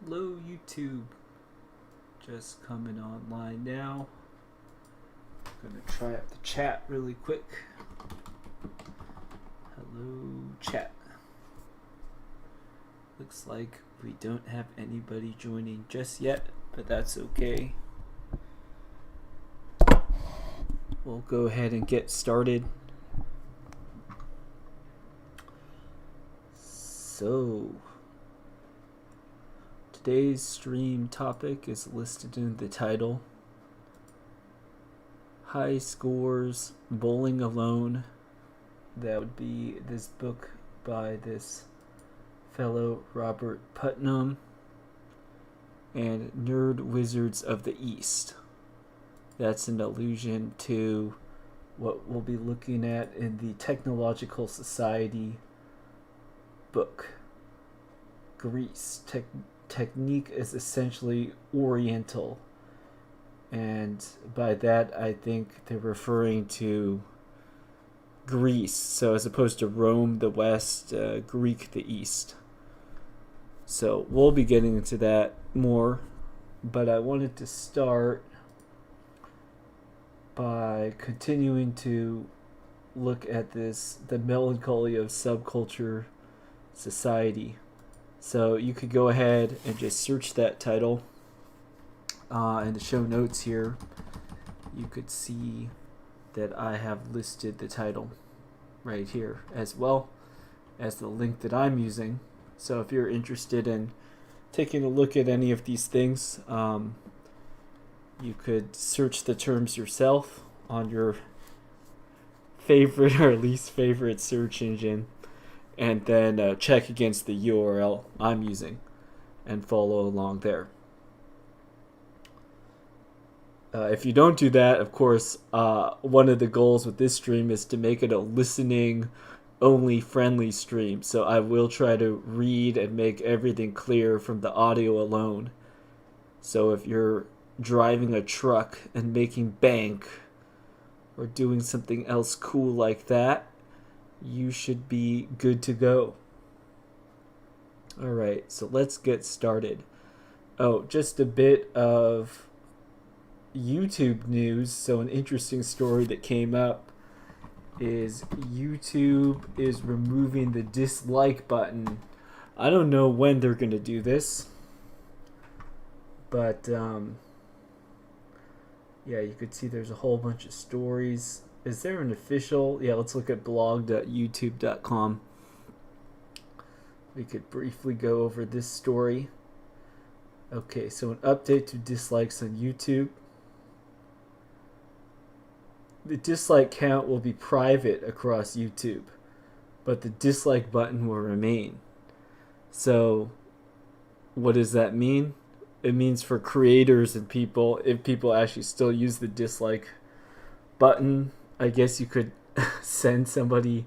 Hello YouTube, just coming online now. I'm gonna try out the chat really quick. Hello chat. Looks like we don't have anybody joining just yet, but that's okay. We'll go ahead and get started. So, today's stream topic is listed in the title. High Scores, Bowling Alone. That would be this book by this fellow Robert Putnam, and Nerd Wizards of the East. That's an allusion to what we'll be looking at in the Technological Society book. Greece. Technique is essentially Oriental, and by that I think they're referring to Greece. So as opposed to Rome, the West, Greek, the East. So we'll be getting into that more, but I wanted to start by continuing to look at the Melancholy of Subculture Society. So you could go ahead and just search that title. In the show notes here, you could see that I have listed the title right here, as well as the link that I'm using. So if you're interested in taking a look at any of these things, you could search the terms yourself on your favorite or least favorite search engine, and then check against the URL I'm using and follow along there. If you don't do that, of course, one of the goals with this stream is to make it a listening only friendly stream. So I will try to read and make everything clear from the audio alone. So if you're driving a truck and making bank or doing something else cool like that, you should be good to go. Alright, so let's get started. Oh, just a bit of YouTube news. So an interesting story that came up is YouTube is removing the dislike button. I don't know when they're going to do this, but yeah, you could see there's a whole bunch of stories. Is there an official? Yeah, let's look at blog.youtube.com. We could briefly go over this story. Okay, so an update to dislikes on YouTube. The dislike count will be private across YouTube, but the dislike button will remain. So, what does that mean? It means for creators and people, if people actually still use the dislike button, I guess you could send somebody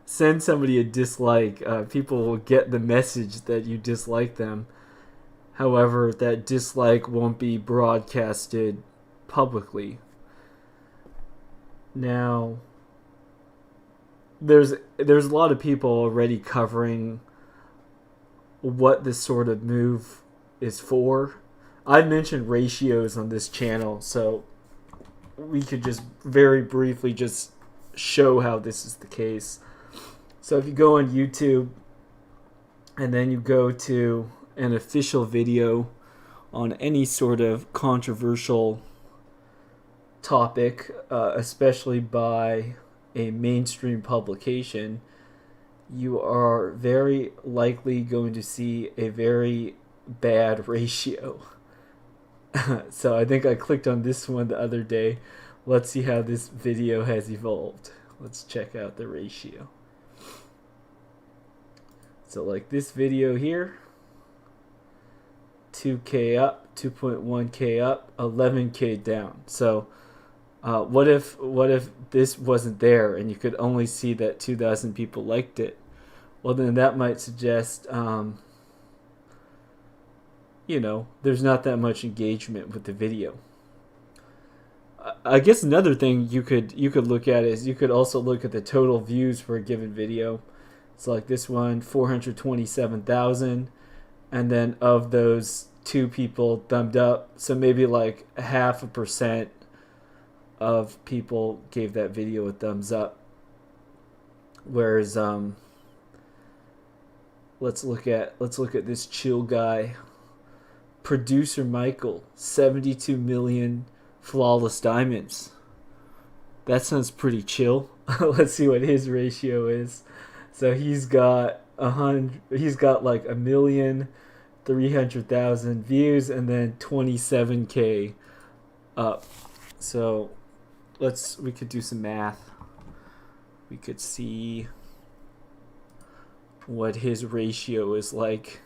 a dislike. People will get the message that you dislike them. However, that dislike won't be broadcasted publicly. Now, there's a lot of people already covering what this sort of move is for. I've mentioned ratios on this channel, so we could just very briefly just show how this is the case. So if you go on YouTube and then you go to an official video on any sort of controversial topic, especially by a mainstream publication, you are very likely going to see a very bad ratio. So I think I clicked on this one the other day. Let's see how this video has evolved. Let's check out the ratio. So like this video here, 2K up, 2.1K up, 11K down. So what if this wasn't there and you could only see that 2,000 people liked it? Well, then that might suggest, there's not that much engagement with the video. I guess another thing you could look at is you could also look at the total views for a given video. So like this one, 427,000. and then of those 2 people thumbed up, so maybe like 0.5% of people gave that video a thumbs up. Whereas let's look at this chill guy, producer Michael, 72 million flawless diamonds. That sounds pretty chill. Let's see what his ratio is. So he's got like 1,300,000 views and then 27K up. So we could do some math. We could see what his ratio is like.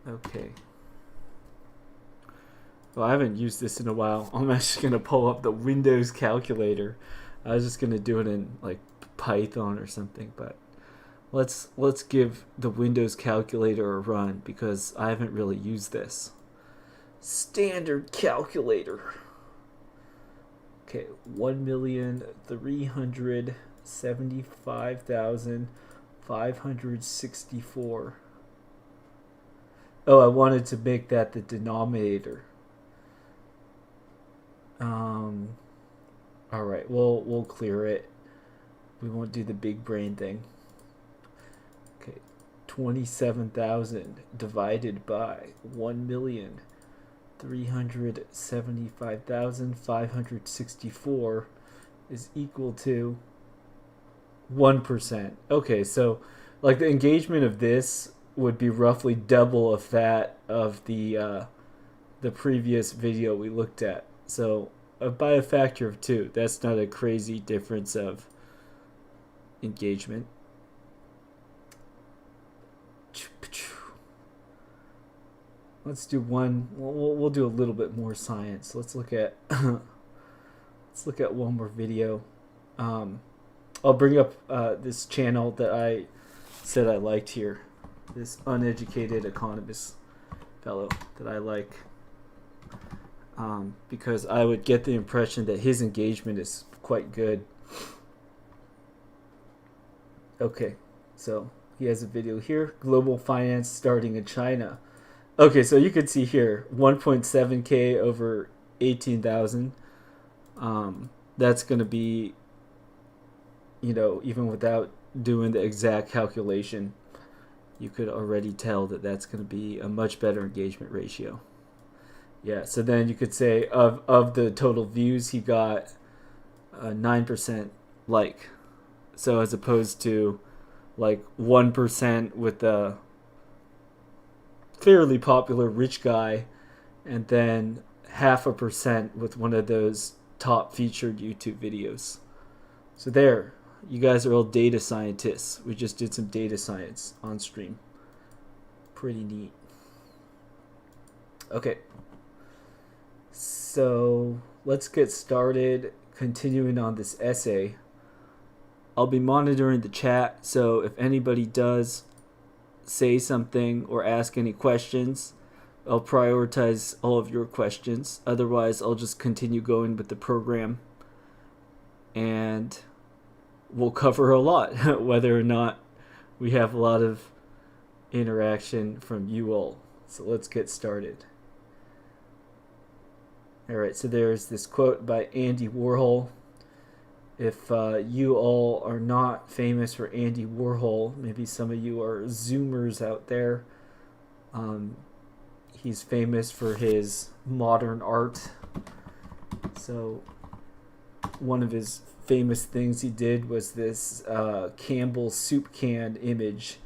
Okay. Well, I haven't used this in a while. I'm actually going to pull up the Windows calculator. I was just going to do it in like Python or something, but let's give the Windows calculator a run because I haven't really used this. Standard calculator. Okay, 1,375,564. Oh, I wanted to make that the denominator. All right, we'll clear it. We won't do the big brain thing. Okay, 27,000 divided by 1,375,564 is equal to 1%. Okay, so like the engagement of this would be roughly double of that of the previous video we looked at. So by a factor of 2. That's not a crazy difference of engagement. Let's do one. We'll do a little bit more science. Let's look at one more video. I'll bring up this channel that I said I liked here. This uneducated economist fellow that I like. Because I would get the impression that his engagement is quite good. Okay, so he has a video here. Global finance starting in China. Okay, so you could see here 1.7K over 18,000. That's going to be, even without doing the exact calculation, you could already tell that that's going to be a much better engagement ratio. Yeah, so then you could say of the total views, he got 9% like. So as opposed to like 1% with the fairly popular rich guy, and then 0.5% with one of those top featured YouTube videos. So there, you guys are all data scientists. We just did some data science on stream. Pretty neat. Okay. So let's get started continuing on this essay. I'll be monitoring the chat, so if anybody does say something or ask any questions, I'll prioritize all of your questions. Otherwise, I'll just continue going with the program and we'll cover a lot, whether or not we have a lot of interaction from you all. So let's get started. Alright, so there's this quote by Andy Warhol. If you all are not famous for Andy Warhol, maybe some of you are Zoomers out there. He's famous for his modern art. So one of his famous things he did was this Campbell soup can image.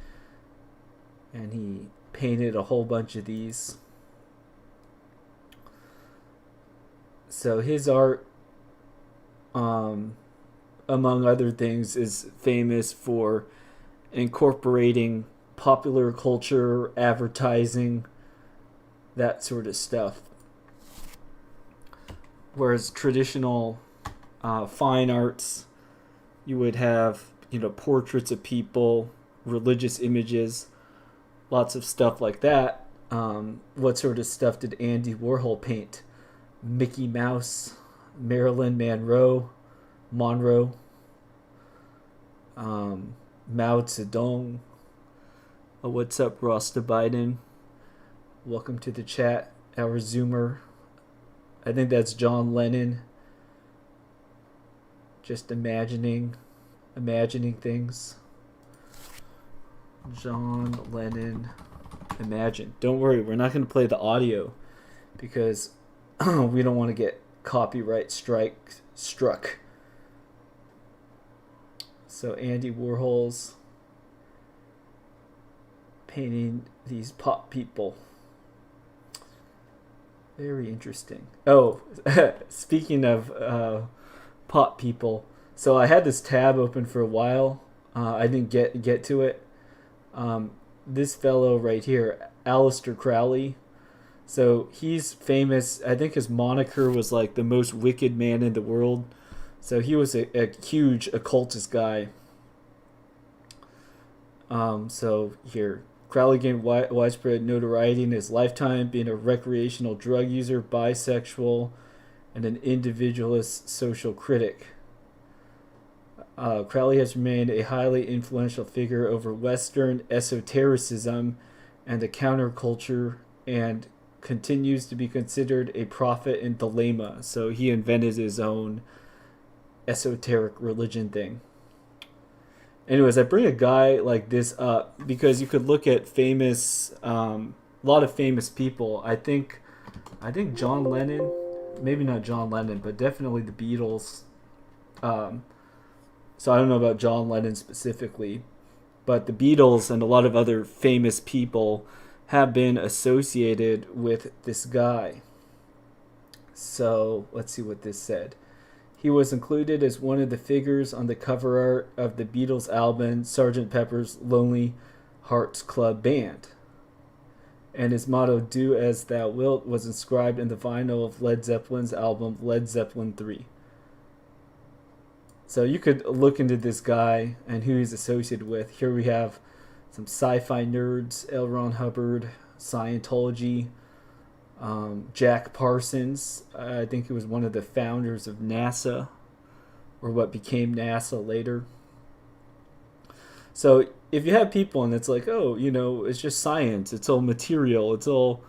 And he painted a whole bunch of these. So his art, among other things, is famous for incorporating popular culture, advertising, that sort of stuff. Whereas traditional fine arts, you would have, portraits of people, religious images, lots of stuff like that. What sort of stuff did Andy Warhol paint? Mickey Mouse, Marilyn Monroe. Mao Zedong. What's up, Rosta Biden? Welcome to the chat, our Zoomer. I think that's John Lennon. Just imagining things. John Lennon, imagine. Don't worry, we're not going to play the audio because we don't want to get copyright struck. So Andy Warhol's painting these pop people. Very interesting. Oh, speaking of pop people, so I had this tab open for a while. I didn't get to it. This fellow right here, Aleister Crowley. So he's famous. I think his moniker was like the most wicked man in the world. So he was a huge occultist guy. So here, Crowley gained widespread notoriety in his lifetime, being a recreational drug user, bisexual, and an individualist social critic. Crowley has remained a highly influential figure over Western esotericism and the counterculture, and continues to be considered a prophet in Thelema. So he invented his own esoteric religion thing. Anyways, I bring a guy like this up because you could look at famous, a lot of famous people. I think John Lennon, maybe not John Lennon, but definitely the Beatles. So I don't know about John Lennon specifically, but the Beatles and a lot of other famous people have been associated with this guy. So let's see what this said. He was included as one of the figures on the cover art of the Beatles album Sgt. Pepper's Lonely Hearts Club Band. And his motto, "Do as thou wilt," was inscribed in the vinyl of Led Zeppelin's album Led Zeppelin 3. So you could look into this guy and who he's associated with. Here we have some sci-fi nerds, L. Ron Hubbard, Scientology, Jack Parsons. I think he was one of the founders of NASA, or what became NASA later. So if you have people and it's like, oh, it's just science, it's all material,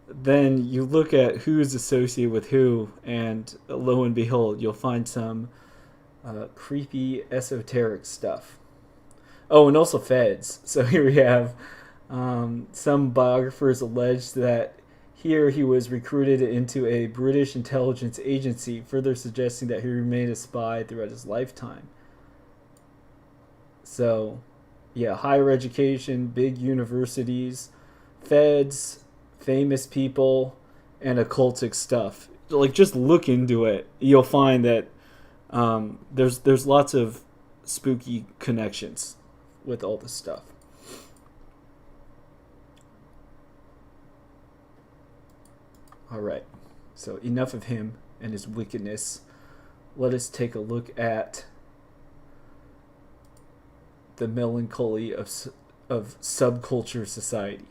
then you look at who's associated with who, and lo and behold, you'll find some creepy esoteric stuff. Oh, and also feds. So here we have some biographers allege that here he was recruited into a British intelligence agency, further suggesting that he remained a spy throughout his lifetime. So, yeah, higher education, big universities, feds, famous people, and occultic stuff. Like, just look into it. You'll find that there's lots of spooky connections with all this stuff. All right, so enough of him and his wickedness. Let us take a look at the Melancholy of Subculture Society.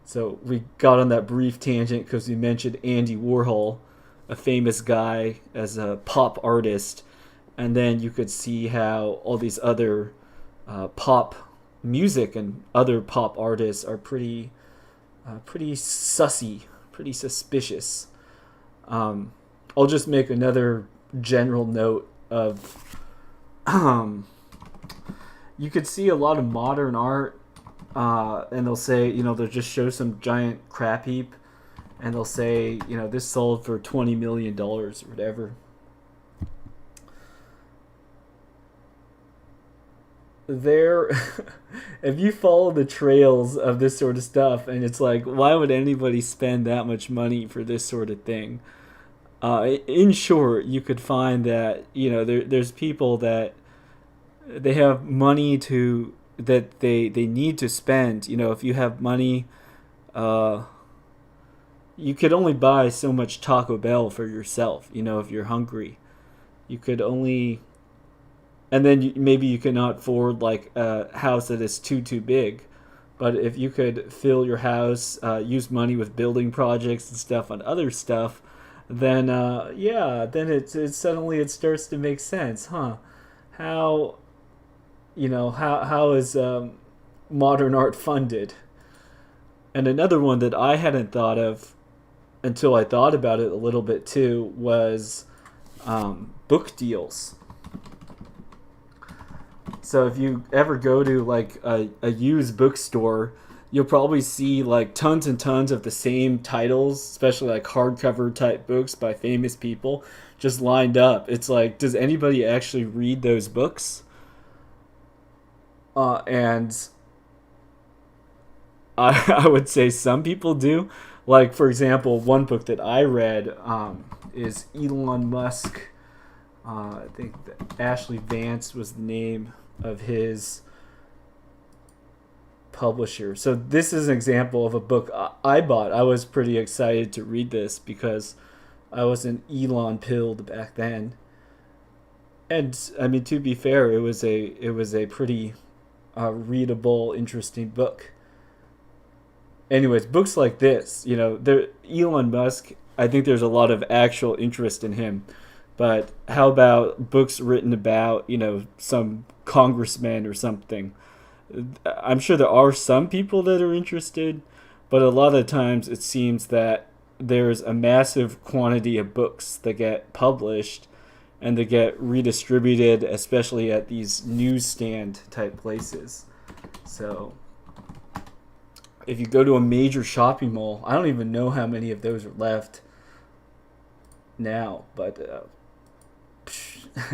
So we got on that brief tangent because we mentioned Andy Warhol, a famous guy as a pop artist, and then you could see how all these other pop music and other pop artists are pretty sussy, pretty suspicious. I'll just make another general note of you could see a lot of modern art, and they'll say, they'll just show some giant crap heap, and they'll say, this sold for $20 million or whatever. If you follow the trails of this sort of stuff, and it's like, why would anybody spend that much money for this sort of thing? In short, you could find that there's people that they have money that they need to spend. If you have money, you could only buy so much Taco Bell for yourself. If you're hungry, you could only. And then maybe you cannot afford like a house that is too big, but if you could fill your house, use money with building projects and stuff on other stuff, then then it suddenly starts to make sense, huh? how how is modern art funded? And another one that I hadn't thought of until I thought about it a little bit too was book deals. So if you ever go to like a used bookstore, you'll probably see like tons and tons of the same titles, especially like hardcover type books by famous people, just lined up. It's like, does anybody actually read those books? And I would say some people do. Like, for example, one book that I read is Elon Musk. I think Ashley Vance was the name of his publisher. So this is an example of a book I bought. I was pretty excited to read this because I was an Elon pilled back then. And I mean, to be fair, it was a pretty readable, interesting book. Anyways, books like this, there Elon Musk. I think there's a lot of actual interest in him. But how about books written about, some congressman or something? I'm sure there are some people that are interested, but a lot of times it seems that there's a massive quantity of books that get published and they get redistributed, especially at these newsstand type places. So if you go to a major shopping mall, I don't even know how many of those are left now, but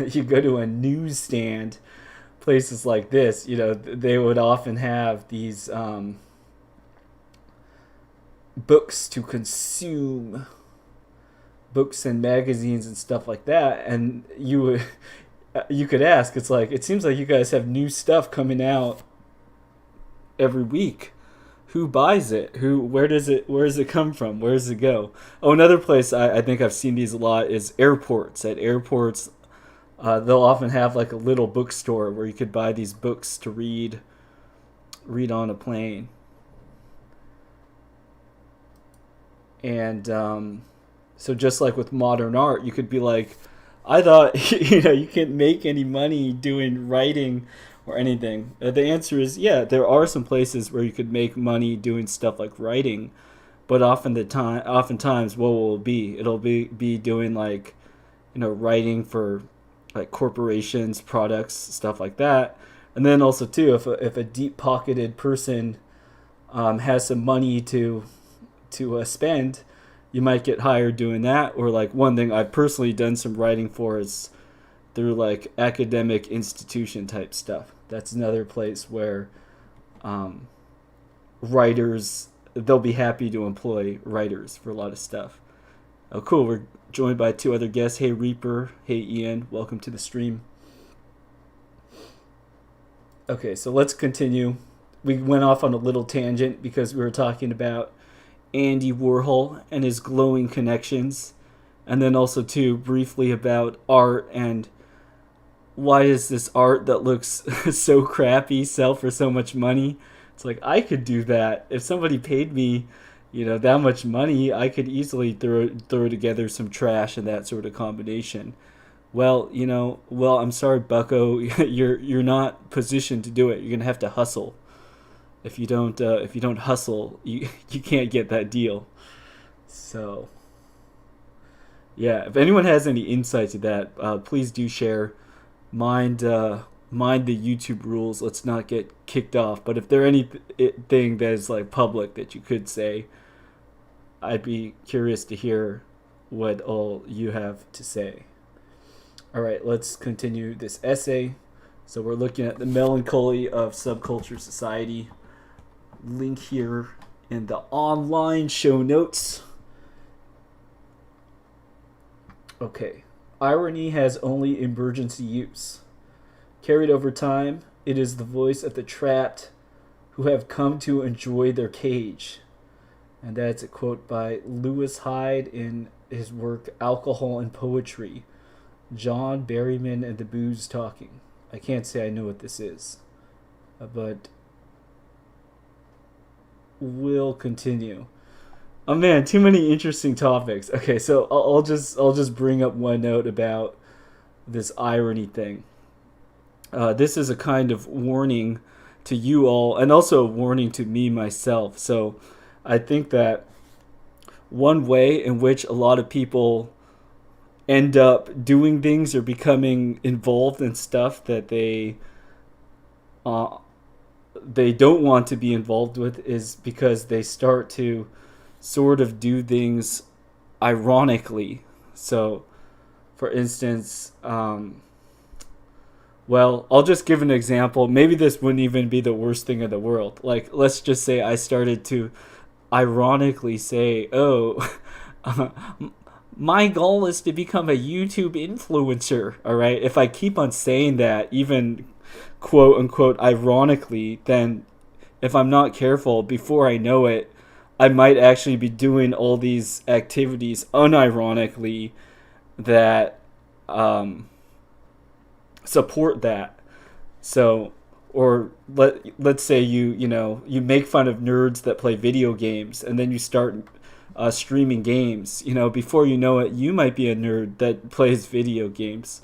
you go to a newsstand, places like this, they would often have these books to consume, books and magazines and stuff like that, and you could ask, it's like, it seems like you guys have new stuff coming out every week. Who buys it? Where does it come from? Where does it go? Oh, another place I think I've seen these a lot is airports. At airports, they'll often have like a little bookstore where you could buy these books to read on a plane. And so just like with modern art, you could be like, I thought you can't make any money doing writing or anything. The answer is yeah, there are some places where you could make money doing stuff like writing, but oftentimes what will it be? It'll be doing like, writing for like corporations, products, stuff like that. And then also too, if a deep pocketed person has some money to spend, you might get hired doing that. Or like one thing I've personally done some writing for is through like academic institution type stuff. That's another place where writers, they'll be happy to employ writers for a lot of stuff. Oh, cool. We're joined by two other guests. Hey, Reaper. Hey, Ian. Welcome to the stream. Okay, so let's continue. We went off on a little tangent because we were talking about Andy Warhol and his glowing connections. And then also, too, briefly about art and why does this art that looks so crappy sell for so much money? It's like, I could do that. If somebody paid me, that much money, I could easily throw together some trash and that sort of combination. Well, I'm sorry, Bucko, you're not positioned to do it. You're gonna have to hustle. If you don't hustle, you can't get that deal. So, yeah, if anyone has any insight to that, please do share. Mind the YouTube rules. Let's not get kicked off. But if there anything that is like public that you could say, I'd be curious to hear what all you have to say. All right, let's continue this essay. So we're looking at the Melancholy of Subculture Society. Link here in the online show notes. Okay. Irony has only emergency use. Carried over time, it is the voice of the trapped who have come to enjoy their cage. And that's a quote by Lewis Hyde in his work Alcohol and Poetry. John Berryman and the Booze Talking. I can't say I know what this is, but we'll continue. Oh man, too many interesting topics. Okay, so I'll just bring up one note about this irony thing. this is a kind of warning to you all, and also a warning to me myself. So I think that one way in which a lot of people end up doing things or becoming involved in stuff that uh, they don't want to be involved with is because they start to sort of do things ironically. So, for instance, well, I'll just give an example. Maybe this wouldn't even be the worst thing in the world. Like, let's just say I started to ironically say, oh, my goal is to become a YouTube influencer. All right. If I keep on saying that, even quote unquote ironically, then if I'm not careful, before I know it, I might actually be doing all these activities unironically that um, support that. So, or let's say you make fun of nerds that play video games, and then you start streaming games. Before you know it, you might be a nerd that plays video games.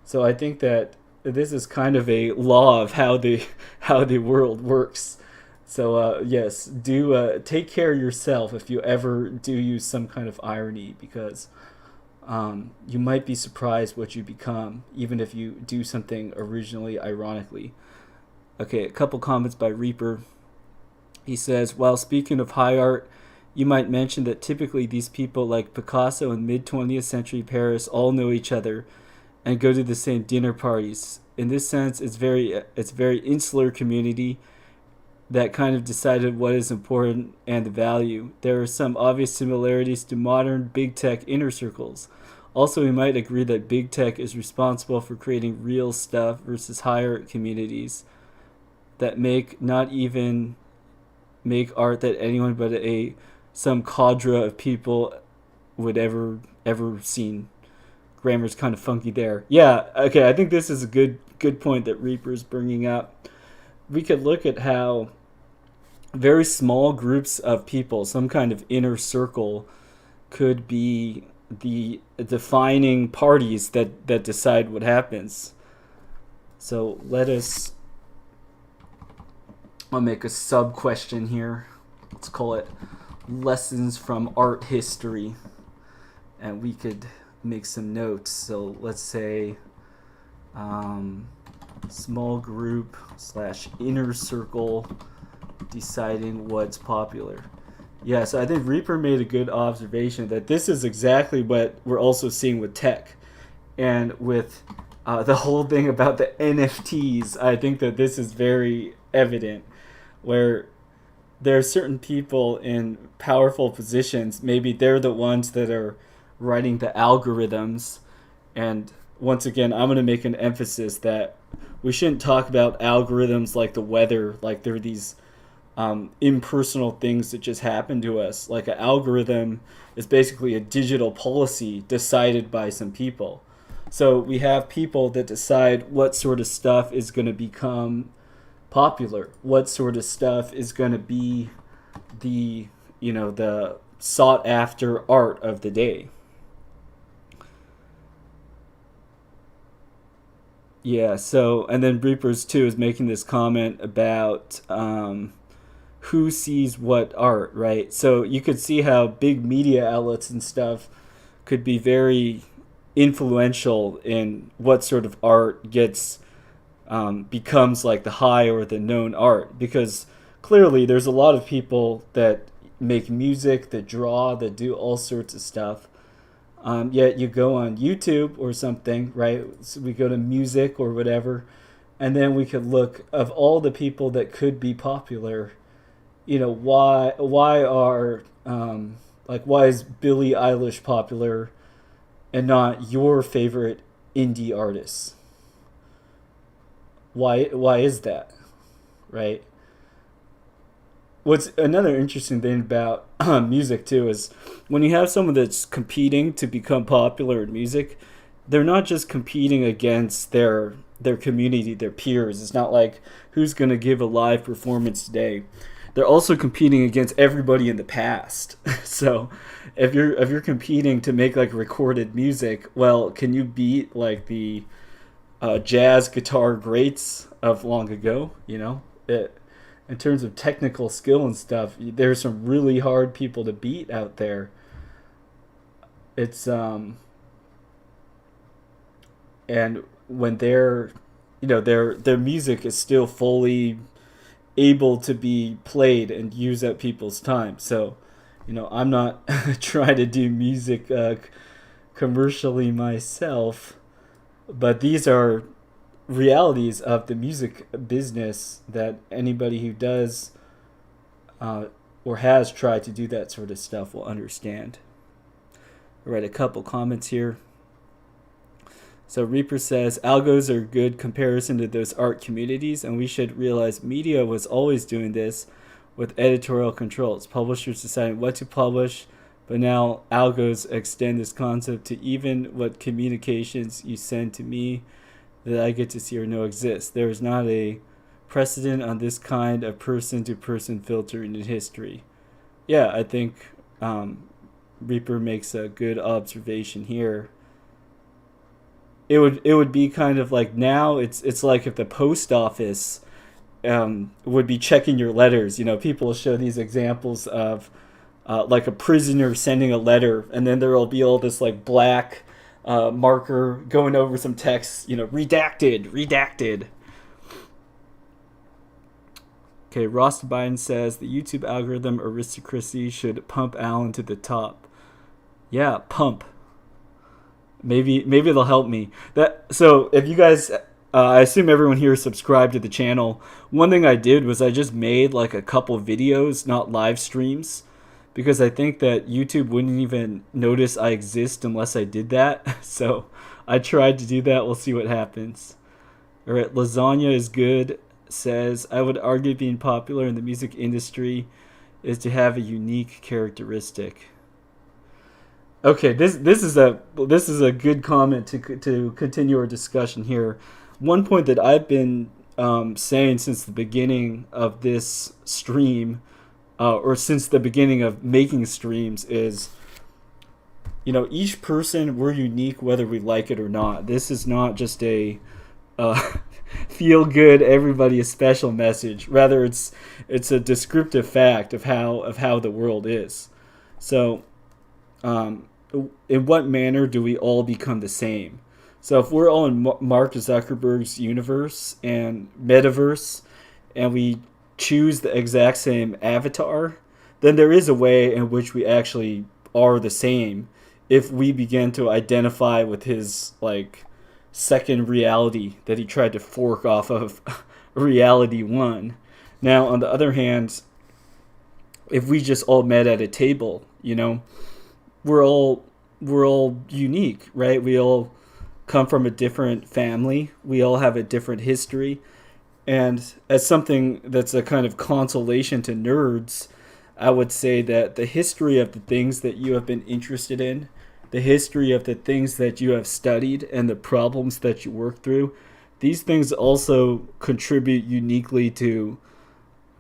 So I think that this is kind of a law of how the how the world works. So yes, do take care of yourself if you ever do use some kind of irony, because you might be surprised what you become, even if you do something originally ironically. Okay, a couple comments by Reaper. He says, while speaking of high art, you might mention that typically these people like Picasso in mid 20th century Paris all know each other and go to the same dinner parties. In this sense, it's very insular community that kind of decided what is important and the value. There are some obvious similarities to modern big tech inner circles. Also, we might agree that big tech is responsible for creating real stuff versus higher communities that make not even make art that anyone but some cadre of people would ever seen. Grammar's kind of funky there. Yeah, okay, I think this is a good point that Reaper's bringing up. We could look at how very small groups of people, some kind of inner circle, could be the defining parties that decide what happens. So I'll make a sub question here. Let's call it lessons from art history. And we could make some notes. So let's say small group / inner circle deciding what's popular. Yeah, so I think Reaper made a good observation that this is exactly what we're also seeing with tech. And with the whole thing about the NFTs, I think that this is very evident, where there are certain people in powerful positions. Maybe they're the ones that are writing the algorithms. And once again, I'm going to make an emphasis that we shouldn't talk about algorithms like the weather, like they're these impersonal things that just happen to us. Like an algorithm is basically a digital policy decided by some people. So we have people that decide what sort of stuff is going to become popular, what sort of stuff is going to be the sought after art of the day. Yeah, so, and then Reapers too is making this comment about who sees what art, right? So you could see how big media outlets and stuff could be very influential in what sort of art becomes like the high or the known art, because clearly there's a lot of people that make music, that draw, that do all sorts of stuff. Yet you go on YouTube or something, right? So we go to music or whatever, and then we could look of all the people that could be popular. Why are why is Billie Eilish popular and not your favorite indie artists? Why is that, right? What's another interesting thing about music too is when you have someone that's competing to become popular in music, they're not just competing against their community, their peers. It's not like who's going to give a live performance today. They're also competing against everybody in the past. So if you're competing to make like recorded music, well, can you beat like the jazz guitar greats of long ago. In terms of technical skill and stuff, there's some really hard people to beat out there. It's and when their music is still fully able to be played and use at people's time. So, I'm not trying to do music commercially myself, but these are realities of the music business that anybody who does or has tried to do that sort of stuff will understand. I read a couple comments here. So Reaper says, algos are a good comparison to those art communities, and we should realize media was always doing this with editorial controls. Publishers deciding what to publish, but now algos extend this concept to even what communications you send to me that I get to see or know exist. There is not a precedent on this kind of person-to-person filtering in history. Yeah, I think Reaper makes a good observation here. It would be kind of like now it's like if the post office would be checking your letters. People show these examples of like a prisoner sending a letter, and then there will be all this like black marker going over some text, redacted. Okay, Ross Biden says the YouTube algorithm aristocracy should pump Allen to the top. Yeah, pump. Maybe they'll help me. So if you guys, I assume everyone here is subscribed to the channel. One thing I did was I just made like a couple videos, not live streams, because I think that YouTube wouldn't even notice I exist unless I did that. So I tried to do that. We'll see what happens. All right, Lasagna is good says, I would argue being popular in the music industry is to have a unique characteristic. Okay, this is a good comment to continue our discussion here. One point that I've been saying since the beginning of this stream, or since the beginning of making streams, is each person, we're unique whether we like it or not. This is not just a feel good, everybody is special message. Rather, it's a descriptive fact of how the world is. So, in what manner do we all become the same? So if we're all in Mark Zuckerberg's universe and metaverse, and we choose the exact same avatar, then there is a way in which we actually are the same if we begin to identify with his second reality that he tried to fork off of reality one. Now, on the other hand, if we just all met at a table, we're all unique, right? We all come from a different family. We all have a different history. And as something that's a kind of consolation to nerds, I would say that the history of the things that you have been interested in, the history of the things that you have studied, and the problems that you work through, these things also contribute uniquely to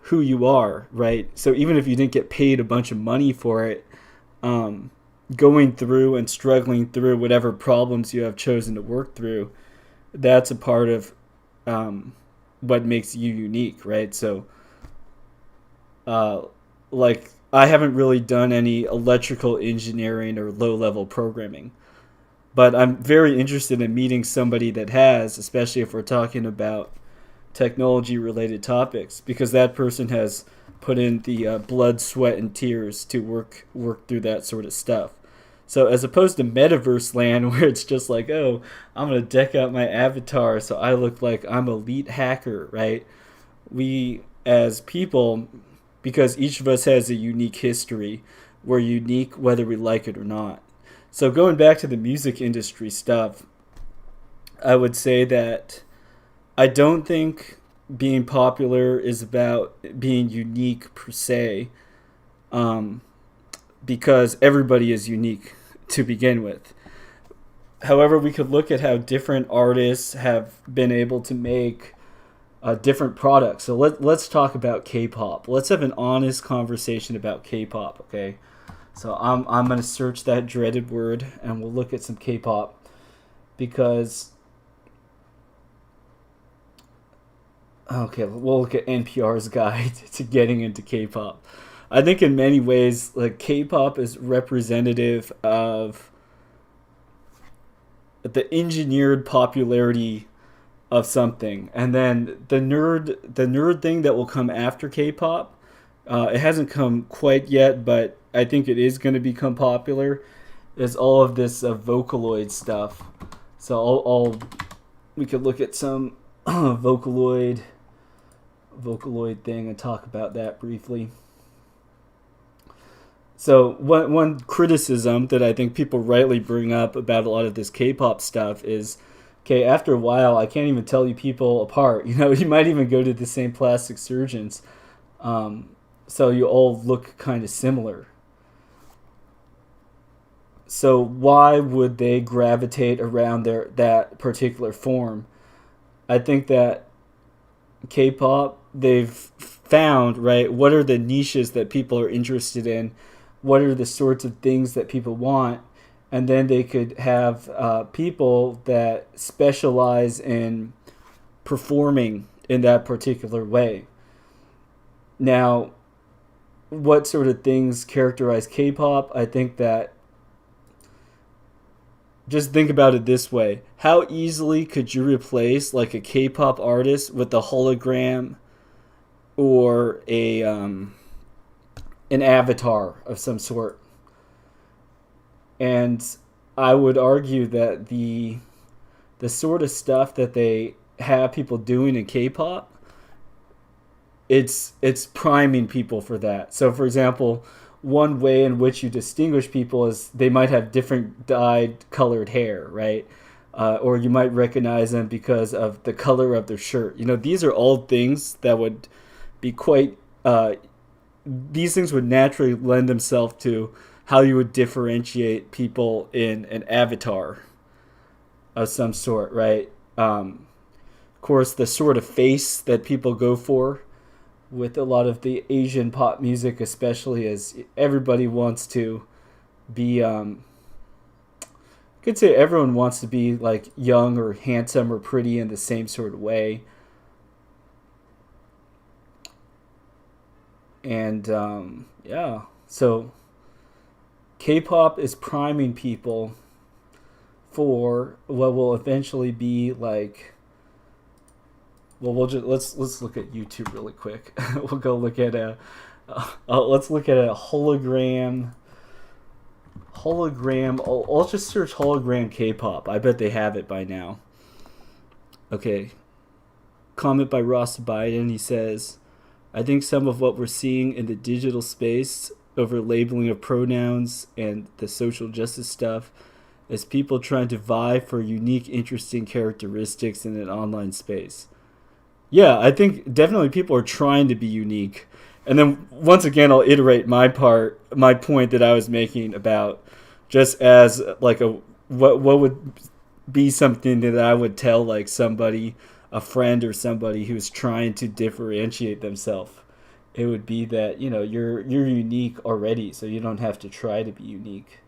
who you are, right? So even if you didn't get paid a bunch of money for it, going through and struggling through whatever problems you have chosen to work through, that's a part of what makes you unique, right? So, I haven't really done any electrical engineering or low-level programming, but I'm very interested in meeting somebody that has, especially if we're talking about technology-related topics, because that person has put in the blood, sweat, and tears to work through that sort of stuff. So as opposed to metaverse land, where it's just like, oh, I'm going to deck out my avatar so I look like I'm elite hacker, right? We, as people, because each of us has a unique history, we're unique whether we like it or not. So going back to the music industry stuff, I would say that I don't think being popular is about being unique per se, because everybody is unique to begin with. However, we could look at how different artists have been able to make different products. So let's talk about K-pop. Let's have an honest conversation about K-pop, okay? So I'm going to search that dreaded word, and we'll look at some K-pop, because Okay, we'll look at NPR's guide to getting into K-pop. I think in many ways, like K-pop is representative of the engineered popularity of something, and then the nerd thing that will come after K-pop. It hasn't come quite yet, but I think it is going to become popular. Is all of this Vocaloid stuff. So we could look at some Vocaloid thing and talk about that briefly. So one criticism that I think people rightly bring up about a lot of this K-pop stuff is, okay, after a while, I can't even tell you people apart. You might even go to the same plastic surgeons, so you all look kind of similar. So why would they gravitate around that particular form? I think that K-pop, they've found, right, what are the niches that people are interested in, what are the sorts of things that people want, and then they could have people that specialize in performing in that particular way. Now, what sort of things characterize K-pop? I think that, just think about it this way. How easily could you replace like a K-pop artist with a hologram or a an avatar of some sort? And I would argue that the sort of stuff that they have people doing in K-pop, it's priming people for that. So for example, one way in which you distinguish people is they might have different dyed colored hair, right? Or you might recognize them because of the color of their shirt. These are all things that would be quite. These things would naturally lend themselves to how you would differentiate people in an avatar of some sort, right? Of course, the sort of face that people go for with a lot of the Asian pop music, especially, as everybody wants to be, I could say everyone wants to be like young or handsome or pretty in the same sort of way. And yeah, so K-pop is priming people for what will eventually be like. Well, let's look at YouTube really quick. We'll go look at let's look at a hologram. I'll just search hologram K-pop. I bet they have it by now. Okay. Comment by Ross Biden. He says, I think some of what we're seeing in the digital space over labeling of pronouns and the social justice stuff is people trying to vie for unique, interesting characteristics in an online space. Yeah, I think definitely people are trying to be unique. And then once again, I'll iterate my point that I was making about just as like what would be something that I would tell like somebody, a friend or somebody who's trying to differentiate themselves. It would be that, you're unique already, so you don't have to try to be unique.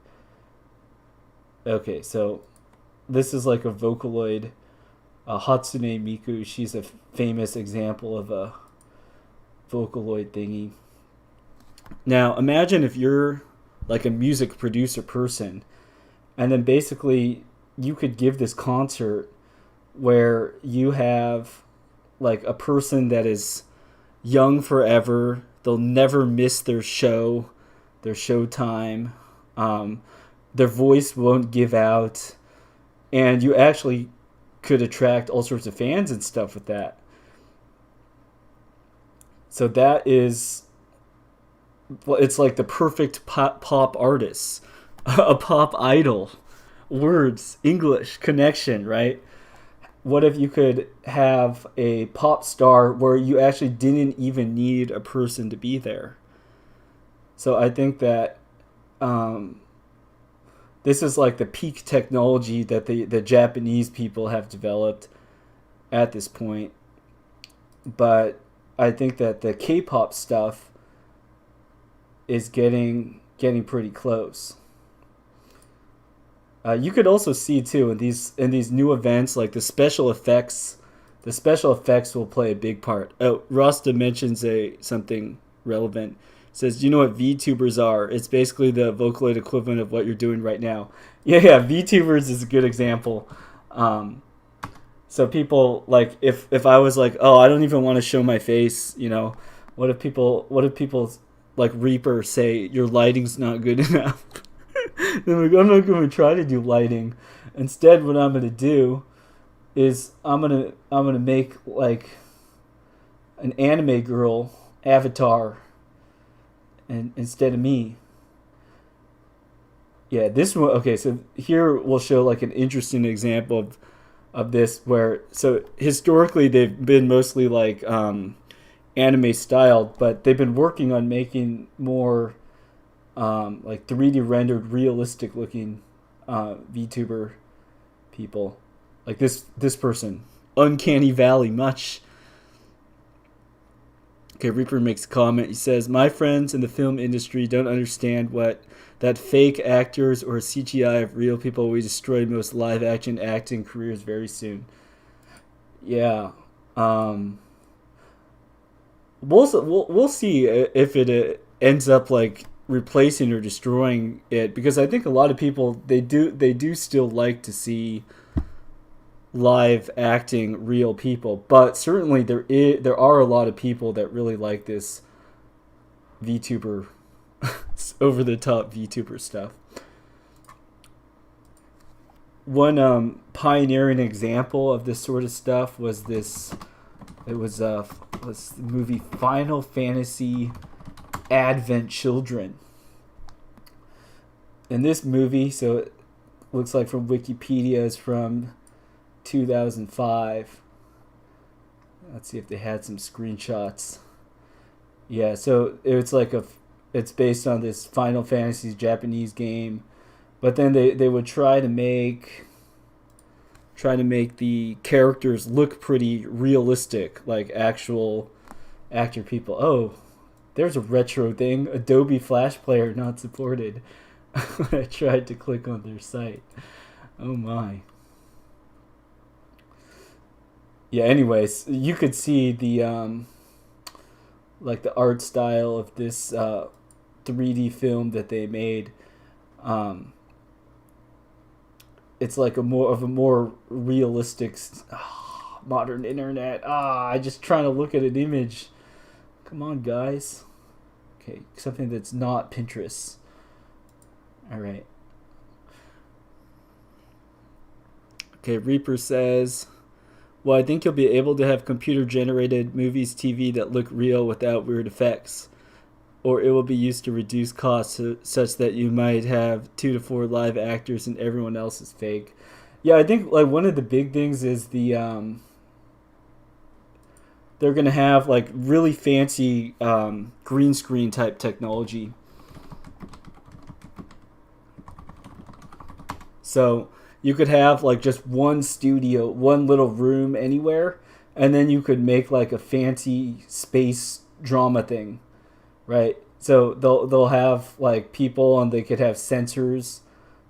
Okay, so this is like a Vocaloid. Hatsune Miku, she's a famous example of a Vocaloid thingy. Now, imagine if you're like a music producer person, and then basically you could give this concert where you have like a person that is young forever. They'll never miss their show time. Their voice won't give out. And you actually could attract all sorts of fans and stuff with that. So that is, well, it's like the perfect pop artist, a pop idol, words, English, connection, right? What if you could have a pop star where you actually didn't even need a person to be there? So I think that this is like the peak technology that the Japanese people have developed at this point. But I think that the K-pop stuff is getting pretty close. You could also see too in these new events, like the special effects The special effects will play a big part. Oh, Rasta mentions something relevant. Says, do you know what VTubers are? It's basically the Vocaloid equivalent of what you're doing right now. Yeah, VTubers is a good example. So people, like, if I was like, oh, I don't even want to show my face, what if people like Reaper say your lighting's not good enough? Then I'm not going to try to do lighting. Instead, what I'm going to do is I'm gonna make like an anime girl avatar, and instead of me. Yeah, this one. Okay, so here we'll show like an interesting example of this, where so historically they've been mostly like anime styled, but they've been working on making more like 3D rendered, realistic looking VTuber people. Like this person, Uncanny Valley, much. Okay, Reaper makes a comment. He says, my friends in the film industry don't understand that fake actors or CGI of real people will destroy most live action acting careers very soon. Yeah. We'll see if it ends up like replacing or destroying it, because I think a lot of people they do still like to see live acting real people, but certainly there are a lot of people that really like this VTuber over the top VTuber stuff. One pioneering example of this sort of stuff was this movie Final Fantasy Advent Children. In this movie, so it looks like from Wikipedia, is from 2005. Let's see if they had some screenshots. Yeah, so it's based on this Final Fantasy Japanese game, but then they would try to make the characters look pretty realistic, like actual actor people. Oh, there's a retro thing. Adobe Flash Player not supported. I tried to click on their site. Oh my. Yeah, anyways, you could see the like the art style of this 3D film that they made. It's like a more realistic modern internet. I just trying to look at an image. Come on, guys. Okay, something that's not Pinterest. All right. Okay, Reaper says, well, I think you'll be able to have computer-generated movies, TV that look real without weird effects. Or it will be used to reduce costs such that you might have 2 to 4 live actors and everyone else is fake. Yeah, I think like one of the big things is the they're going to have like really fancy green screen type technology. So you could have like just one studio, one little room anywhere, and then you could make like a fancy space drama thing, right? So they'll have like people, and they could have sensors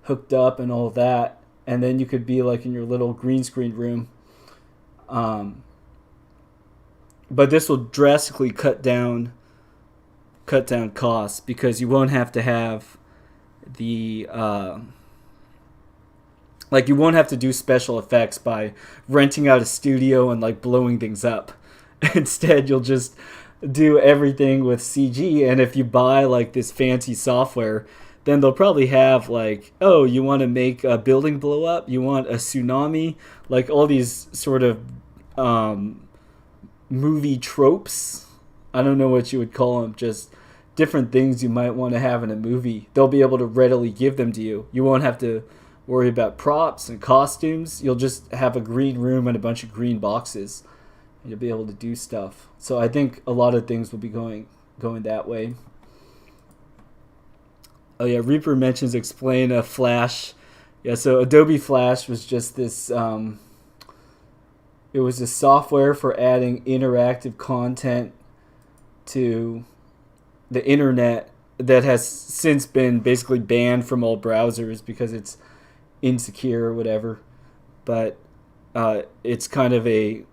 hooked up and all that, and then you could be like in your little green screen room. But this will drastically cut down costs, because you won't have to have the like you won't have to do special effects by renting out a studio and like blowing things up. Instead, you'll just do everything with CG, and if you buy like this fancy software, then they'll probably have like, oh, you want to make a building blow up, you want a tsunami, like all these sort of movie tropes. I don't know what you would call them, just different things you might want to have in a movie. They'll be able to readily give them to you. You won't have to worry about props and costumes. You'll just have a green room and a bunch of green boxes, and you'll be able to do stuff. So I think a lot of things will be going that way. Oh yeah, Reaper mentions explain a Flash. Yeah, so Adobe Flash was just this it was a software for adding interactive content to the internet that has since been basically banned from all browsers because it's insecure or whatever. But it's kind of a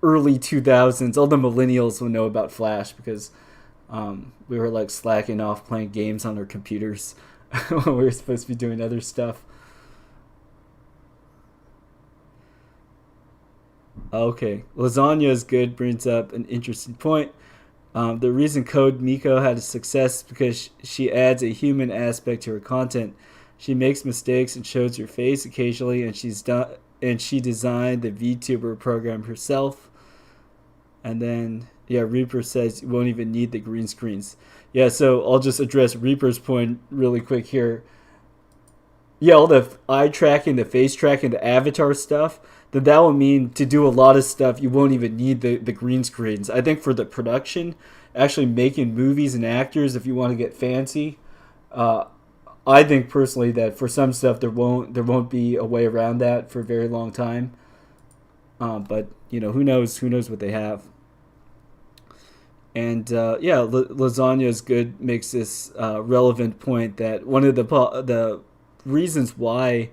early 2000s, all the millennials will know about Flash because we were like slacking off playing games on our computers when we were supposed to be doing other stuff. Okay, lasagna is good. Brings up an interesting point. The reason Code Miko had a success is because she adds a human aspect to her content. She makes mistakes and shows her face occasionally, and she designed the VTuber program herself. And then Reaper says you won't even need the green screens. Yeah, so I'll just address Reaper's point really quick here. Yeah, all the eye tracking, the face tracking, the avatar stuff, then that will mean to do a lot of stuff you won't even need the green screens. I think for the production, actually making movies and actors, if you want to get fancy, I think personally that for some stuff there won't be a way around that for a very long time. But who knows what they have. And lasagna is good. Makes this relevant point that one of the reasons why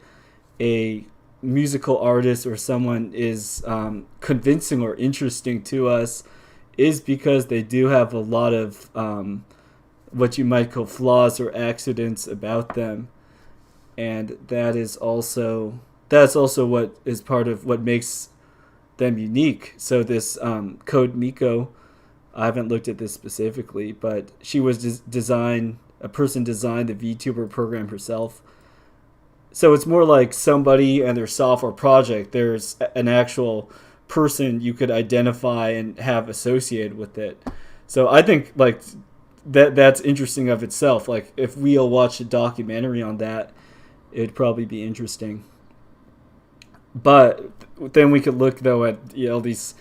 a musical artist or someone is convincing or interesting to us is because they do have a lot of what you might call flaws or accidents about them, and that's also what is part of what makes them unique. So this Code Miko, I haven't looked at this specifically, but she was a person designed the VTuber program herself. So it's more like somebody and their software project. There's an actual person you could identify and have associated with it. So I think like that's interesting of itself. Like if we'll watch a documentary on that, it'd probably be interesting. But then we could look though at these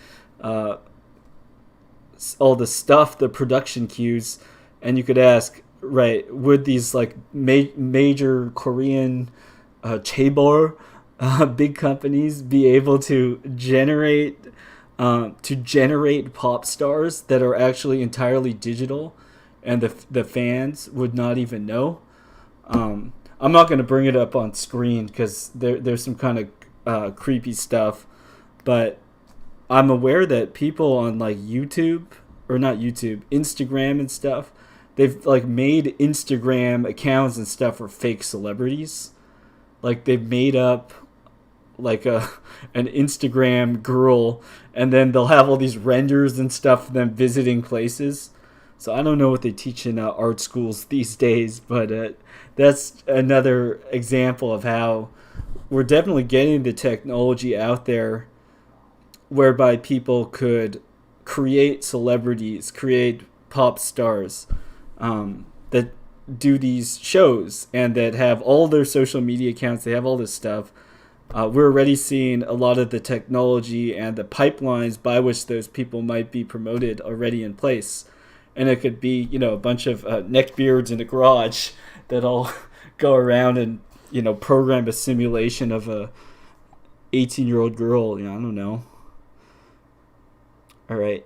all the stuff, the production cues, and you could ask, right, would these like major Korean chaebol big companies be able to generate pop stars that are actually entirely digital, and the fans would not even know? I'm not going to bring it up on screen because there's some kind of creepy stuff, but I'm aware that people on like YouTube, or not YouTube, Instagram and stuff, they've like made Instagram accounts and stuff for fake celebrities. Like they've made up like an Instagram girl, and then they'll have all these renders and stuff of them visiting places. So I don't know what they teach in art schools these days, but that's another example of how we're definitely getting the technology out there whereby people could create celebrities, create pop stars that do these shows and that have all their social media accounts. They have all this stuff. We're already seeing a lot of the technology and the pipelines by which those people might be promoted already in place. And it could be, a bunch of neckbeards in a garage that all go around and, program a simulation of a 18-year-old girl. I don't know. All right.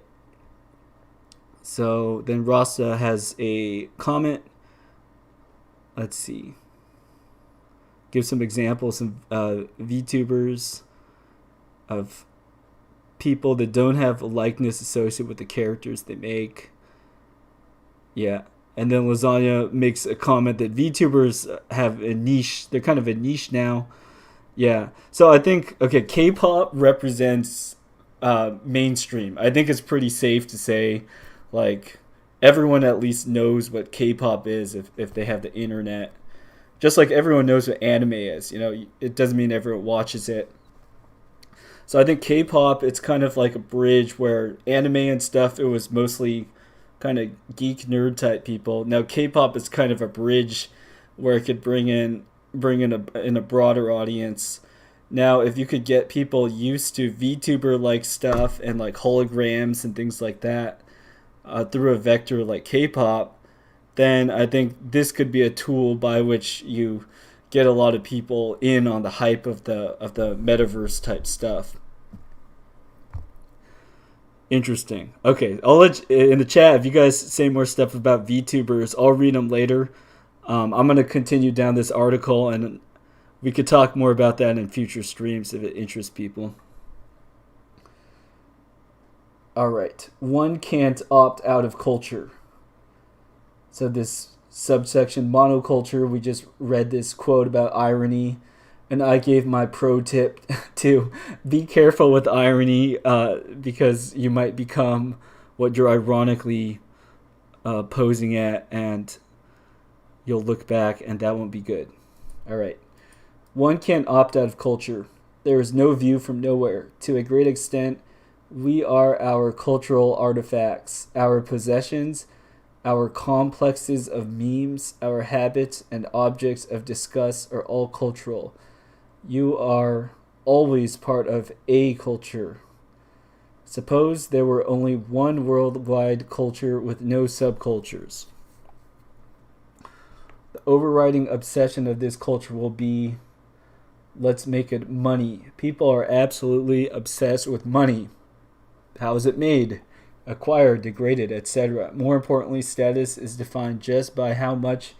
So then Rasta has a comment. Let's see. Give some examples of VTubers, of people that don't have a likeness associated with the characters they make. Yeah. And then Lasagna makes a comment that VTubers have a niche. They're kind of a niche now. Yeah. So I think, K-pop represents mainstream. I think it's pretty safe to say, like, everyone at least knows what K-pop is if they have the internet. Just like everyone knows what anime is. It doesn't mean everyone watches it. So I think K-pop, it's kind of like a bridge where anime and stuff, it was mostly kind of geek nerd type people. Now K-pop is kind of a bridge where it could bring in a broader audience. Now, if you could get people used to VTuber like stuff and like holograms and things like that through a vector like K-pop, then I think this could be a tool by which you get a lot of people in on the hype of the metaverse type stuff. Interesting. Okay, I'll let in the chat if you guys say more stuff about VTubers. I'll read them later. I'm going to continue down this article, and we could talk more about that in future streams if it interests people. All right. One can't opt out of culture. So this subsection monoculture, we just read this quote about irony, and I gave my pro tip to be careful with irony because you might become what you're ironically posing at, and you'll look back and that won't be good. All right. One can't opt out of culture. There is no view from nowhere. To a great extent, we are our cultural artifacts, our possessions, our complexes of memes, our habits, and objects of disgust are all cultural. You are always part of a culture. Suppose there were only one worldwide culture with no subcultures. The overriding obsession of this culture will be, let's make it money. People are absolutely obsessed with money. How is it made? Acquired, degraded, etc. More importantly, status is defined just by how much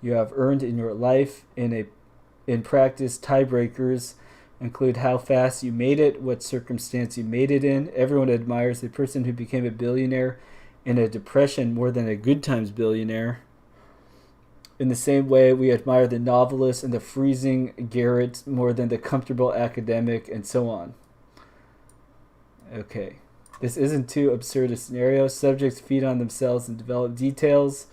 you have earned in your life. In practice, tiebreakers include how fast you made it, what circumstance you made it in. Everyone admires the person who became a billionaire in a depression more than a good times billionaire. In the same way, we admire the novelist and the freezing garret more than the comfortable academic, and so on. Okay. This isn't too absurd a scenario. Subjects feed on themselves and develop details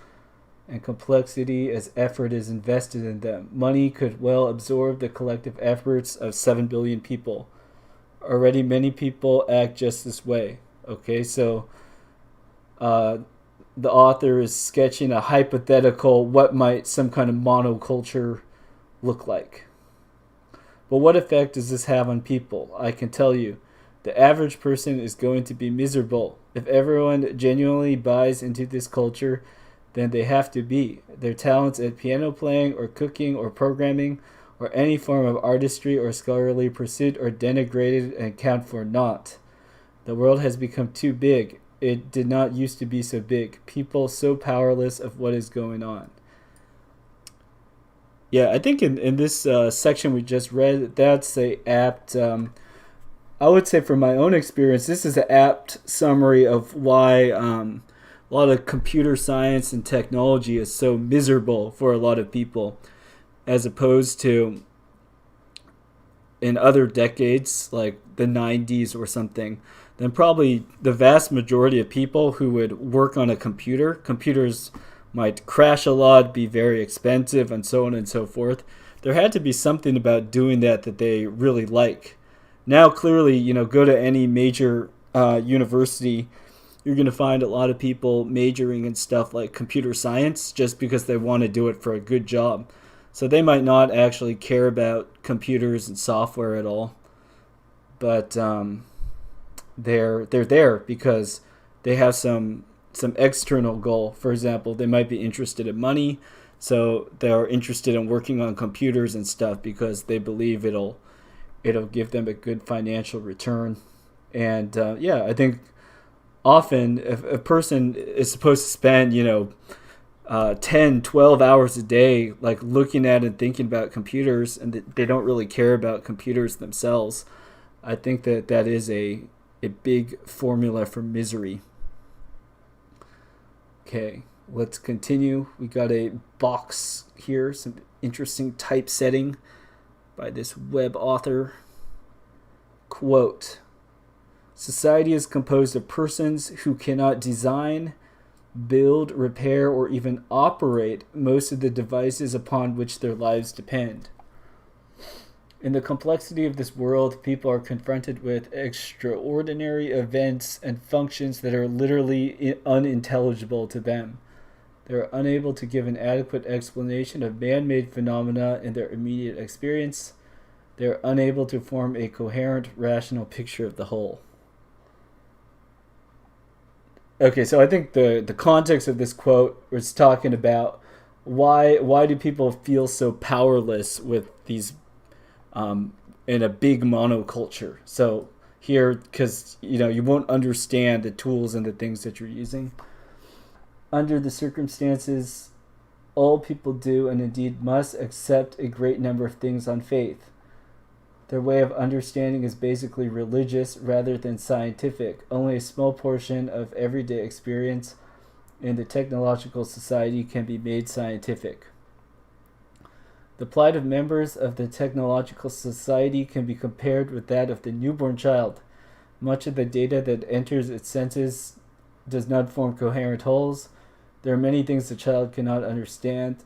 and complexity as effort is invested in them. Money could well absorb the collective efforts of 7 billion people. Already many people act just this way. Okay, so the author is sketching a hypothetical what might some kind of monoculture look like. But what effect does this have on people? I can tell you. The average person is going to be miserable. If everyone genuinely buys into this culture, then they have to be. Their talents at piano playing or cooking or programming or any form of artistry or scholarly pursuit are denigrated and count for naught. The world has become too big. It did not used to be so big. People so powerless of what is going on. Yeah, I think in this section we just read, that's a apt... I would say from my own experience, this is an apt summary of why a lot of computer science and technology is so miserable for a lot of people, as opposed to in other decades, like the 90s or something. Then probably the vast majority of people who would work on a computer, computers might crash a lot, be very expensive, and so on and so forth. There had to be something about doing that they really like. Now, clearly, go to any major university, you're going to find a lot of people majoring in stuff like computer science just because they want to do it for a good job. So they might not actually care about computers and software at all, but they're there because they have some external goal. For example, they might be interested in money, so they're interested in working on computers and stuff because they believe it'll give them a good financial return. And I think often if a person is supposed to spend 10, 12 hours a day like looking at and thinking about computers, and they don't really care about computers themselves, I think that is a big formula for misery. Okay, let's continue. We got a box here, some interesting typesetting by this web author. Quote, society is composed of persons who cannot design, build, repair, or even operate most of the devices upon which their lives depend. In the complexity of this world, people are confronted with extraordinary events and functions that are literally unintelligible to them. They are unable to give an adequate explanation of man-made phenomena in their immediate experience. They are unable to form a coherent, rational picture of the whole. Okay, so I think the context of this quote was talking about why do people feel so powerless with these in a big monoculture. So here, because you won't understand the tools and the things that you're using. Under the circumstances, all people do and indeed must accept a great number of things on faith. Their way of understanding is basically religious rather than scientific. Only a small portion of everyday experience in the technological society can be made scientific. The plight of members of the technological society can be compared with that of the newborn child. Much of the data that enters its senses does not form coherent wholes. There are many things the child cannot understand,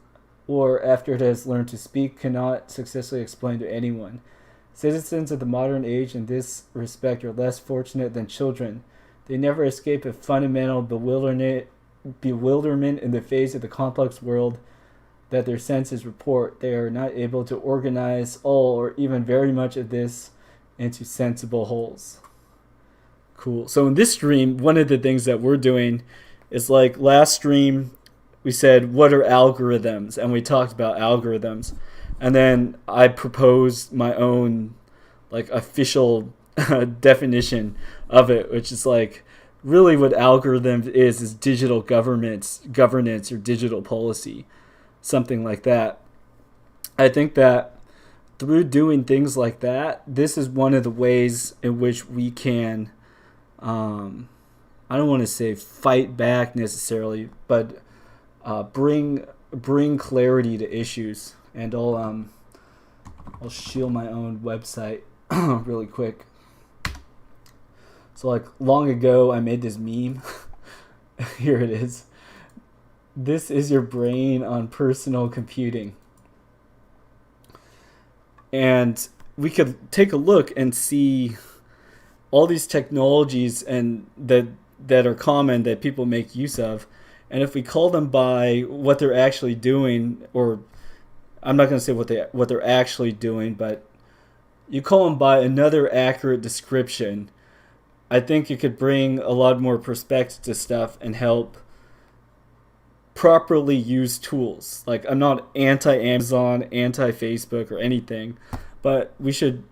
or after it has learned to speak, cannot successfully explain to anyone. Citizens of the modern age in this respect are less fortunate than children. They never escape a fundamental bewilderment in the face of the complex world that their senses report. They are not able to organize all or even very much of this into sensible wholes. Cool. So in this stream, one of the things that we're doing is, like last stream, we said, what are algorithms? And we talked about algorithms. And then I proposed my own like official definition of it, which is like really what algorithms is digital governance or digital policy, something like that. I think that through doing things like that, this is one of the ways in which we can, I don't want to say fight back necessarily, but bring clarity to issues. And I'll shield my own website really quick. So like long ago, I made this meme. Here it is. This is your brain on personal computing. And we could take a look and see all these technologies and that are common that people make use of. And if we call them by what they're actually doing, or I'm not going to say what they're actually doing, but you call them by another accurate description, I think it could bring a lot more perspective to stuff and help properly use tools. Like, I'm not anti-Amazon, anti-Facebook or anything, but we should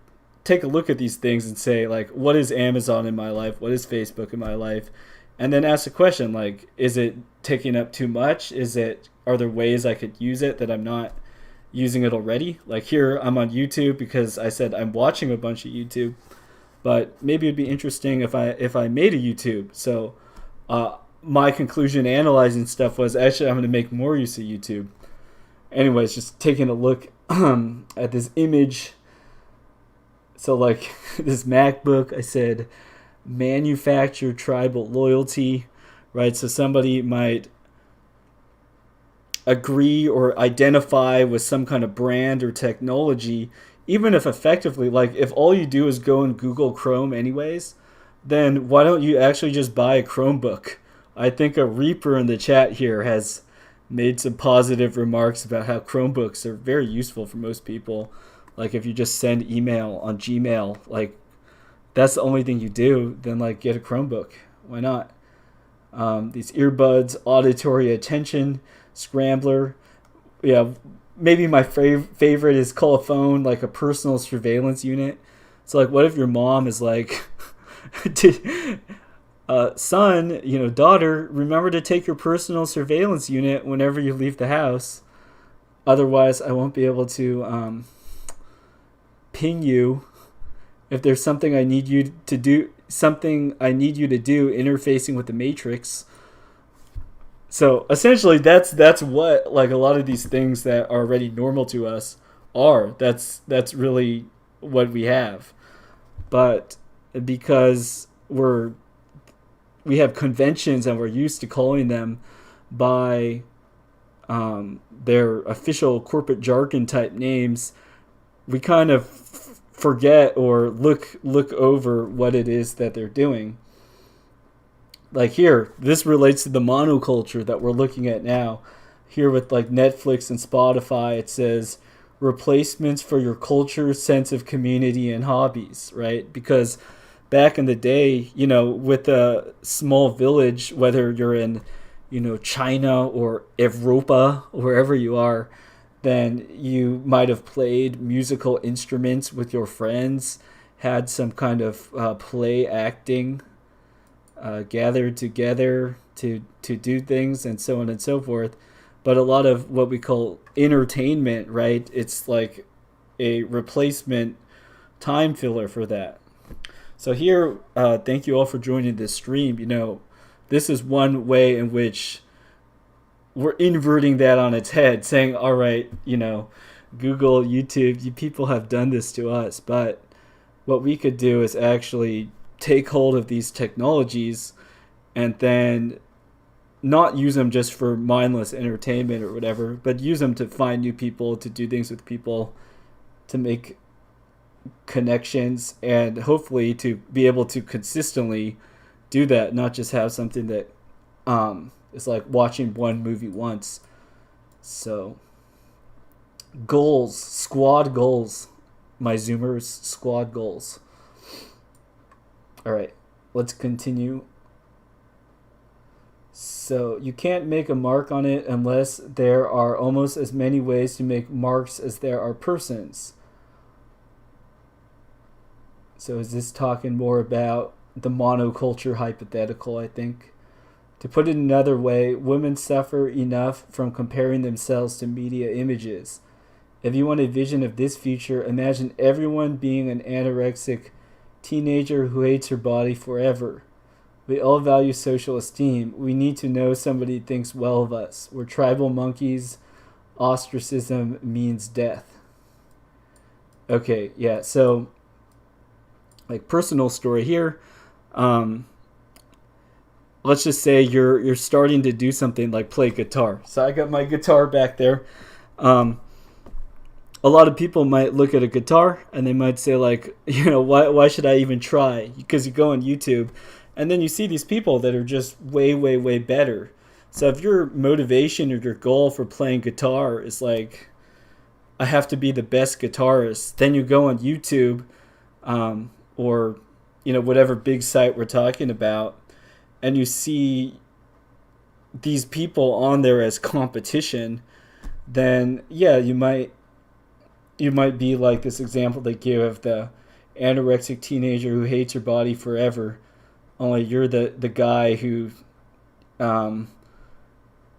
take a look at these things and say, like, what is Amazon in my life? What is Facebook in my life? And then ask the question, like, is it taking up too much? Are there ways I could use it that I'm not using it already? Like here, I'm on YouTube because I said I'm watching a bunch of YouTube, but maybe it'd be interesting if I made a YouTube. So my conclusion analyzing stuff was, actually, I'm going to make more use of YouTube. Anyways, just taking a look at this image. So like this MacBook, I said manufacture tribal loyalty, right? So somebody might agree or identify with some kind of brand or technology, even if effectively, like if all you do is go in Google Chrome anyways, then why don't you actually just buy a Chromebook? I think a Reaper in the chat here has made some positive remarks about how Chromebooks are very useful for most people. Like if you just send email on Gmail, like that's the only thing you do, then like get a Chromebook. Why not? These earbuds, auditory attention scrambler. Yeah, maybe my favorite is call a phone like a personal surveillance unit. So like, what if your mom is like, son, daughter, remember to take your personal surveillance unit whenever you leave the house. Otherwise, I won't be able to ping you if there's something I need you to do, interfacing with the Matrix. So essentially, that's what like a lot of these things that are already normal to us are. That's really what we have. But because we have conventions and we're used to calling them by their official corporate jargon type names, we kind of forget or look over what it is that they're doing. Like here, this relates to the monoculture that we're looking at now. Here with like Netflix and Spotify, it says replacements for your culture, sense of community, and hobbies, right? Because back in the day, with a small village, whether you're in, China or Europa, wherever you are, then you might have played musical instruments with your friends, had some kind of play acting, gathered together to do things, and so on and so forth. But a lot of what we call entertainment, right? It's like a replacement time filler for that. So here, thank you all for joining this stream. This is one way in which we're inverting that on its head, saying, all right, Google, YouTube, you people have done this to us, but what we could do is actually take hold of these technologies and then not use them just for mindless entertainment or whatever, but use them to find new people, to do things with people, to make connections, and hopefully to be able to consistently do that, not just have something that is like watching one movie once. So goals, squad goals, my Zoomers, squad goals. All right, let's continue. So you can't make a mark on it unless there are almost as many ways to make marks as there are persons. So is this talking more about the monoculture hypothetical, I think? To put it another way, women suffer enough from comparing themselves to media images. If you want a vision of this future, imagine everyone being an anorexic teenager who hates her body forever. We all value social esteem. We need to know somebody thinks well of us. We're tribal monkeys. Ostracism means death. Okay, yeah, so like personal story here. Let's just say you're starting to do something like play guitar. So I got my guitar back there. A lot of people might look at a guitar and they might say like, why should I even try? Because you go on YouTube and then you see these people that are just way, way, way better. So if your motivation or your goal for playing guitar is like, I have to be the best guitarist, then you go on YouTube, or whatever big site we're talking about, and you see these people on there as competition, then yeah, you might be like this example they give of the anorexic teenager who hates her body forever, only you're the guy who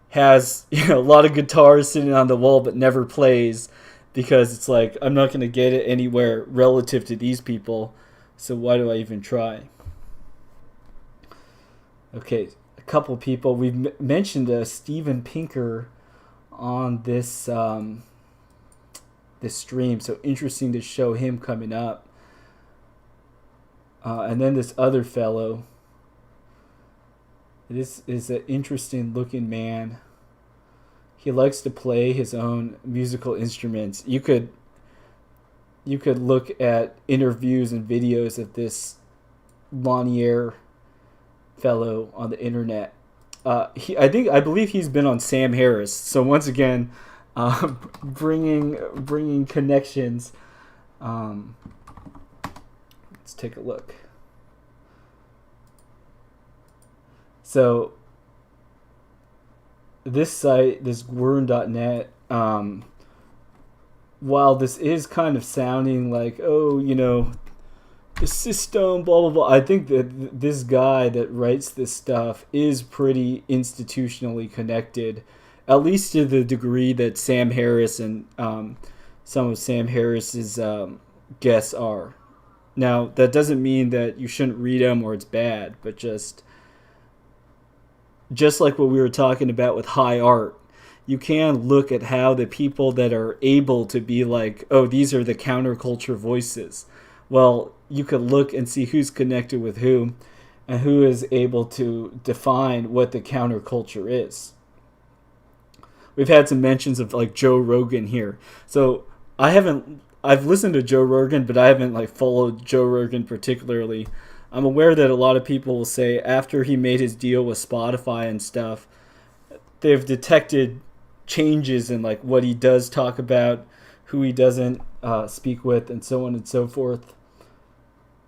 has a lot of guitars sitting on the wall but never plays, because it's like, I'm not going to get it anywhere relative to these people, so why do I even try? Okay, a couple people. We've mentioned Steven Pinker on this this stream, so interesting to show him coming up. And then this other fellow. This is an interesting looking man. He likes to play his own musical instruments. You could look at interviews and videos of this Lanier fellow on the internet. I believe he's been on Sam Harris. So once again, bringing connections. Let's take a look. So this site, this gwern.net, while this is kind of sounding like, the system, blah, blah, blah, I think that this guy that writes this stuff is pretty institutionally connected, at least to the degree that Sam Harris and some of Sam Harris's guests are. Now, that doesn't mean that you shouldn't read them or it's bad, but just like what we were talking about with high art, you can look at how the people that are able to be like, oh, these are the counterculture voices. Well, you could look and see who's connected with who and who is able to define what the counterculture is. We've had some mentions of like Joe Rogan here. So I've listened to Joe Rogan, but I haven't like followed Joe Rogan particularly. I'm aware that a lot of people will say after he made his deal with Spotify and stuff, they've detected changes in like what he does talk about, who he doesn't speak with, and so on and so forth.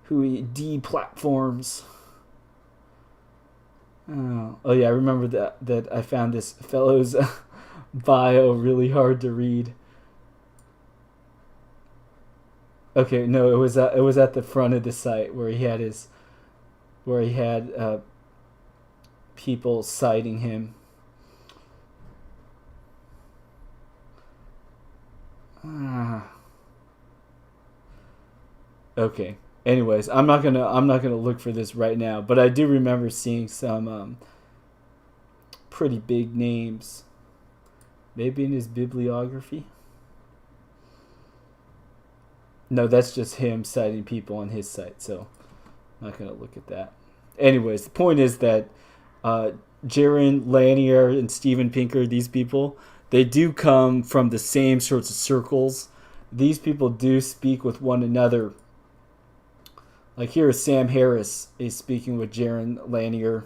Who he deplatforms. Oh yeah, I remember that I found this fellow's bio really hard to read. Okay, no, it was at the front of the site where he had people citing him. Okay. Anyways, I'm not gonna look for this right now, but I do remember seeing some pretty big names, maybe in his bibliography. No, that's just him citing people on his site, so I'm not gonna look at that. Anyways, the point is that uh, Jaron Lanier and Steven Pinker, these people, they do come from the same sorts of circles. These people do speak with one another. Like here is Sam Harris is speaking with Jaron Lanier.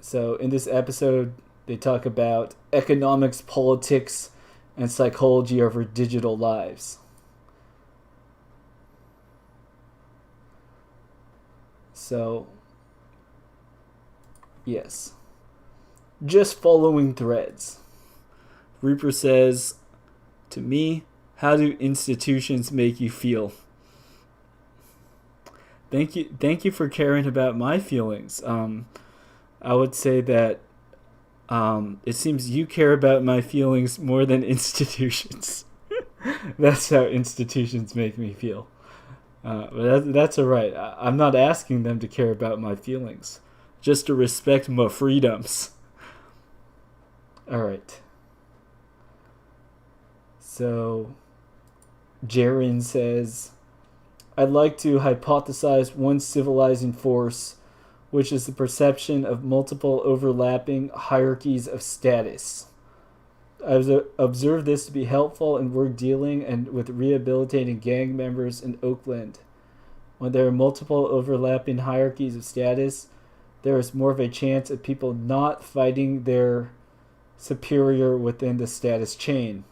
So in this episode, they talk about economics, politics, and psychology of our digital lives. So, yes. Just following threads. Reaper says, to me, how do institutions make you feel? Thank you for caring about my feelings. I would say that it seems you care about my feelings more than institutions. That's how institutions make me feel. But that's all right. I'm not asking them to care about my feelings, just to respect my freedoms. All right. So, Jaron says, I'd like to hypothesize one civilizing force, which is the perception of multiple overlapping hierarchies of status. I've observed this to be helpful in work dealing and with rehabilitating gang members in Oakland. When there are multiple overlapping hierarchies of status, there is more of a chance of people not fighting their superior within the status chain.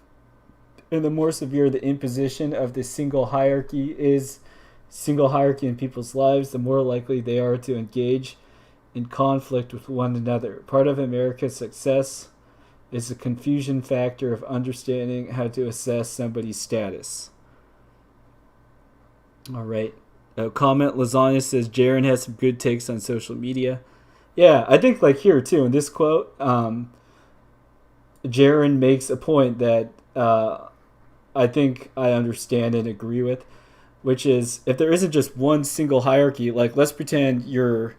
And the more severe the imposition of the single hierarchy in people's lives, the more likely they are to engage in conflict with one another. Part of America's success is the confusion factor of understanding how to assess somebody's status. All right. Comment Lasagna says Jaron has some good takes on social media. Yeah, I think like here too in this quote, Jaron makes a point that I think I understand and agree with, which is if there isn't just one single hierarchy, like let's pretend you're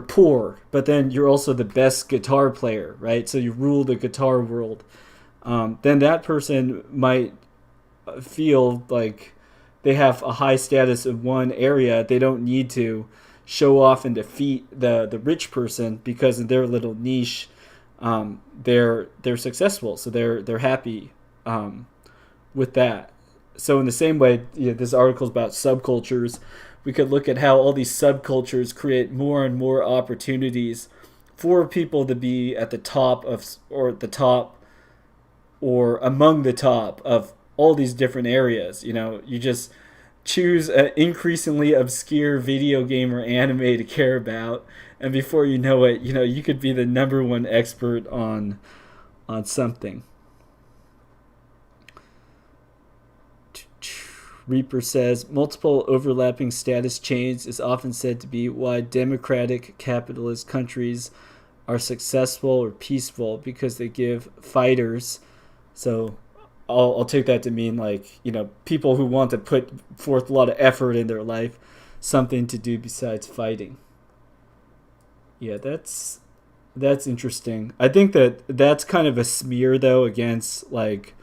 poor, but then you're also the best guitar player, right? So you rule the guitar world. Then that person might feel like they have a high status in one area. They don't need to show off and defeat the rich person because in their little niche, they're successful. So they're happy with that. So in the same way, this article is about subcultures. We could look at how all these subcultures create more and more opportunities for people to be at the top or among the top of all these different areas. You just choose an increasingly obscure video game or anime to care about, and before you know it, you could be the number one expert on something. Reaper says, multiple overlapping status chains is often said to be why democratic capitalist countries are successful or peaceful, because they give fighters, so I'll take that to mean like, people who want to put forth a lot of effort in their life, something to do besides fighting. Yeah, that's interesting. I think that's kind of a smear though against like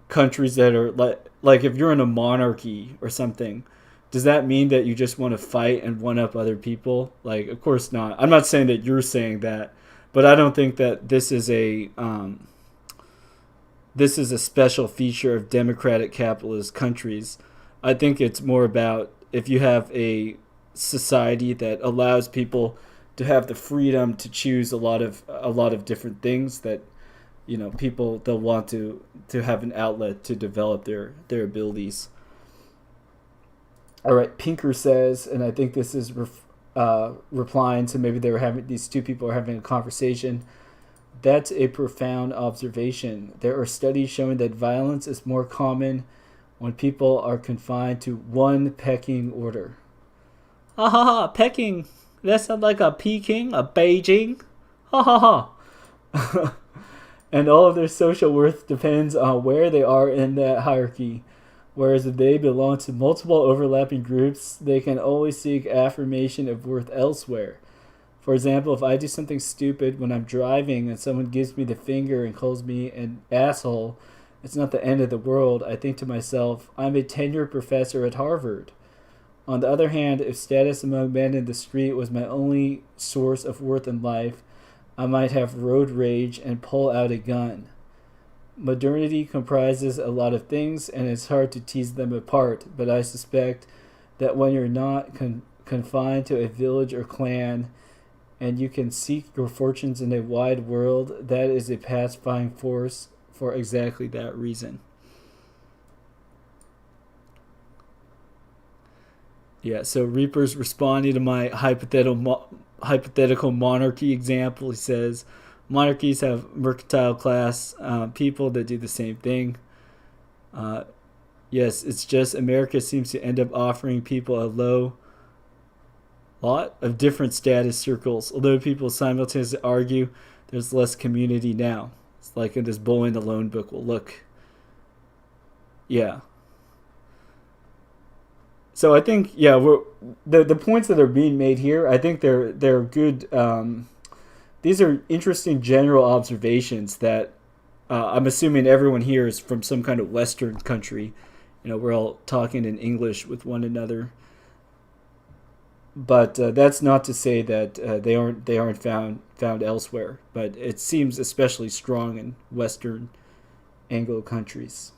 countries that are like if you're in a monarchy or something, does that mean that you just want to fight and one up other people? Like, of course not. I'm not saying that you're saying that, but I don't think that this is a special feature of democratic capitalist countries. I think it's more about if you have a society that allows people to have the freedom to choose a lot of different things that people, they'll want to have an outlet to develop their abilities. All right, Pinker says, and I think this is replying to maybe these two people are having a conversation. That's a profound observation. There are studies showing that violence is more common when people are confined to one pecking order. Ha ha ha, pecking. That sounds like a Peking, a Beijing. Ha ha ha. And all of their social worth depends on where they are in that hierarchy. Whereas if they belong to multiple overlapping groups, they can always seek affirmation of worth elsewhere. For example, if I do something stupid when I'm driving and someone gives me the finger and calls me an asshole, it's not the end of the world. I think to myself, I'm a tenured professor at Harvard. On the other hand, if status among men in the street was my only source of worth in life, I might have road rage and pull out a gun. Modernity comprises a lot of things, and it's hard to tease them apart, but I suspect that when you're not confined to a village or clan, and you can seek your fortunes in a wide world, that is a pacifying force for exactly that reason. Yeah, so Reaper's responding to my hypothetical monarchy example. He says, monarchies have mercantile class people that do the same thing. Yes, it's just America seems to end up offering people a lot of different status circles, although people simultaneously argue there's less community now. It's like in this Bowling Alone book. Well, look. Yeah. So I think, yeah, the points that are being made here, I think they're good. These are interesting general observations that I'm assuming everyone here is from some kind of Western country. We're all talking in English with one another. But that's not to say that they aren't found elsewhere. But it seems especially strong in Western Anglo countries.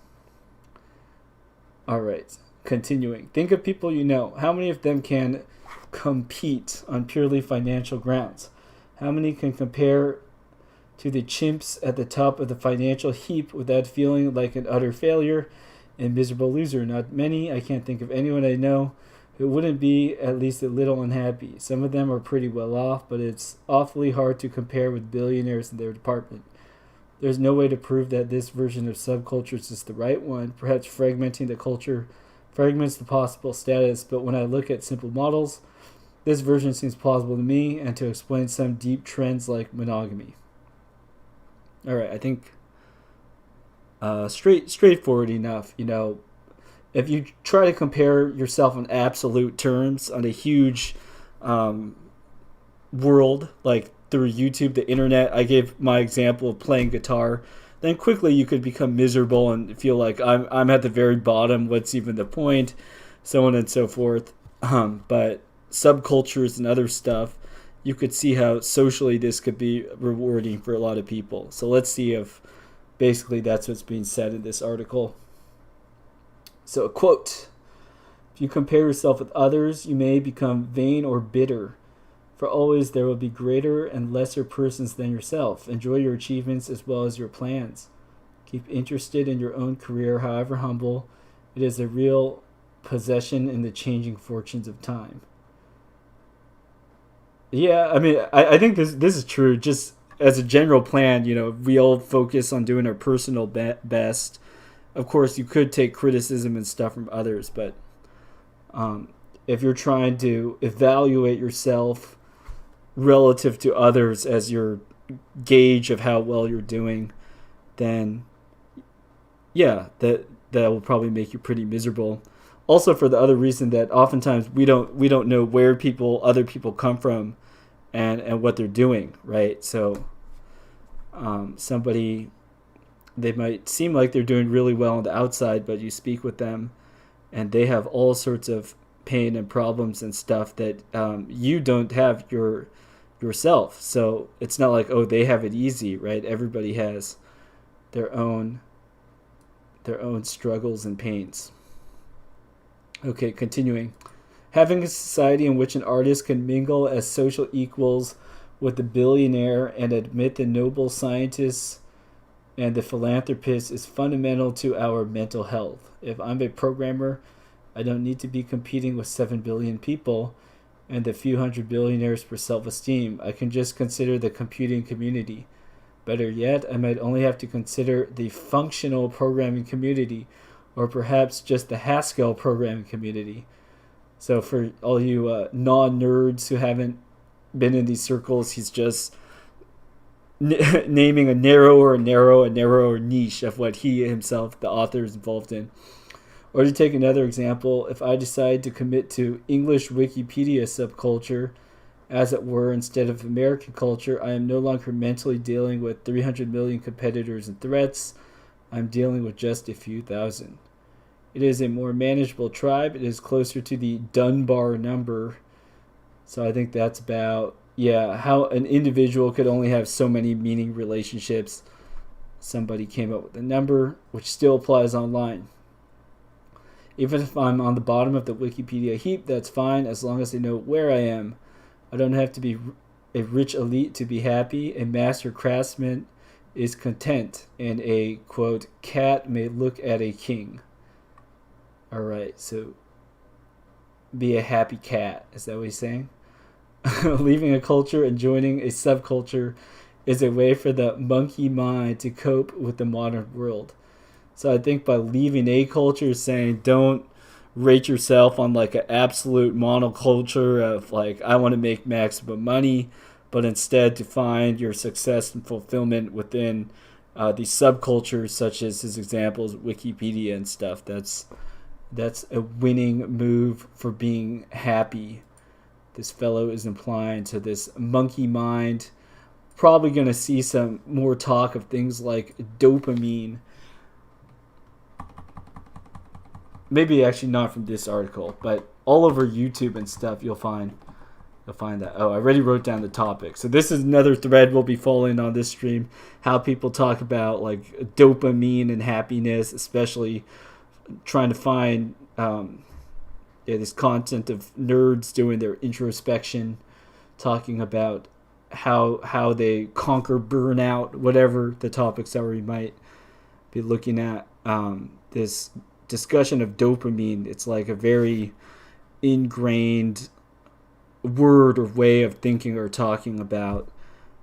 All right, continuing. Think of people you know. How many of them can compete on purely financial grounds? How many can compare to the chimps at the top of the financial heap without feeling like an utter failure and miserable loser? Not many. I can't think of anyone I know who wouldn't be at least a little unhappy. Some of them are pretty well off, but it's awfully hard to compare with billionaires in their department. There's no way to prove that this version of subcultures is the right one. Perhaps fragmenting the culture fragments the possible status, but when I look at simple models, this version seems plausible to me and to explain some deep trends like monogamy. All right, I think straightforward enough. If you try to compare yourself in absolute terms on a huge world, like through YouTube, the internet, I gave my example of playing guitar, then quickly you could become miserable and feel like I'm at the very bottom. What's even the point? So on and so forth. But subcultures and other stuff, you could see how socially this could be rewarding for a lot of people. So let's see if basically that's what's being said in this article. So a quote: if you compare yourself with others, you may become vain or bitter. For always there will be greater and lesser persons than yourself. Enjoy your achievements as well as your plans. Keep interested in your own career, however humble. It is a real possession in the changing fortunes of time. Yeah, I mean, I think this is true. Just as a general plan, we all focus on doing our personal best. Of course, you could take criticism and stuff from others, but if you're trying to evaluate yourself relative to others as your gauge of how well you're doing, then yeah, that will probably make you pretty miserable. Also, for the other reason that oftentimes we don't know where other people come from, and what they're doing, right? So somebody, they might seem like they're doing really well on the outside, but you speak with them and they have all sorts of pain and problems and stuff that you don't have yourself. So it's not like, oh, they have it easy, right? Everybody has their own struggles and pains. Okay, continuing. Having a society in which an artist can mingle as social equals with the billionaire and admit the noble scientists and the philanthropist is fundamental to our mental health. If I'm a programmer, I don't need to be competing with 7 billion people and a few hundred billionaires for self-esteem. I can just consider the computing community. Better yet, I might only have to consider the functional programming community, or perhaps just the Haskell programming community. So for all you non-nerds who haven't been in these circles, he's just naming a narrower niche of what he himself, the author, is involved in. Or to take another example, if I decide to commit to English Wikipedia subculture, as it were, instead of American culture, I am no longer mentally dealing with 300 million competitors and threats. I'm dealing with just a few thousand. It is a more manageable tribe. It is closer to the Dunbar number. So I think that's about, how an individual could only have so many meaning relationships. Somebody came up with a number, which still applies online. Even if I'm on the bottom of the Wikipedia heap, that's fine as long as I know where I am. I don't have to be a rich elite to be happy. A master craftsman is content, and a, quote, cat may look at a king. Alright, so be a happy cat. Is that what he's saying? Leaving a culture and joining a subculture is a way for the monkey mind to cope with the modern world. So I think by leaving a culture, saying don't rate yourself on like an absolute monoculture of like, I want to make maximum money, but instead to find your success and fulfillment within these subcultures, such as his examples, Wikipedia and stuff. That's a winning move for being happy. This fellow is implying to this monkey mind. Probably going to see some more talk of things like dopamine. Maybe actually not from this article, but all over YouTube and stuff you'll find that. Oh, I already wrote down the topic. So this is another thread we'll be following on this stream. How people talk about like dopamine and happiness, especially trying to find this content of nerds doing their introspection, talking about how they conquer burnout, whatever the topics are we might be looking at. This discussion of dopamine, it's like a very ingrained word or way of thinking or talking about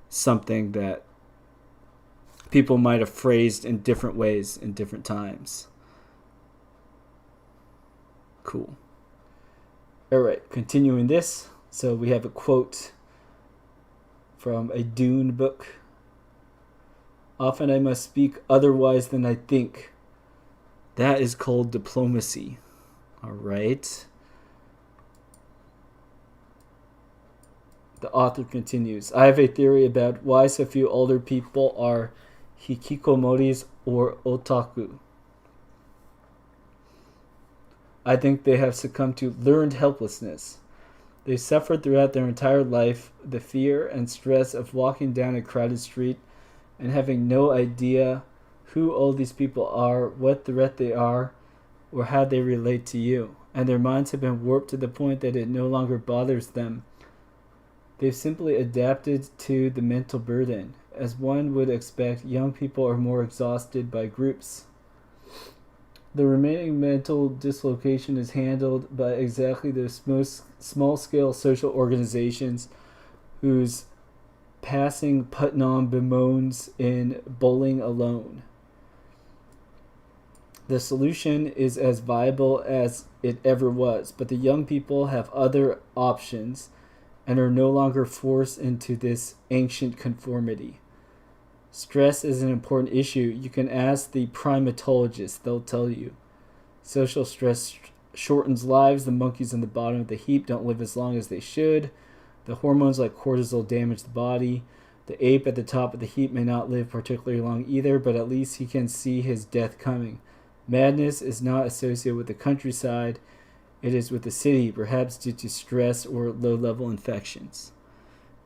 something that people might have phrased in different ways in different times. Cool. All right, continuing this. So we have a quote from a Dune book. Often I must speak otherwise than I think. That is called diplomacy. All right. The author continues. I have a theory about why so few older people are hikikomoris or otaku. I think they have succumbed to learned helplessness. They suffered throughout their entire life the fear and stress of walking down a crowded street and having no idea who all these people are, what threat they are, or how they relate to you. And their minds have been warped to the point that it no longer bothers them. They've simply adapted to the mental burden. As one would expect, young people are more exhausted by groups. The remaining mental dislocation is handled by exactly those most small-scale social organizations whose passing Putnam bemoans in Bowling Alone. The solution is as viable as it ever was, but the young people have other options and are no longer forced into this ancient conformity. Stress is an important issue. You can ask the primatologists, they'll tell you. Social stress shortens lives. The monkeys on the bottom of the heap don't live as long as they should. The hormones like cortisol damage the body. The ape at the top of the heap may not live particularly long either, but at least he can see his death coming. Madness is not associated with the countryside. It is with the city, perhaps due to stress or low-level infections.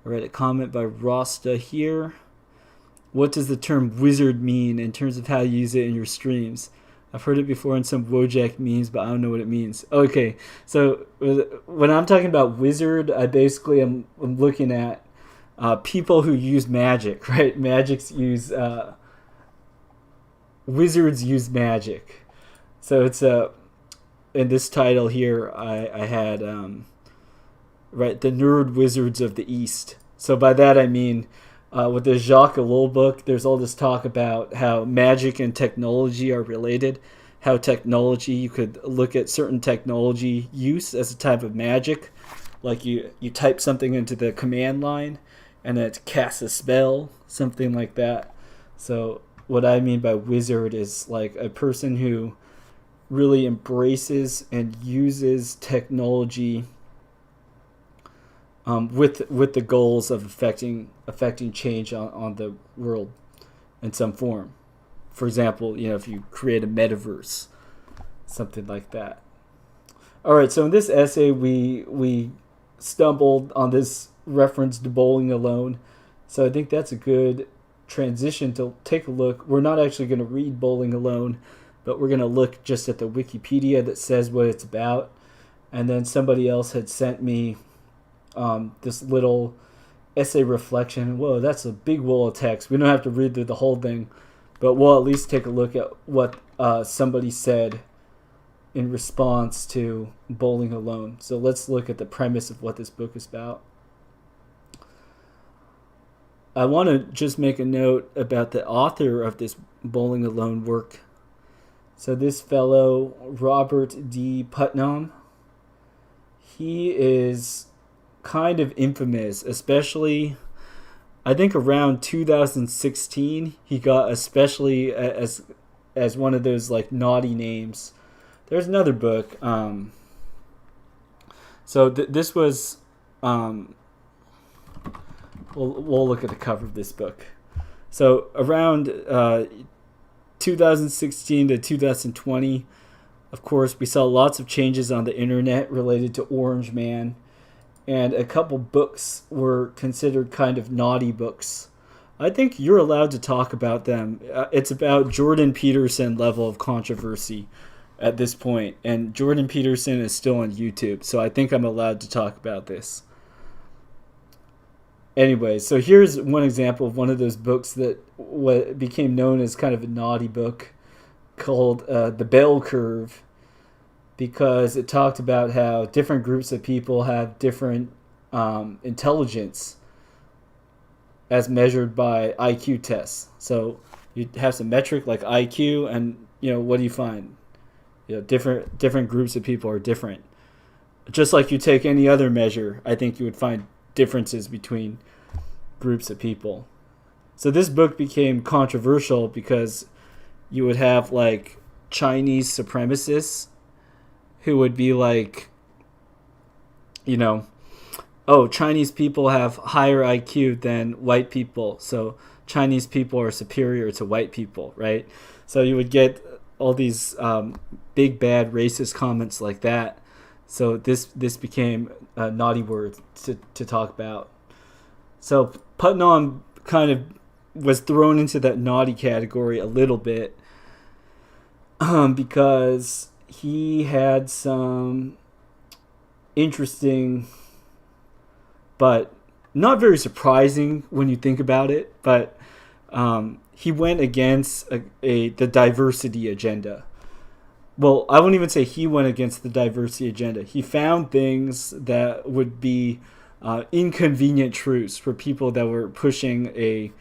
I read a comment by Rasta here. What does the term wizard mean in terms of how you use it in your streams? I've heard it before in some Wojak memes, but I don't know what it means. Okay, so when I'm talking about wizard, I basically am looking at people who use magic, right? Wizards use magic. So it's in this title here, I had the Nerd Wizards of the East. So by that I mean, with the Jacques Ellul book, there's all this talk about how magic and technology are related. How technology, you could look at certain technology use as a type of magic. Like you type something into the command line, and then to cast a spell, something like that. So what I mean by wizard is like a person who really embraces and uses technology with the goals of affecting change on the world in some form. For example, if you create a metaverse, something like that. All right, so in this essay, we stumbled on this reference to Bowling Alone, so I think that's a good transition to take a look. We're not actually going to read Bowling Alone, but we're going to look just at the Wikipedia that says what it's about. And then somebody else had sent me this little essay reflection. Whoa, that's a big wall of text. We don't have to read through the whole thing, but we'll at least take a look at what somebody said in response to Bowling Alone. So let's look at the premise of what this book is about. I want to just make a note about the author of this Bowling Alone work. So this fellow, Robert D. Putnam, he is kind of infamous, especially I think around 2016 he got especially as one of those like naughty names. There's another book. So this was we'll look at the cover of this book. So around 2016 to 2020, of course, we saw lots of changes on the internet related to Orange Man, and a couple books were considered kind of naughty books. I think you're allowed to talk about them. It's about Jordan Peterson level of controversy at this point, and Jordan Peterson is still on YouTube, so I think I'm allowed to talk about this. Anyway, so here's one example of one of those books that what became known as kind of a naughty book called The Bell Curve, because it talked about how different groups of people have different intelligence as measured by IQ tests. So you have some metric like IQ, and what do you find? Different groups of people are different. Just like you take any other measure, I think you would find differences between groups of people. So this book became controversial because you would have like Chinese supremacists who would be like, Chinese people have higher IQ than white people, so Chinese people are superior to white people, right? So you would get all these big bad racist comments like that. So this became a naughty word to talk about. So Putnam kind of was thrown into that naughty category a little bit because he had some interesting but not very surprising when you think about it, but he went against the diversity agenda. Well, I won't even say he went against the diversity agenda. He found things that would be inconvenient truths for people that were pushing a,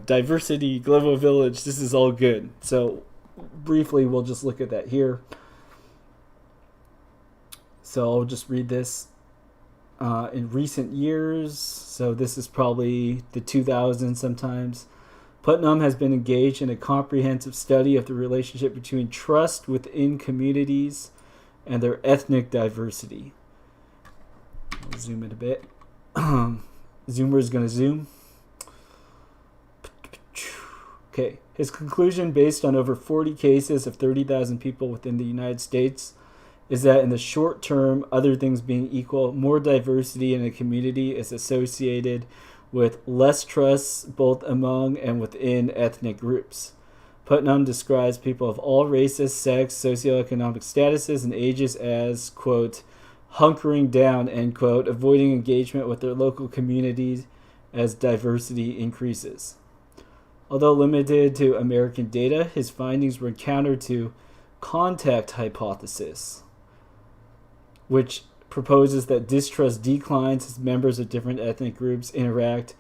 diversity, global village. This is all good. So briefly, we'll just look at that here. So I'll just read this. In recent years, so this is probably the 2000s sometimes, Putnam has been engaged in a comprehensive study of the relationship between trust within communities and their ethnic diversity. I'll zoom in a bit. Zoomer is going to zoom. Okay. His conclusion, based on over 40 cases of 30,000 people within the United States, is that in the short term, other things being equal, more diversity in a community is associated with less trust both among and within ethnic groups. Putnam describes people of all races, sex, socioeconomic statuses, and ages as, quote, hunkering down, end quote, avoiding engagement with their local communities as diversity increases. Although limited to American data, his findings were counter to contact hypothesis, which proposes that distrust declines as members of different ethnic groups interact,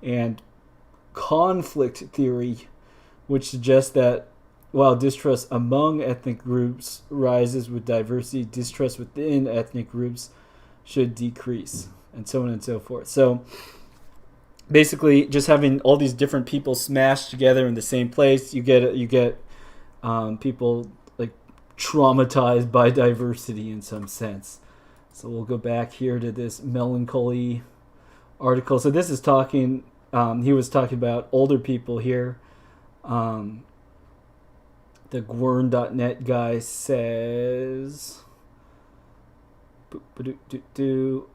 and conflict theory, which suggests that while distrust among ethnic groups rises with diversity, distrust within ethnic groups should decrease, and so on and so forth. So basically just having all these different people smashed together in the same place. You get people like traumatized by diversity in some sense. So we'll go back here to this melancholy article. So this is talking. He was talking about older people here. The Gwern.net guy says.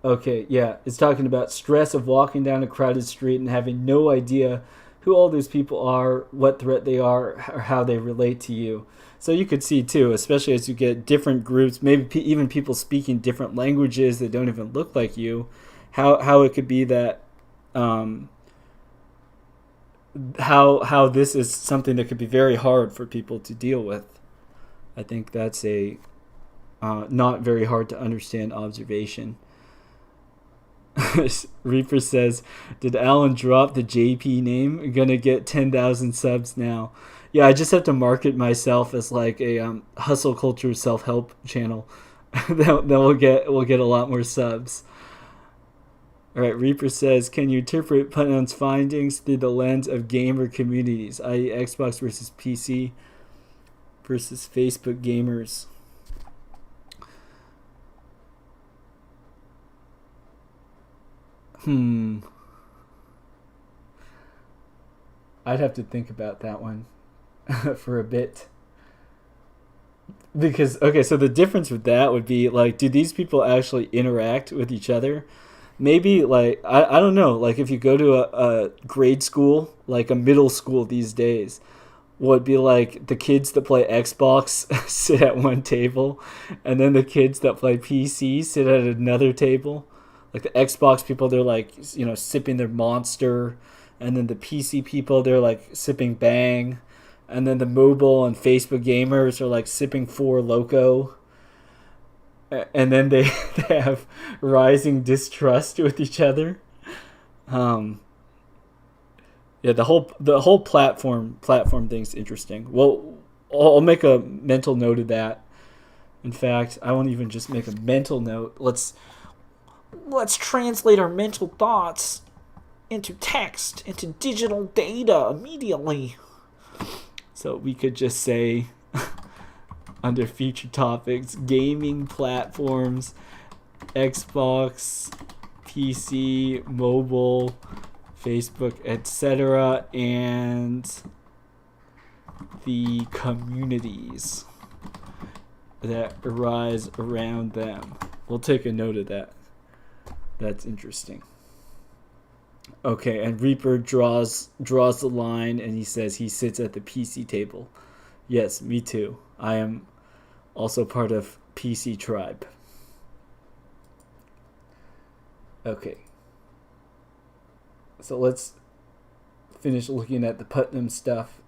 Okay, yeah. It's talking about stress of walking down a crowded street and having no idea who all those people are, what threat they are, or how they relate to you. So you could see too, especially as you get different groups, maybe even people speaking different languages that don't even look like you, how it could be that how this is something that could be very hard for people to deal with. I think that's a not very hard to understand observation. Reaper says, "Did Alan drop the JP name? Gonna get 10,000 subs now." Yeah, I just have to market myself as like a hustle culture self help channel. Then we'll get a lot more subs. All right, Reaper says, "Can you interpret Putnam's findings through the lens of gamer communities, i.e., Xbox versus PC versus Facebook gamers?" I'd have to think about that one for a bit. Because, okay, so the difference with that would be, like, do these people actually interact with each other? Maybe, like, I don't know, like, if you go to a grade school, like a middle school these days, would be like the kids that play Xbox sit at one table, and then the kids that play PC sit at another table. Like the Xbox people, they're like, sipping their Monster, and then the PC people, they're like sipping Bang, and then the mobile and Facebook gamers are like sipping Four Loko, and then they, they have rising distrust with each other. Um, yeah, the whole platform thing's interesting. Well, I'll make a mental note of that. In fact, I won't even just make a mental note. Let's translate our mental thoughts into text, into digital data immediately. So we could just say under future topics, gaming platforms, Xbox, PC, mobile, Facebook, etc., and the communities that arise around them. We'll take a note of that. That's interesting. Okay, and Reaper draws the line, and he says he sits at the PC table. Yes, me too. I am also part of PC Tribe. Okay. So let's finish looking at the Putnam stuff.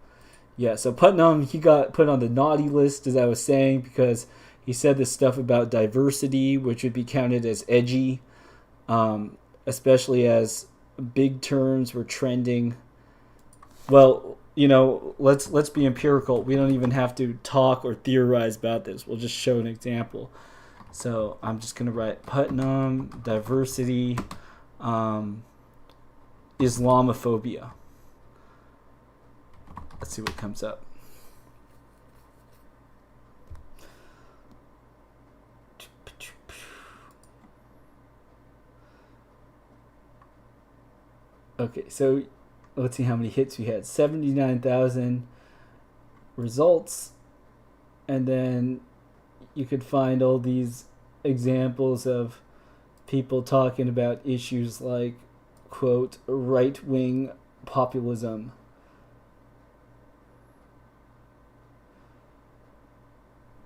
Yeah, so Putnam, he got put on the naughty list, as I was saying, because he said this stuff about diversity, which would be counted as edgy, especially as big terms were trending. Well, let's be empirical. We don't even have to talk or theorize about this. We'll just show an example. So I'm just gonna write Putnam, diversity, Islamophobia. Let's see what comes up. Okay, so let's see how many hits we had. 79,000 results. And then you could find all these examples of people talking about issues like, quote, right-wing populism.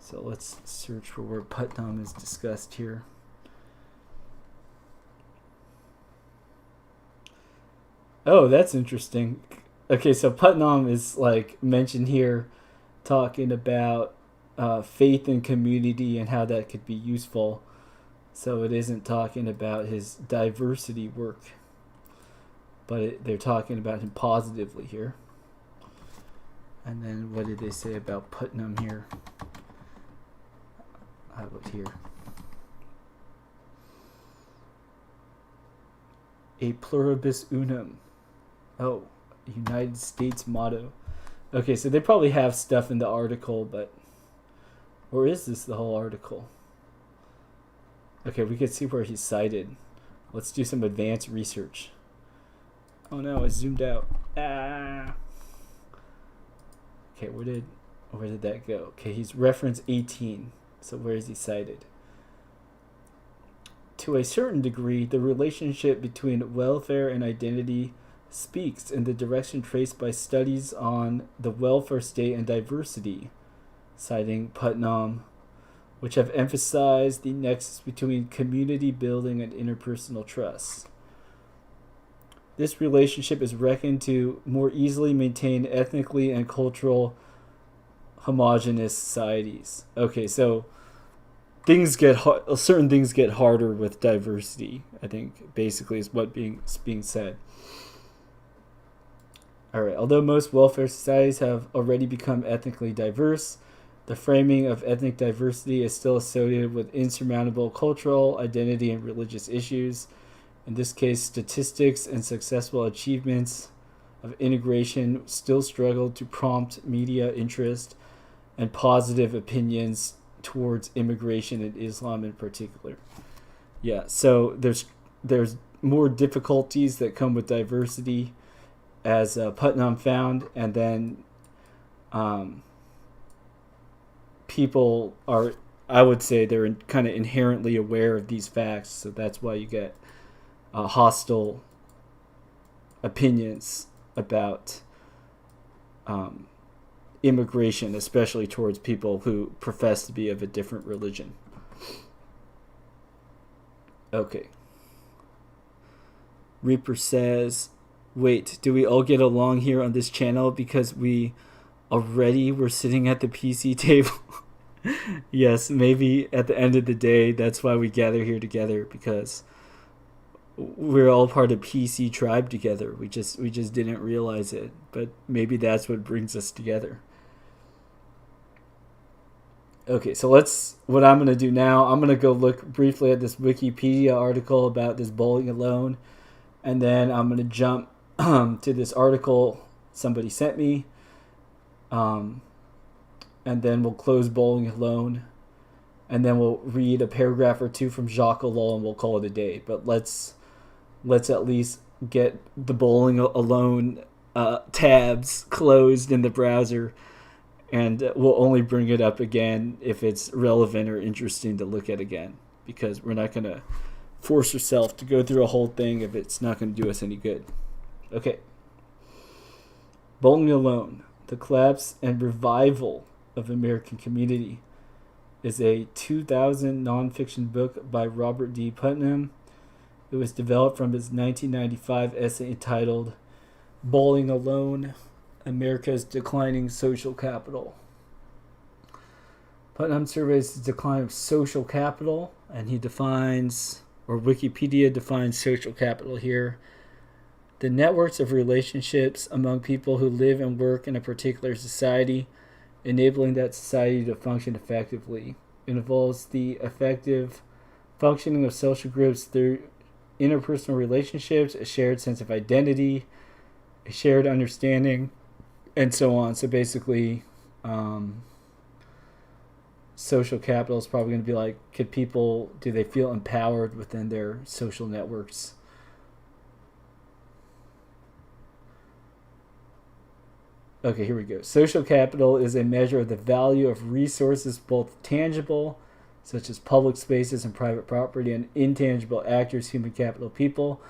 So let's search for where Putnam is discussed here. Oh, that's interesting. Okay, so Putnam is like mentioned here talking about faith and community and how that could be useful. So it isn't talking about his diversity work, but they're talking about him positively here. And then what did they say about Putnam here? How about here? A pluribus unum. Oh, United States motto. Okay, so they probably have stuff in the article, but... Or is this the whole article? Okay, we can see where he's cited. Let's do some advanced research. Oh no, I zoomed out. Ah. Okay, where did that go? Okay, he's reference 18. So where is he cited? To a certain degree, the relationship between welfare and identity speaks in the direction traced by studies on the welfare state and diversity, citing Putnam, which have emphasized the nexus between community building and interpersonal trust. This relationship is reckoned to more easily maintain ethnically and cultural homogeneous societies. Okay, so certain things get harder with diversity, I think, basically is what being said. All right, although most welfare societies have already become ethnically diverse, the framing of ethnic diversity is still associated with insurmountable cultural, identity, and religious issues. In this case, statistics and successful achievements of integration still struggle to prompt media interest and positive opinions towards immigration and Islam in particular. Yeah, so there's more difficulties that come with diversity, as Putnam found, and then people are, I would say, they're kind of inherently aware of these facts, so that's why you get hostile opinions about immigration, especially towards people who profess to be of a different religion. Okay. Reaper says, wait, do we all get along here on this channel because we already were sitting at the PC table? Yes, maybe at the end of the day, that's why we gather here together, because we're all part of PC tribe together. We just didn't realize it, but maybe that's what brings us together. Okay, so what I'm going to do now, I'm going to go look briefly at this Wikipedia article about this bowling alone, and then I'm going to jump to this article somebody sent me, and then we'll close bowling alone, and then we'll read a paragraph or two from Jacques Ellul, and we'll call it a day. But let's at least get the bowling alone tabs closed in the browser, and we'll only bring it up again if it's relevant or interesting to look at again, because we're not going to force ourselves to go through a whole thing if it's not going to do us any good. Okay. Bowling Alone, The Collapse and Revival of American Community, is a 2000 nonfiction book by Robert D. Putnam. It was developed from his 1995 essay entitled Bowling Alone, America's Declining Social Capital. Putnam surveys the decline of social capital, and he defines, or Wikipedia defines social capital here, the networks of relationships among people who live and work in a particular society, enabling that society to function effectively. It involves the effective functioning of social groups through interpersonal relationships, a shared sense of identity, a shared understanding, and so on. So basically, social capital is probably going to be like, do they feel empowered within their social networks? Okay, here we go. Social capital is a measure of the value of resources, both tangible, such as public spaces and private property, and intangible actors, human capital, people,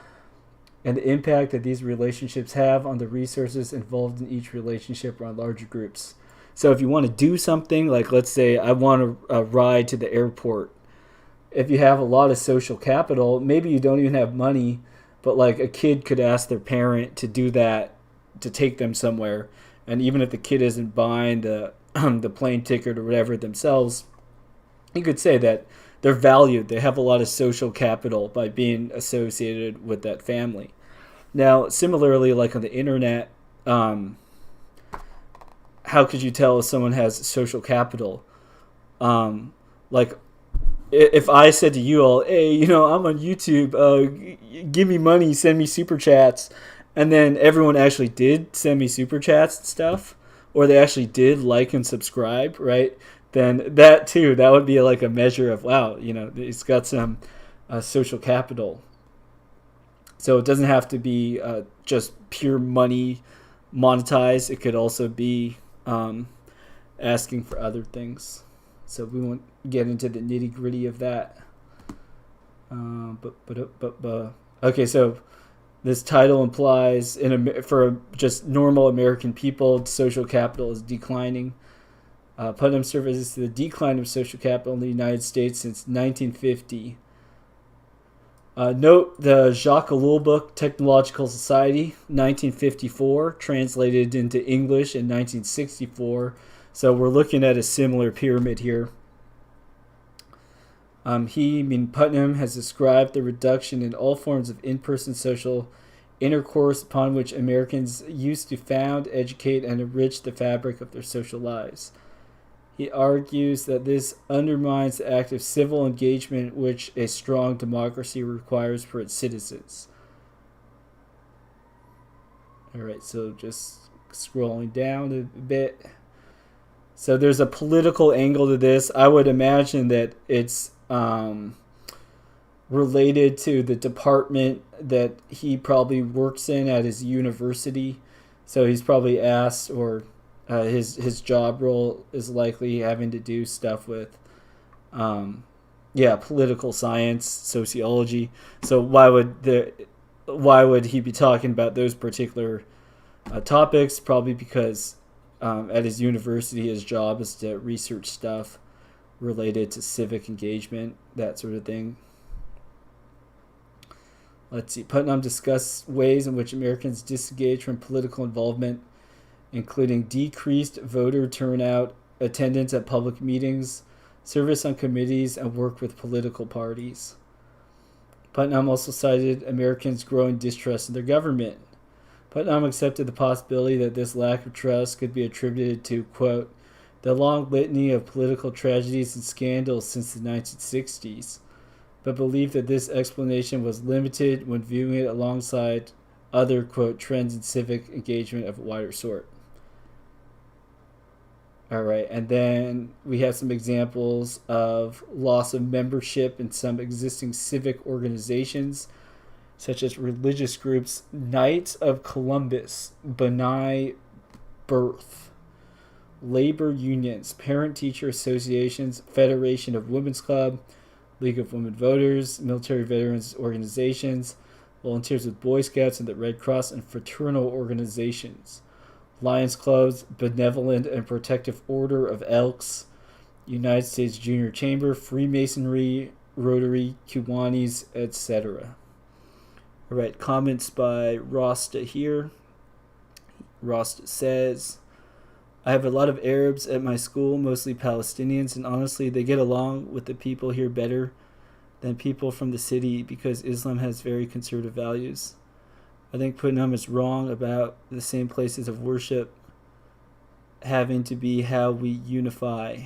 and the impact that these relationships have on the resources involved in each relationship or on larger groups. So if you want to do something, like let's say I want a ride to the airport, if you have a lot of social capital, maybe you don't even have money, but like a kid could ask their parent to do that, to take them somewhere. And even if the kid isn't buying the plane ticket or whatever themselves, you could say that they're valued. They have a lot of social capital by being associated with that family. Now, similarly, like on the internet, how could you tell if someone has social capital? Like if I said to you all, hey, I'm on YouTube, give me money, send me super chats, and then everyone actually did send me super chats and stuff, or they actually did like and subscribe, right? Then that would be like a measure of, wow, it's got some social capital. So it doesn't have to be just pure money monetized. It could also be asking for other things. So we won't get into the nitty gritty of that. Okay, so this title implies for just normal American people, social capital is declining. Putnam surveys the decline of social capital in the United States since 1950. Note the Jacques Ellul book, Technological Society, 1954, translated into English in 1964. So we're looking at a similar pyramid here. Putnam, has described the reduction in all forms of in-person social intercourse upon which Americans used to found, educate, and enrich the fabric of their social lives. He argues that this undermines the active civil engagement which a strong democracy requires for its citizens. All right, so just scrolling down a bit. So there's a political angle to this. I would imagine that it's related to the department that he probably works in at his university. So he's probably asked, or his job role is likely having to do stuff with political science, sociology. So why would he be talking about those particular topics? Probably because at his university his job is to research stuff related to civic engagement, that sort of thing. Let's see. Putnam discussed ways in which Americans disengage from political involvement, including decreased voter turnout, attendance at public meetings, service on committees, and work with political parties. Putnam also cited Americans' growing distrust in their government. Putnam accepted the possibility that this lack of trust could be attributed to, quote, the long litany of political tragedies and scandals since the 1960s, but believed that this explanation was limited when viewing it alongside other, quote, trends in civic engagement of a wider sort. All right, and then we have some examples of loss of membership in some existing civic organizations, such as religious groups Knights of Columbus, B'nai B'rith, labor unions, parent-teacher associations, Federation of Women's Club, League of Women Voters, military veterans organizations, volunteers with Boy Scouts and the Red Cross, and fraternal organizations, Lions Clubs, Benevolent and Protective Order of Elks, United States Junior Chamber, Freemasonry, Rotary, Kiwanis, etc. All right, comments by Rasta here. Rasta says, I have a lot of Arabs at my school, mostly Palestinians, and honestly, they get along with the people here better than people from the city because Islam has very conservative values. I think Putnam is wrong about the same places of worship having to be how we unify.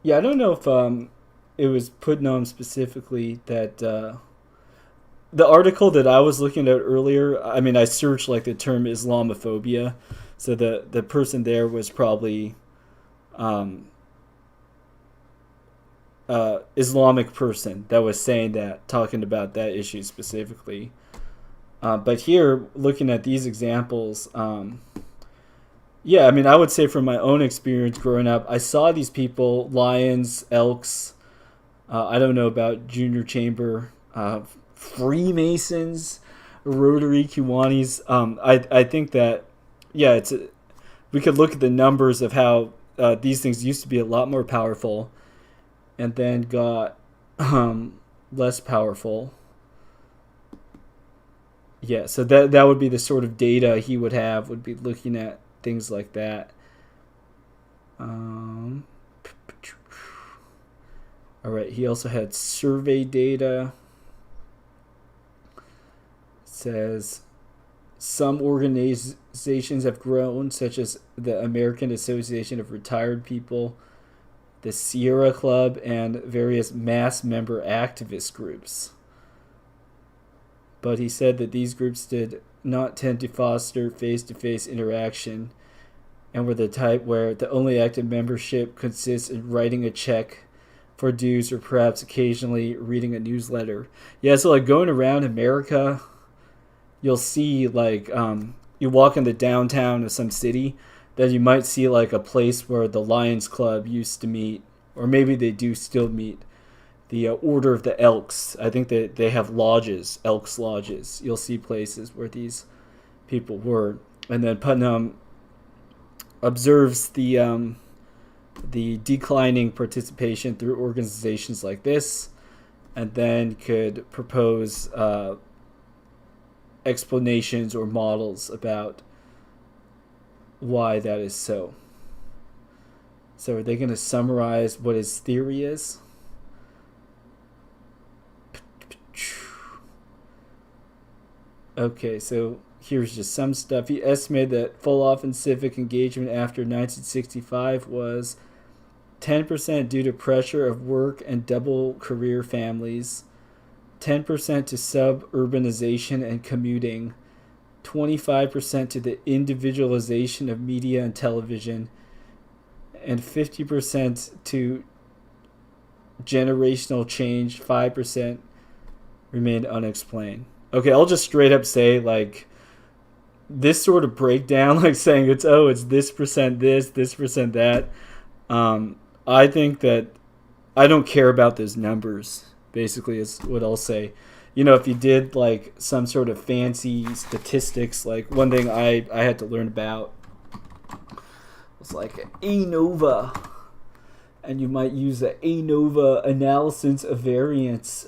Yeah, I don't know if it was Putnam specifically that the article that I was looking at earlier, I searched like the term Islamophobia. So the person there was probably Islamic person that was saying that, talking about that issue specifically. But here, looking at these examples, I would say from my own experience growing up, I saw these people, Lions, Elks, I don't know about Junior Chamber, Freemasons, Rotary, Kiwanis. I think that, we could look at the numbers of how these things used to be a lot more powerful and then got less powerful. Yeah, so that would be the sort of data he would have, would be looking at things like that. All right, he also had survey data. It says some organizations have grown, such as the American Association of Retired People, the Sierra Club, and various mass member activist groups. But he said that these groups did not tend to foster face-to-face interaction and were the type where the only active membership consists in writing a check for dues or perhaps occasionally reading a newsletter. Yeah, so like going around America, you'll see like you walk in the downtown of some city, then you might see like a place where the Lions Club used to meet, or maybe they do still meet. The Order of the Elks. I think that they have lodges, Elks lodges. You'll see places where these people were. And then Putnam observes the declining participation through organizations like this, and then could propose explanations or models about why that is so. So are they going to summarize what his theory is? Okay, so here's just some stuff. He estimated that full-off and civic engagement after 1965 was 10% due to pressure of work and double career families, 10% to suburbanization and commuting, 25% to the individualization of media and television, and 50% to generational change, 5% remained unexplained. Okay, I'll just straight up say, like, this sort of breakdown, like saying it's this percent this percent that, I think that I don't care about those numbers, basically, is what I'll say. You know, if you did, like, some sort of fancy statistics, like, one thing I had to learn about was, like, ANOVA. And you might use the ANOVA analysis of variance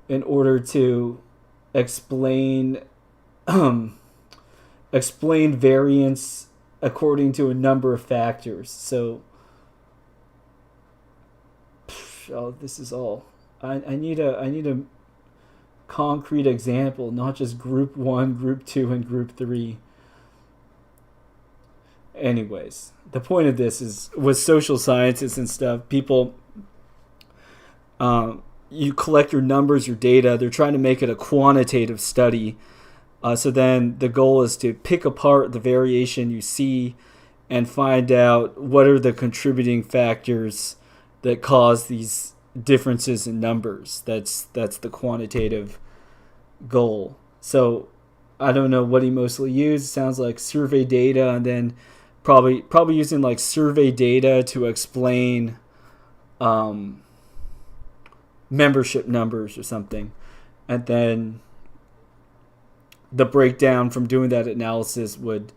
in order to explain variance according to a number of factors. So, this is all. I need a concrete example, not just group 1, group 2, and group 3. Anyways, the point of this is with social sciences and stuff, people, you collect your numbers, your data. They're trying to make it a quantitative study. So then the goal is to pick apart the variation you see and find out what are the contributing factors that cause these differences in numbers. That's the quantitative goal. So I don't know what he mostly used. It sounds like survey data, and then probably using like survey data to explain membership numbers or something, and then the breakdown from doing that analysis would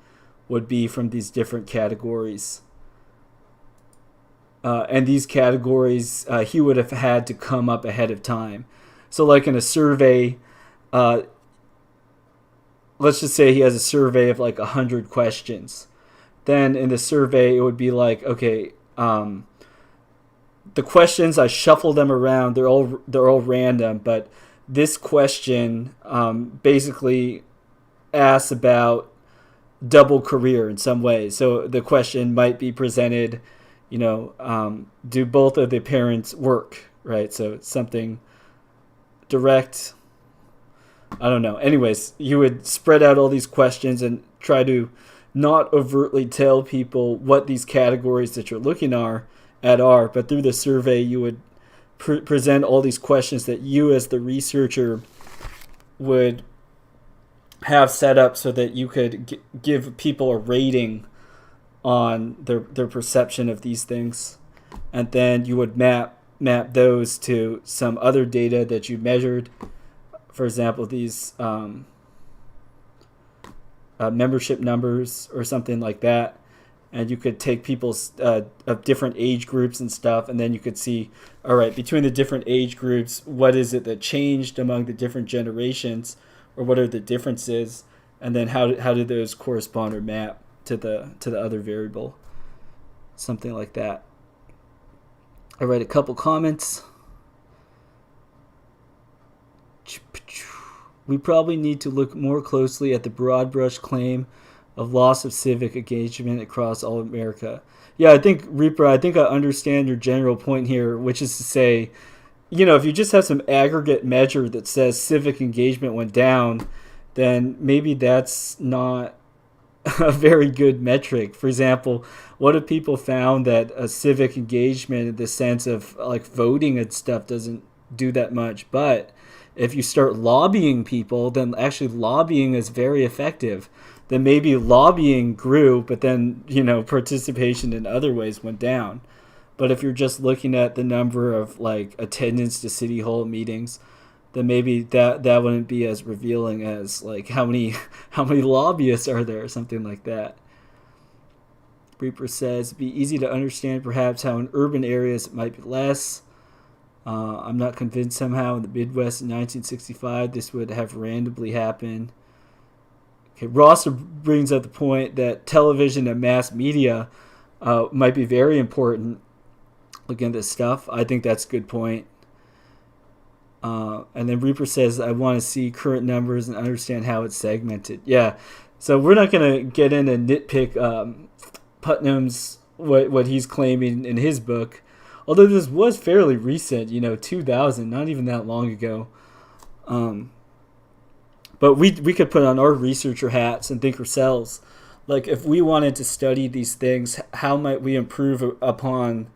be from these different categories, and these categories he would have had to come up ahead of time. So like in a survey, let's just say he has a survey of like 100 questions. Then in the survey it would be like, okay, the questions, I shuffle them around. They're all random, but this question basically asks about double career in some way. So the question might be presented, do both of the parents work, right? So it's something direct. I don't know. Anyways, you would spread out all these questions and try to not overtly tell people what these categories that you're looking at are, but through the survey you would present all these questions that you as the researcher would have set up so that you could give people a rating on their perception of these things, and then you would map those to some other data that you measured. For example, these membership numbers or something like that. And you could take people's of different age groups and stuff, and then you could see, all right, between the different age groups, what is it that changed among the different generations, or what are the differences, and then how do those correspond or map to the other variable, something like that. All right, a couple comments. We probably need to look more closely at the broad brush claim of loss of civic engagement across all America. Yeah, I think, Reaper, I think I understand your general point here, which is to say, if you just have some aggregate measure that says civic engagement went down, then maybe that's not a very good metric. For example, what if people found that a civic engagement in the sense of like voting and stuff doesn't do that much, but if you start lobbying people, then actually lobbying is very effective. Then maybe lobbying grew, but then, participation in other ways went down. But if you're just looking at the number of like attendance to city hall meetings, then maybe that wouldn't be as revealing as like how many lobbyists are there or something like that. Reaper says it'd be easy to understand perhaps how in urban areas it might be less. I'm not convinced somehow in the Midwest in 1965 this would have randomly happened. Okay, Rosser brings up the point that television and mass media might be very important. Looking at this stuff, I think that's a good point. And then Reaper says, I want to see current numbers and understand how it's segmented. Yeah, so we're not going to get in and nitpick Putnam's, what he's claiming in his book. Although this was fairly recent, 2000, not even that long ago. But we could put on our researcher hats and think ourselves, like if we wanted to study these things, how might we improve upon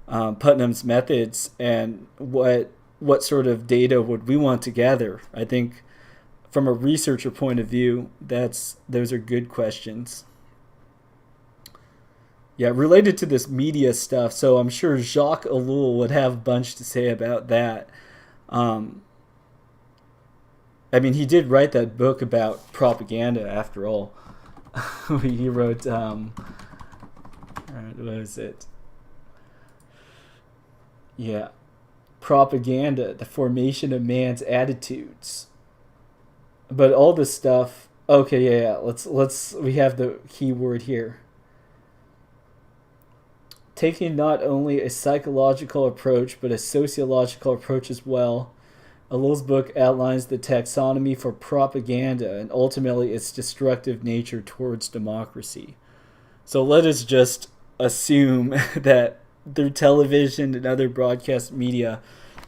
Putnam's methods, and what sort of data would we want to gather? I think from a researcher point of view, those are good questions. Yeah, related to this media stuff, so I'm sure Jacques Ellul would have a bunch to say about that. He did write that book about propaganda, after all. He wrote, what is it? Yeah. Propaganda, the formation of man's attitudes. But all this stuff, okay, yeah. Let's we have the key word here. Taking not only a psychological approach, but a sociological approach as well, Ellul's book outlines the taxonomy for propaganda and ultimately its destructive nature towards democracy. So let us just assume that through television and other broadcast media,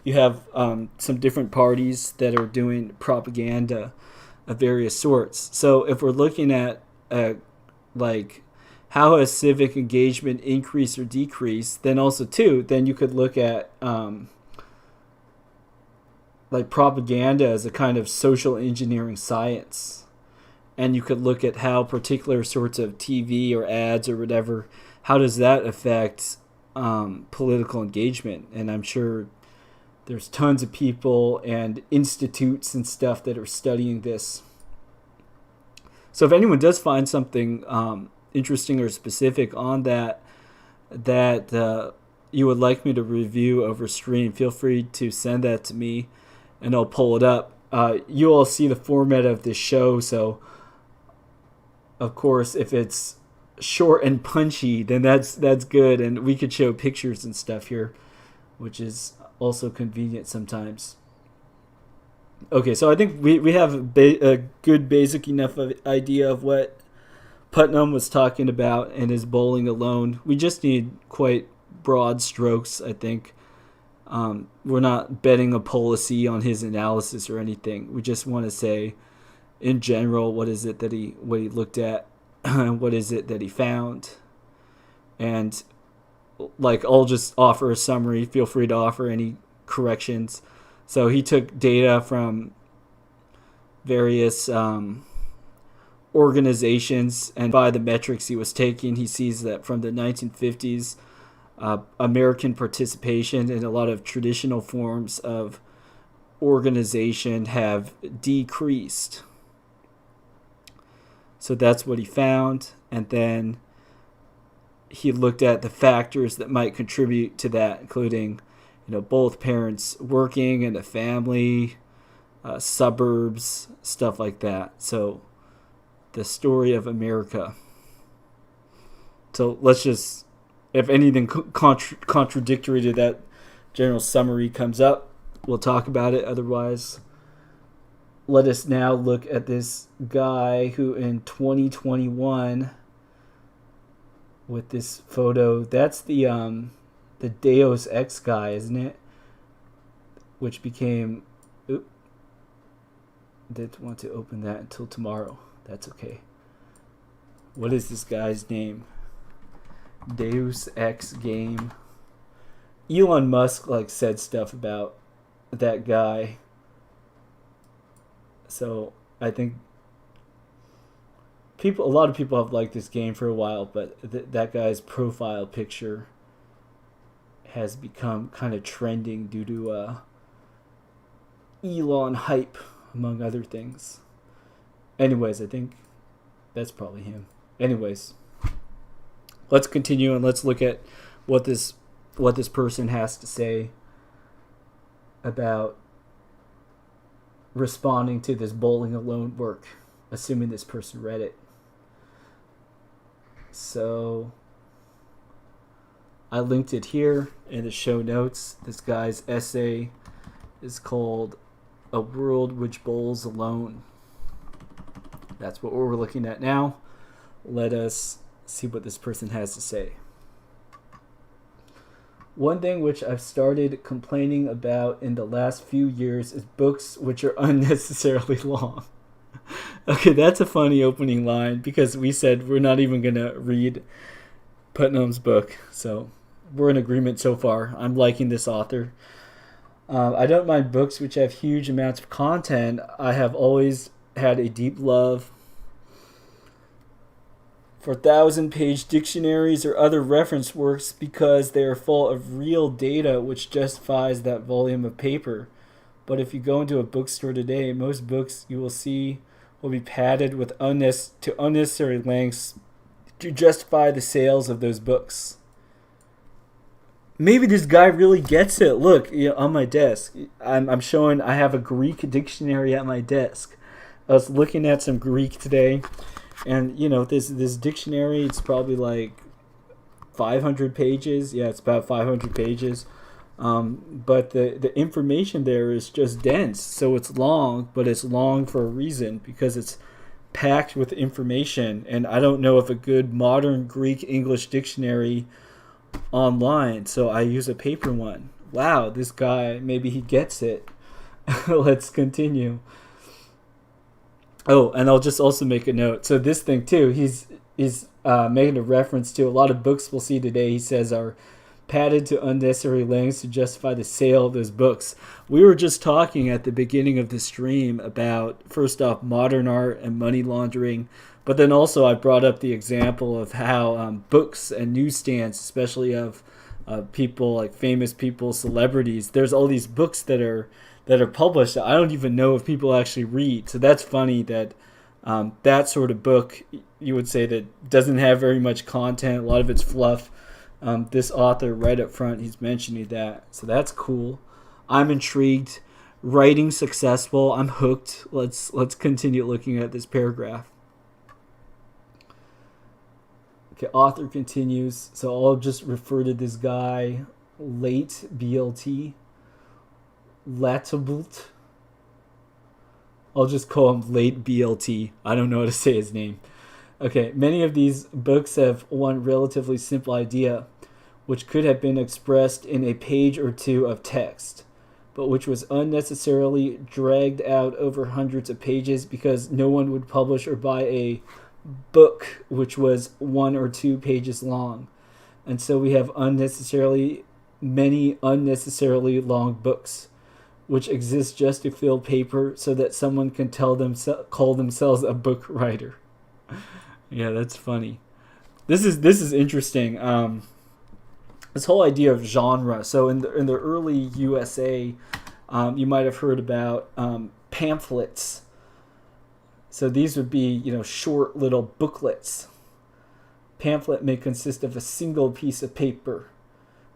you have some different parties that are doing propaganda of various sorts. So if we're looking at how has civic engagement increased or decreased, then also then you could look at propaganda as a kind of social engineering science. And you could look at how particular sorts of TV or ads or whatever, how does that affect political engagement? And I'm sure there's tons of people and institutes and stuff that are studying this. So if anyone does find something interesting or specific on that you would like me to review over stream, feel free to send that to me and I'll pull it up. You all see the format of this show, so of course if it's short and punchy, then that's good, and we could show pictures and stuff here, which is also convenient sometimes. Okay, so I think we have a good basic enough idea of what Putnam was talking about in his Bowling Alone. We just need quite broad strokes, I think. We're not betting a policy on his analysis or anything. We just want to say, in general, what is it that he looked at, what is it that he found, and I'll just offer a summary. Feel free to offer any corrections. So he took data from various organizations, and by the metrics he was taking, he sees that from the 1950s, American participation in a lot of traditional forms of organization have decreased. So that's what he found, and then he looked at the factors that might contribute to that, including, both parents working and a family, suburbs, stuff like that. So the story of America. So let's just, if anything contradictory to that general summary comes up, we'll talk about it. Otherwise, let us now look at this guy who in 2021 with this photo, that's the Deus Ex guy, isn't it? Which became, didn't want to open that until tomorrow. That's okay. What is this guy's name? Deus Ex game. Elon Musk said stuff about that guy. So I think a lot of people have liked this game for a while, but that guy's profile picture has become kind of trending due to Elon hype, among other things. Anyways, I think that's probably him. Anyways, let's continue and let's look at what this person has to say about responding to this bowling alone work, assuming this person read it. So I linked it here in the show notes. This guy's essay is called A World Which Bowls Alone. That's what we're looking at now. Let us see what this person has to say. One thing which I've started complaining about in the last few years is books which are unnecessarily long. Okay, that's a funny opening line because we said we're not even going to read Putnam's book. So we're in agreement so far. I'm liking this author. I don't mind books which have huge amounts of content. I have always had a deep love for 1,000-page dictionaries or other reference works because they are full of real data which justifies that volume of paper. But if you go into a bookstore today, most books you will see will be padded with unnecessary lengths to justify the sales of those books. Maybe this guy really gets it. Look, on my desk, I'm showing I have a Greek dictionary at my desk. I was looking at some Greek today, and this dictionary, it's probably 500 pages. Yeah, it's about 500 pages. But the information there is just dense, so it's long, but it's long for a reason because it's packed with information. And I don't know if a good modern Greek English dictionary online, so I use a paper one. Wow, this guy, maybe he gets it. Let's continue. Oh, and I'll just also make a note. So this thing too, he's making a reference to a lot of books we'll see today. He says are padded to unnecessary lengths to justify the sale of those books. We were just talking at the beginning of the stream about, first off, modern art and money laundering, but then also I brought up the example of how books and newsstands, especially of people like famous people, celebrities, there's all these books that are published that I don't even know if people actually read. So that's funny that that sort of book, you would say, that doesn't have very much content, a lot of it's fluff. This author right up front, he's mentioning that. So that's cool. I'm intrigued. Writing successful. I'm hooked. Let's continue looking at this paragraph. Okay, author continues. So I'll just refer to this guy, late BLT. Latibult. I'll just call him late BLT. I don't know how to say his name. Okay, many of these books have one relatively simple idea, which could have been expressed in a page or two of text, but which was unnecessarily dragged out over hundreds of pages because no one would publish or buy a book which was 1 or 2 pages long. And so we have many unnecessarily long books, which exist just to fill paper so that someone can call themselves a book writer. Yeah, that's funny. This is interesting. This whole idea of genre. So in the early USA, you might have heard about pamphlets. So these would be short little booklets. Pamphlet may consist of a single piece of paper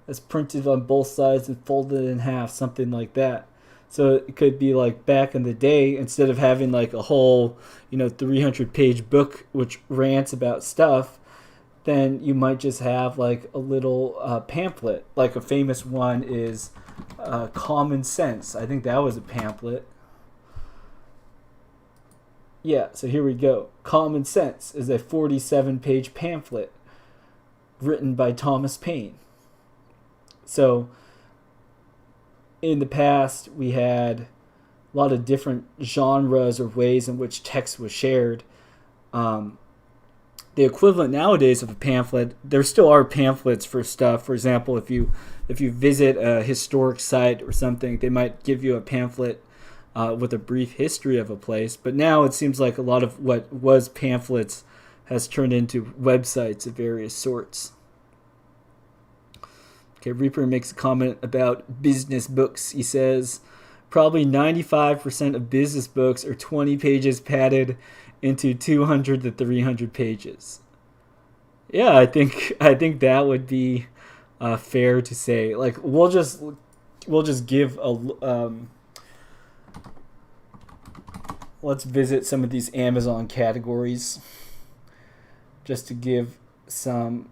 that's printed on both sides and folded in half, something like that. So it could be like back in the day, instead of having like a whole 300-page book which rants about stuff, then you might just have like a little pamphlet. Like a famous one is Common Sense. I think that was a pamphlet. Yeah, so here we go. Common Sense is a 47-page pamphlet written by Thomas Paine. So in the past, we had a lot of different genres or ways in which text was shared. The equivalent nowadays of a pamphlet, there still are pamphlets for stuff. For example, if you visit a historic site or something, they might give you a pamphlet with a brief history of a place. But now it seems like a lot of what was pamphlets has turned into websites of various sorts. Okay, Reaper makes a comment about business books. He says, probably 95% of business books are 20 pages padded into 200 to 300 pages. Yeah, I think that would be fair to say. Like we'll just give a let's visit some of these Amazon categories just to give some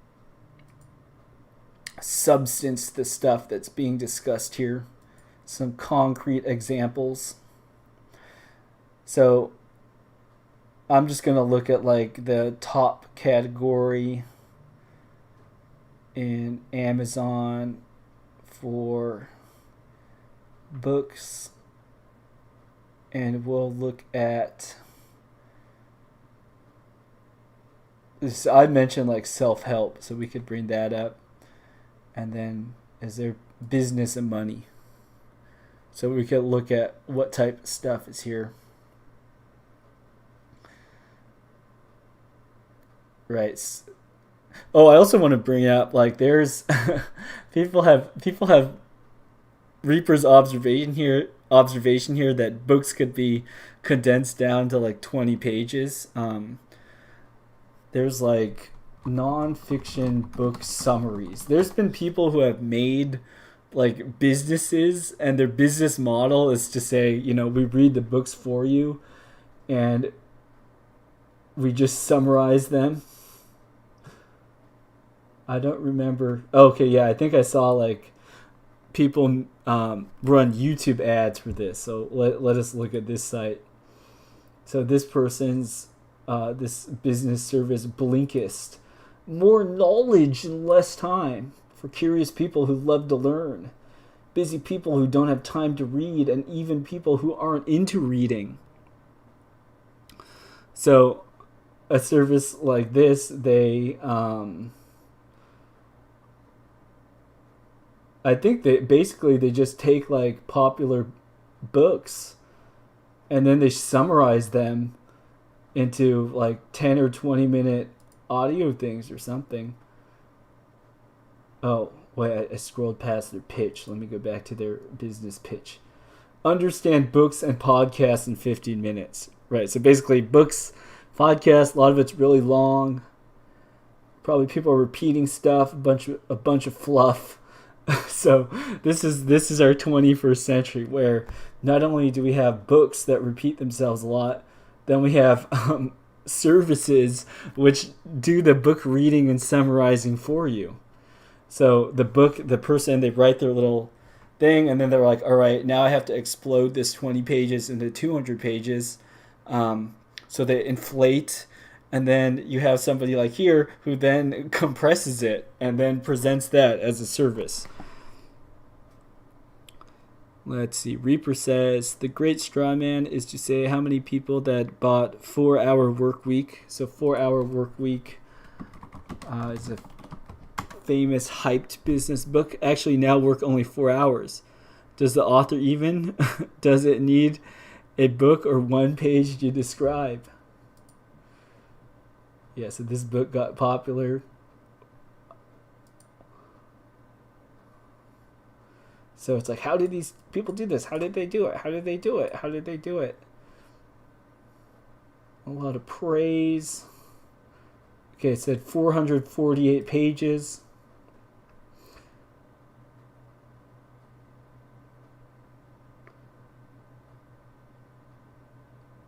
substance to the stuff that's being discussed here. Some concrete examples. So I'm just going to look at like the top category in Amazon for books. And we'll look at this. I mentioned like self-help, so we could bring that up. And then is there business and money? So we could look at what type of stuff is here. Right. Oh, I also want to bring up like there's people have Reaper's observation here that books could be condensed down to like 20 pages. There's like non-fiction book summaries. There's been people who have made like businesses, and their business model is to say, we read the books for you and we just summarize them. I don't remember. Okay, yeah, I think I saw like people run YouTube ads for this. So let us look at this site. So this person's this business service, Blinkist, more knowledge in less time for curious people who love to learn, busy people who don't have time to read, and even people who aren't into reading. So a service like this, they I think they just take like popular books and then they summarize them into like 10 or 20 minute audio things or something. Oh, wait, I scrolled past their pitch. Let me go back to their business pitch. Understand books and podcasts in 15 minutes. Right, so basically books, podcasts, a lot of it's really long. Probably people are repeating stuff, a bunch of fluff. So this is our 21st century, where not only do we have books that repeat themselves a lot, then we have services which do the book reading and summarizing for you. So the person, they write their little thing, and then they're like, all right, now I have to explode this 20 pages into 200 pages. So they inflate, and then you have somebody like here who then compresses it and then presents that as a service. Let's see. Reaper says, the great straw man is to say how many people that bought 4-Hour Work Week. So 4-Hour Work Week is a famous hyped business book. Actually, now work only 4 hours. Does the author even? Does it need a book or one page to describe? Yeah, so this book got popular. So it's like, how did these people do this? How did they do it? How did they do it? How did they do it? A lot of praise. Okay, it said 448 pages.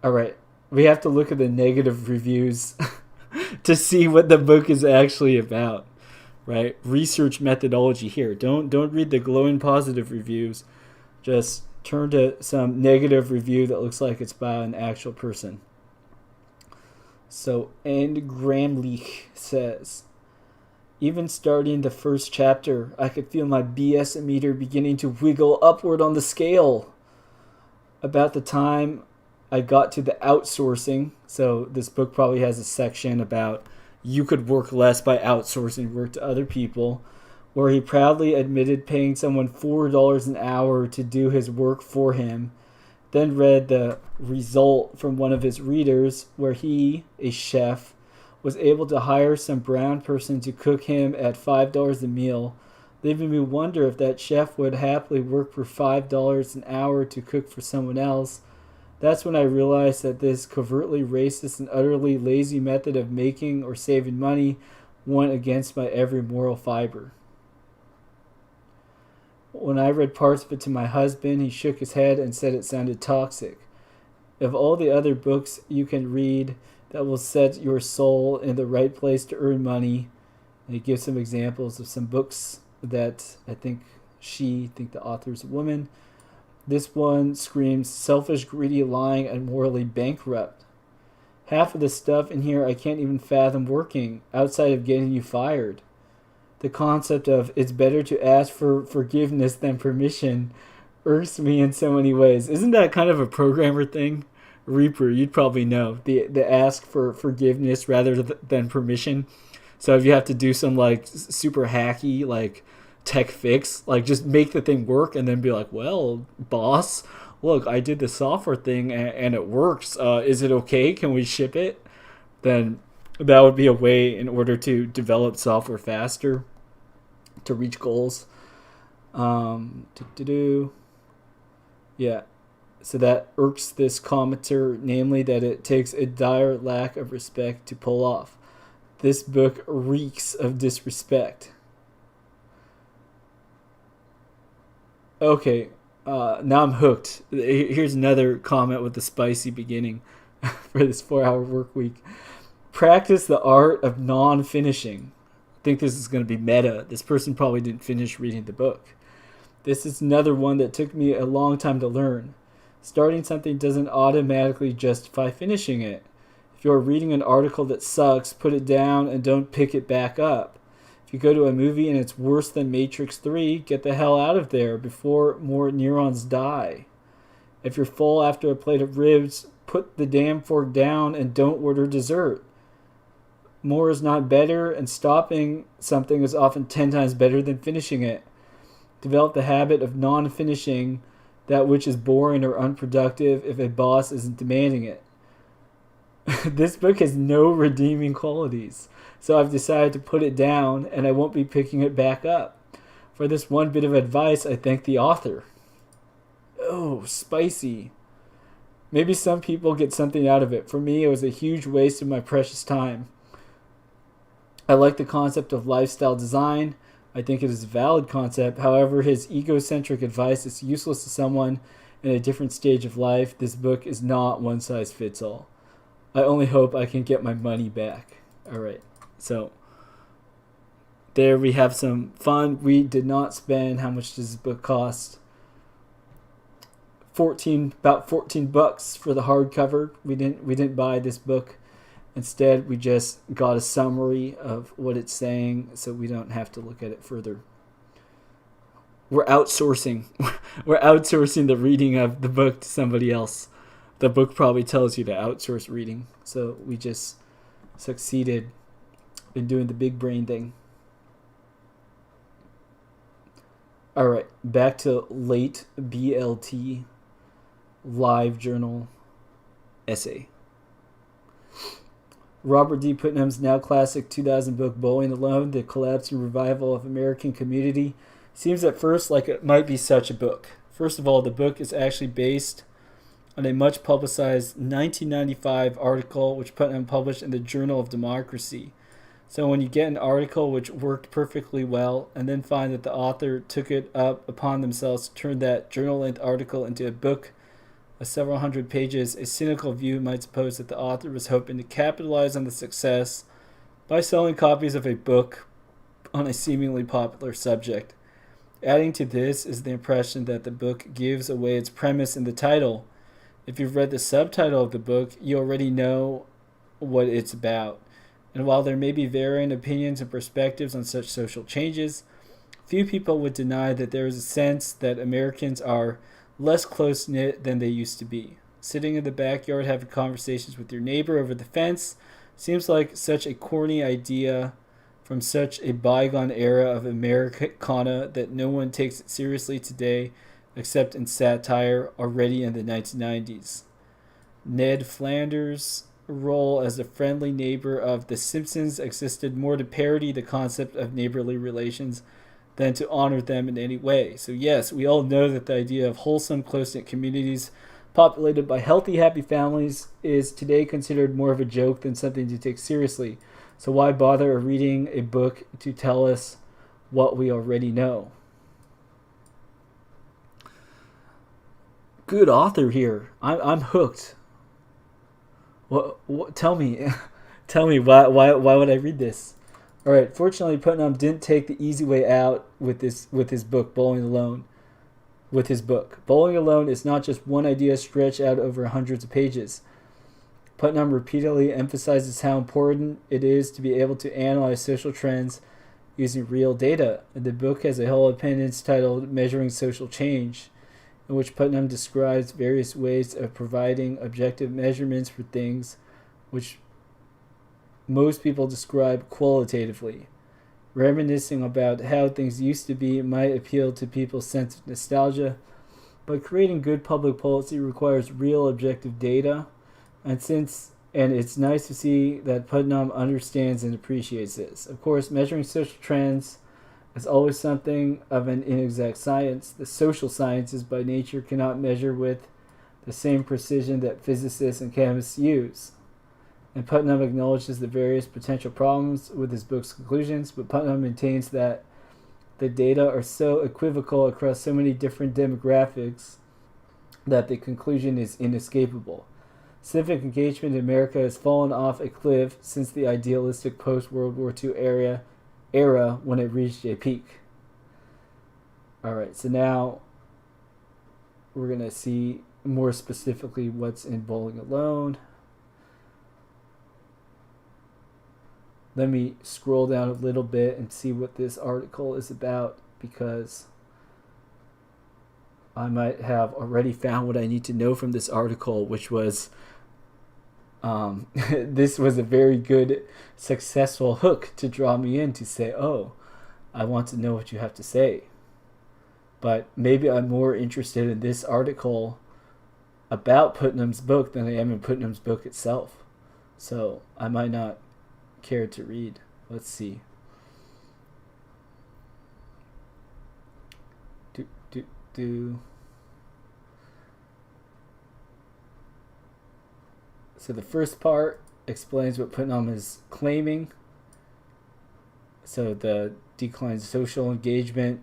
All right, we have to look at the negative reviews to see what the book is actually about. Right? Research methodology here. Don't read the glowing positive reviews. Just turn to some negative review that looks like it's by an actual person. So, Anne Gramlich says, even starting the first chapter, I could feel my BS meter beginning to wiggle upward on the scale. About the time I got to the outsourcing, so this book probably has a section about you could work less by outsourcing work to other people, where he proudly admitted paying someone $4 an hour to do his work for him, then read the result from one of his readers where he, a chef, was able to hire some brown person to cook him at $5 a meal, leaving me wonder if that chef would happily work for $5 an hour to cook for someone else. That's when I realized that this covertly racist and utterly lazy method of making or saving money went against my every moral fiber. When I read parts of it to my husband, he shook his head and said it sounded toxic. Of all the other books you can read that will set your soul in the right place to earn money, and he gives some examples of some books that I think the author's a woman. This one screams selfish, greedy, lying, and morally bankrupt. Half of the stuff in here I can't even fathom working, outside of getting you fired. The concept of it's better to ask for forgiveness than permission irks me in so many ways. Isn't that kind of a programmer thing? Reaper, you'd probably know. The ask for forgiveness rather than permission. So if you have to do some like super hacky like tech fix, like just make the thing work and then be like, well, boss, look, I did the software thing and it works. Is it okay? Can we ship it? Then that would be a way in order to develop software faster to reach goals. Yeah. So that irks this commenter, namely that it takes a dire lack of respect to pull off. This book reeks of disrespect. Okay, now I'm hooked. Here's another comment with a spicy beginning for this 4-hour work week. Practice the art of non-finishing. I think this is going to be meta. This person probably didn't finish reading the book. This is another one that took me a long time to learn. Starting something doesn't automatically justify finishing it. If you're reading an article that sucks, put it down and don't pick it back up. If you go to a movie and it's worse than Matrix 3, get the hell out of there before more neurons die. If you're full after a plate of ribs, put the damn fork down and don't order dessert. More is not better, and stopping something is often 10 times better than finishing it. Develop the habit of non-finishing that which is boring or unproductive if a boss isn't demanding it. This book has no redeeming qualities, so I've decided to put it down and I won't be picking it back up. For this one bit of advice, I thank the author. Oh, spicy. Maybe some people get something out of it. For me, it was a huge waste of my precious time. I like the concept of lifestyle design. I think it is a valid concept. However, his egocentric advice is useless to someone in a different stage of life. This book is not one size fits all. I only hope I can get my money back. All right. So there we have some fun. We did not spend, how much does this book cost? About $14 for the hardcover. We didn't buy this book. Instead, we just got a summary of what it's saying, so we don't have to look at it further. We're outsourcing. We're outsourcing the reading of the book to somebody else. The book probably tells you to outsource reading, so we just succeeded in doing the big brain thing. All right, back to late BLT live journal essay. Robert D. Putnam's now classic 2000 book Bowling Alone, The Collapse and Revival of American Community, seems at first like it might be such a book. First of all, the book is actually based on a much publicized 1995 article which Putnam published in the Journal of Democracy. So when you get an article which worked perfectly well and then find that the author took it up upon themselves to turn that journal-length article into a book of several hundred pages, a cynical view might suppose that the author was hoping to capitalize on the success by selling copies of a book on a seemingly popular subject. Adding to this is the impression that the book gives away its premise in the title. If you've read the subtitle of the book, you already know what it's about. And while there may be varying opinions and perspectives on such social changes, few people would deny that there is a sense that Americans are less close knit than they used to be. Sitting in the backyard having conversations with your neighbor over the fence seems like such a corny idea from such a bygone era of Americana that no one takes it seriously today except in satire already in the 1990s. Ned Flanders' role as the friendly neighbor of The Simpsons existed more to parody the concept of neighborly relations than to honor them in any way. So yes, we all know that the idea of wholesome, close-knit communities populated by healthy, happy families is today considered more of a joke than something to take seriously. So why bother reading a book to tell us what we already know? Good author here. I'm hooked. What tell me, tell me why would I read this? All right. Fortunately, Putnam didn't take the easy way out with his book Bowling Alone. With his book, Bowling Alone is not just one idea stretched out over hundreds of pages. Putnam repeatedly emphasizes how important it is to be able to analyze social trends using real data. The book has a whole appendix titled Measuring Social Change, in which Putnam describes various ways of providing objective measurements for things which most people describe qualitatively. Reminiscing about how things used to be might appeal to people's sense of nostalgia, but creating good public policy requires real objective data, and it's nice to see that Putnam understands and appreciates this. Of course, measuring social trends is always something of an inexact science. The social sciences by nature cannot measure with the same precision that physicists and chemists use. And Putnam acknowledges the various potential problems with his book's conclusions, but Putnam maintains that the data are so equivocal across so many different demographics that the conclusion is inescapable. Civic engagement in America has fallen off a cliff since the idealistic post-World War II era when it reached a peak. Alright, so now we're going to see more specifically what's in Bowling Alone. Let me scroll down a little bit and see what this article is about, because I might have already found what I need to know from this article, which was this was a very good, successful hook to draw me in to say, oh, I want to know what you have to say. But maybe I'm more interested in this article about Putnam's book than I am in Putnam's book itself. So I might not care to read. Let's see. So the first part explains what Putnam is claiming. So the decline in social engagement.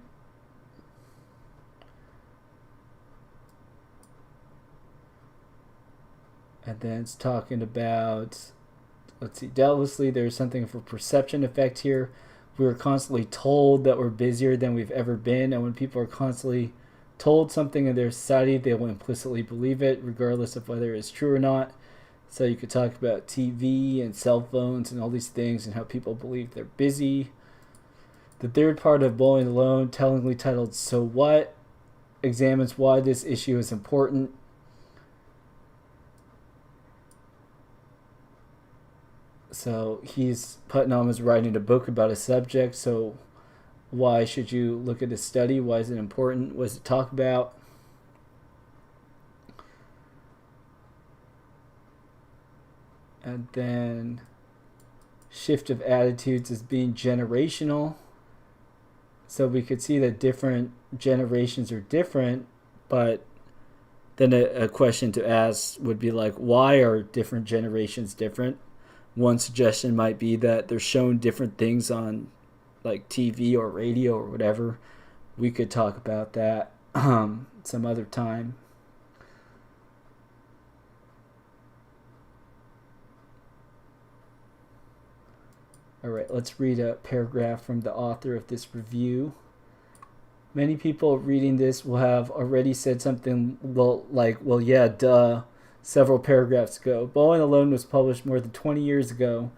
And then it's talking about, let's see, doubtlessly there's something for perception effect here. We are constantly told that we're busier than we've ever been, and when people are constantly told something in their society, they will implicitly believe it, regardless of whether it's true or not. So you could talk about TV and cell phones and all these things and how people believe they're busy. The third part of Bowling Alone, tellingly titled So What?, examines why this issue is important. So Putnam is writing a book about a subject, so why should you look at his study? Why is it important? What does it talk about? And then shift of attitudes as being generational. So we could see that different generations are different, but then a question to ask would be like, why are different generations different? One suggestion might be that they're shown different things on like TV or radio or whatever. We could talk about that some other time. All right, let's read a paragraph from the author of this review. Many people reading this will have already said something well, yeah, duh. several paragraphs ago. Bowling Alone was published more than 20 years ago,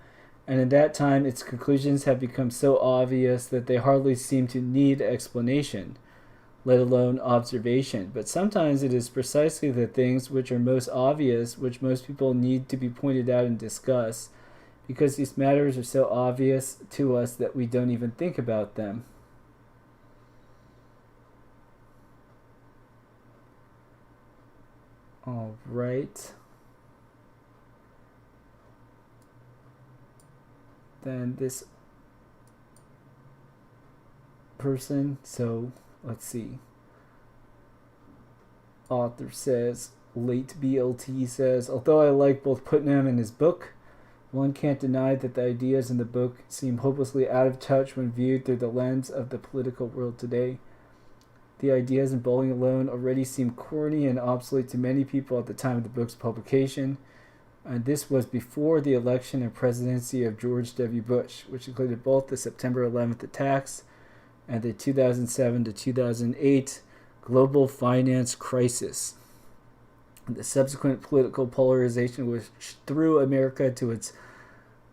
and in that time its conclusions have become so obvious that they hardly seem to need explanation, let alone observation. But sometimes it is precisely the things which are most obvious which most people need to be pointed out and discussed, because these matters are so obvious to us that we don't even think about them. All right. Then this person, so let's see. Author says, late BLT says, although I like both Putnam and his book, one can't deny that the ideas in the book seem hopelessly out of touch when viewed through the lens of the political world today. The ideas in Bowling Alone already seem corny and obsolete to many people at the time of the book's publication, and this was before the election and presidency of George W. Bush, which included both the September 11th attacks and the 2007 to 2008 global finance crisis. The subsequent political polarization which threw America to its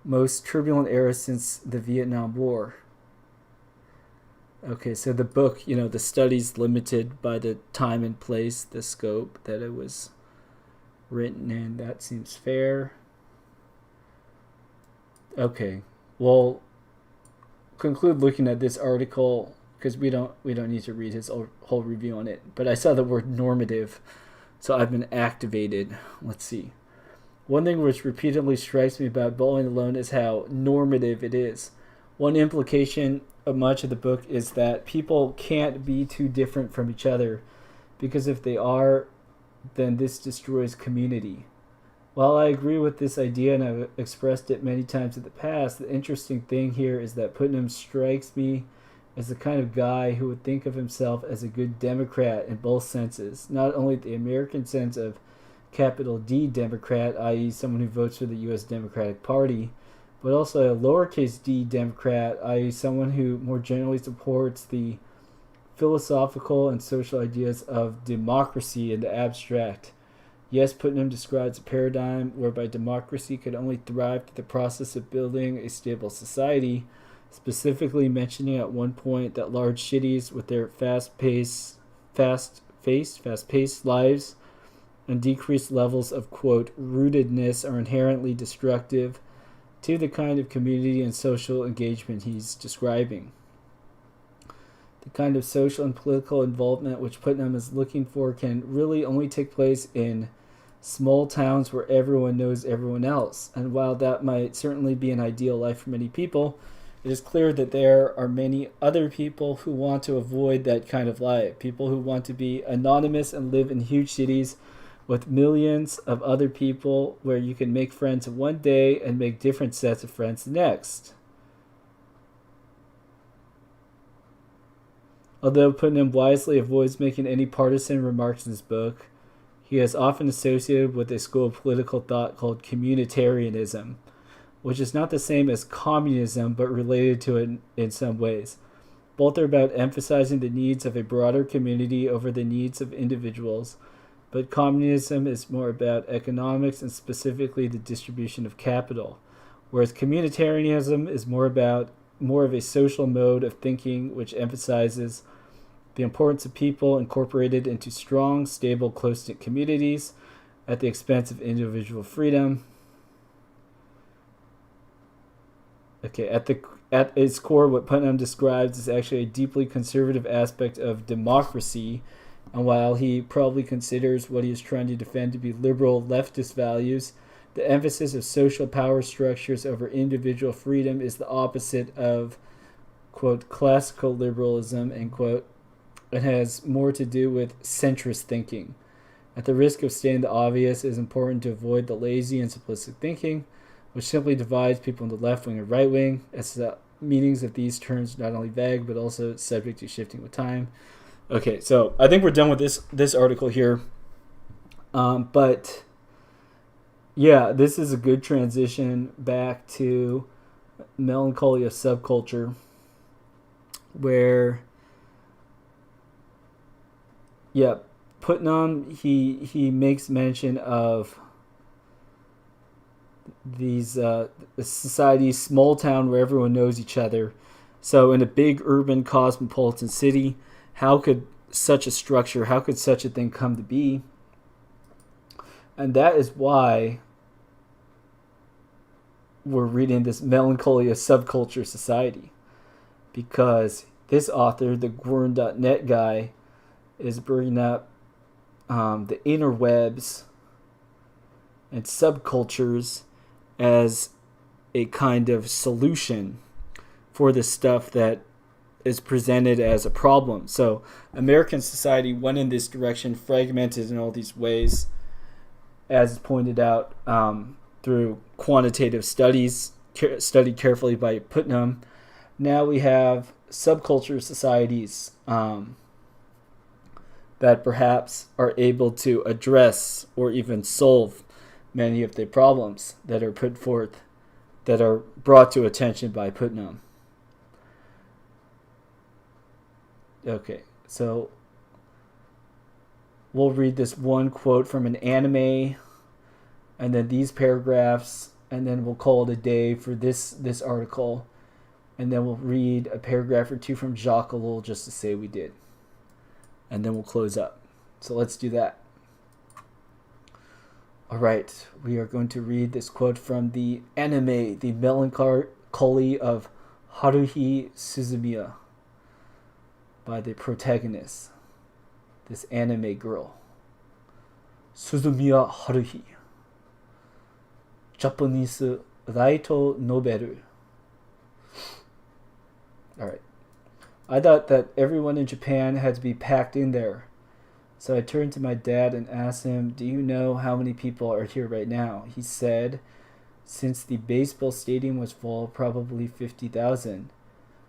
most turbulent era since the Vietnam War. Okay, so the book, the study's limited by the time and place, the scope that it was written in. That seems fair. Okay, well, conclude looking at this article because we don't need to read his whole review on it. But I saw the word normative, so I've been activated. Let's see. One thing which repeatedly strikes me about Bowling Alone is how normative it is. One implication of much of the book is that people can't be too different from each other, because if they are, then this destroys community. While I agree with this idea and I've expressed it many times in the past, the interesting thing here is that Putnam strikes me as the kind of guy who would think of himself as a good Democrat in both senses, not only the American sense of capital D Democrat, i.e. someone who votes for the U.S. Democratic Party, but also a lowercase d Democrat, i.e. someone who more generally supports the philosophical and social ideas of democracy in the abstract. Yes, Putnam describes a paradigm whereby democracy could only thrive through the process of building a stable society, specifically mentioning at one point that large cities with their fast-paced lives and decreased levels of, quote, rootedness are inherently destructive to the kind of community and social engagement he's describing. The kind of social and political involvement which Putnam is looking for can really only take place in small towns where everyone knows everyone else. And while that might certainly be an ideal life for many people, it is clear that there are many other people who want to avoid that kind of life. People who want to be anonymous and live in huge cities with millions of other people where you can make friends one day and make different sets of friends the next. Although Putnam wisely avoids making any partisan remarks in his book, he is often associated with a school of political thought called communitarianism, which is not the same as communism but related to it in some ways. Both are about emphasizing the needs of a broader community over the needs of individuals, but communism is more about economics and specifically the distribution of capital, whereas communitarianism is more of a social mode of thinking which emphasizes the importance of people incorporated into strong, stable, close-knit communities at the expense of individual freedom. Okay, at its core, what Putnam describes is actually a deeply conservative aspect of democracy, and while he probably considers what he is trying to defend to be liberal leftist values, the emphasis of social power structures over individual freedom is the opposite of, quote, classical liberalism, end quote. It has more to do with centrist thinking. At the risk of stating the obvious, it is important to avoid the lazy and simplistic thinking, which simply divides people into left wing and right wing, as the meanings of these terms are not only vague but also subject to shifting with time. Okay, so I think we're done with this article here. But yeah, this is a good transition back to Melancholy of Subculture, where Putnam he makes mention of these societies, small town where everyone knows each other. So in a big urban cosmopolitan city, how could such a structure, how could such a thing come to be? And that is why we're reading this Melancholy of Subculture Society. Because this author, the Gwern.net guy, is bringing up the interwebs and subcultures as a kind of solution for the stuff that is presented as a problem. So American society went in this direction, fragmented in all these ways, as pointed out through quantitative studies, studied carefully by Putnam. Now we have subculture societies that perhaps are able to address or even solve many of the problems that are put forth, that are brought to attention by Putnam. Okay, so we'll read this one quote from an anime, and then these paragraphs, and then we'll call it a day for this article, and then we'll read a paragraph or two from Jacques Ellul just to say we did, and then we'll close up. So let's do that. All right, we are going to read this quote from the anime, The Melancholy of Haruhi Suzumiya, by the protagonist, this anime girl, Suzumiya Haruhi, Japanese light novel. Alright. I thought that everyone in Japan had to be packed in there. So I turned to my dad and asked him, "Do you know how many people are here right now?" He said, "Since the baseball stadium was full, probably 50,000.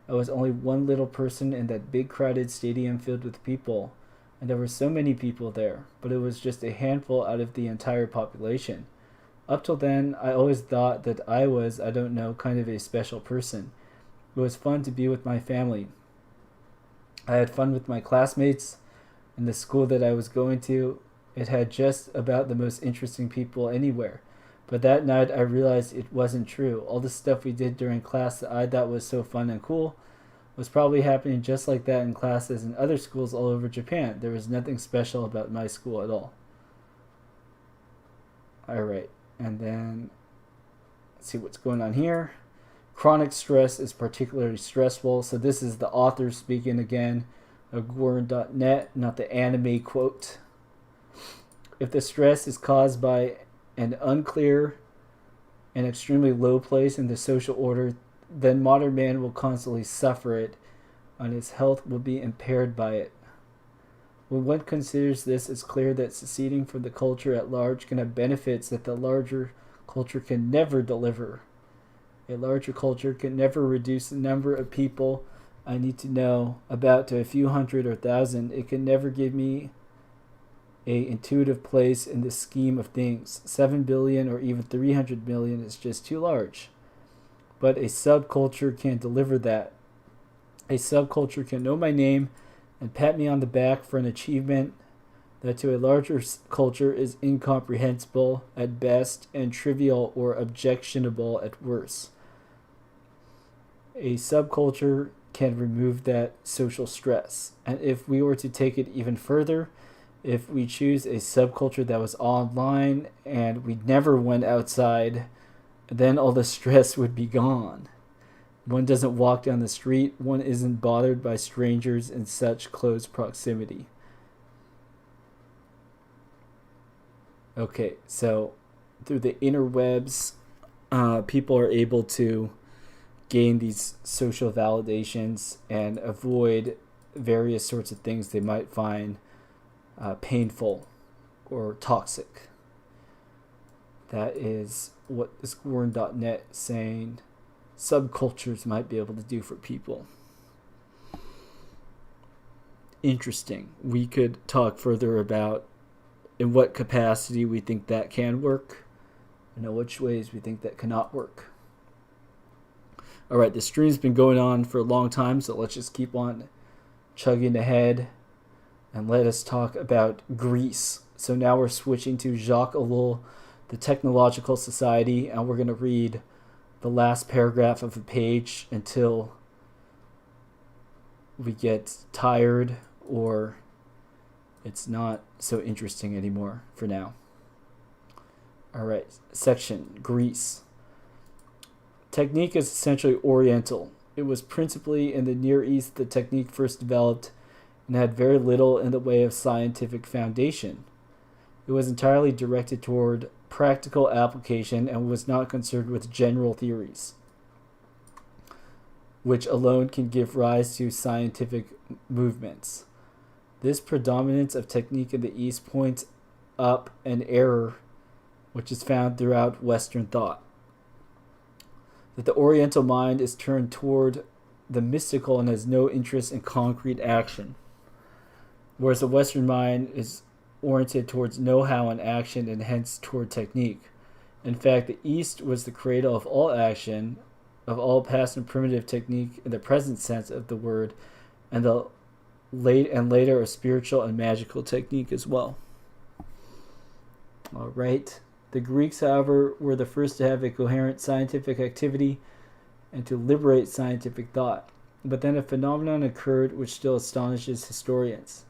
I was only one little person in that big crowded stadium filled with people, and there were so many people there, but it was just a handful out of the entire population. Up till then, I always thought that I was, I don't know, kind of a special person. It was fun to be with my family. I had fun with my classmates, and the school that I was going to, it had just about the most interesting people anywhere. But that night I realized it wasn't true. All the stuff we did during class that I thought was so fun and cool was probably happening just like that in classes in other schools all over Japan. There was nothing special about my school at all." Alright, and then let's see what's going on here. Chronic stress is particularly stressful. So this is the author speaking again, Gwern.net, not the anime quote. "If the stress is caused by an unclear and extremely low place in the social order, then modern man will constantly suffer it, and his health will be impaired by it. When one considers this, it's clear that seceding from the culture at large can have benefits that the larger culture can never deliver. A larger culture can never reduce the number of people I need to know about to a few hundred or thousand. It can never give me a intuitive place in the scheme of things. 7 billion or even 300 million is just too large. But a subculture can deliver that. A subculture can know my name and pat me on the back for an achievement that to a larger culture is incomprehensible at best and trivial or objectionable at worst. A subculture can remove that social stress. And if we were to take it even further, if we choose a subculture that was online and we never went outside, then all the stress would be gone. One doesn't walk down the street. One isn't bothered by strangers in such close proximity." Okay, so through the interwebs, people are able to gain these social validations and avoid various sorts of things they might find painful or toxic. That is what this Gwern.net is saying subcultures might be able to do for people. Interesting. We could talk further about in what capacity we think that can work, and in which ways we think that cannot work. All right, the stream's been going on for a long time, so let's just keep on chugging ahead and let us talk about Greece. So now we're switching to Jacques Ellul the Technological Society, and we're going to read the last paragraph of a page until we get tired or it's not so interesting anymore for now. All right, section Greece. Technique is essentially Oriental. It was principally in the Near East that technique first developed and had very little in the way of scientific foundation. It was entirely directed toward practical application and was not concerned with general theories, which alone can give rise to scientific movements. This predominance of technique in the East points up an error which is found throughout Western thought, that the Oriental mind is turned toward the mystical and has no interest in concrete action, whereas the Western mind is oriented towards know-how and action and hence toward technique. In fact, the East was the cradle of all action, of all past and primitive technique in the present sense of the word, and the later a spiritual and magical technique as well. All right. The Greeks, however, were the first to have a coherent scientific activity and to liberate scientific thought. But then a phenomenon occurred which still astonishes historians: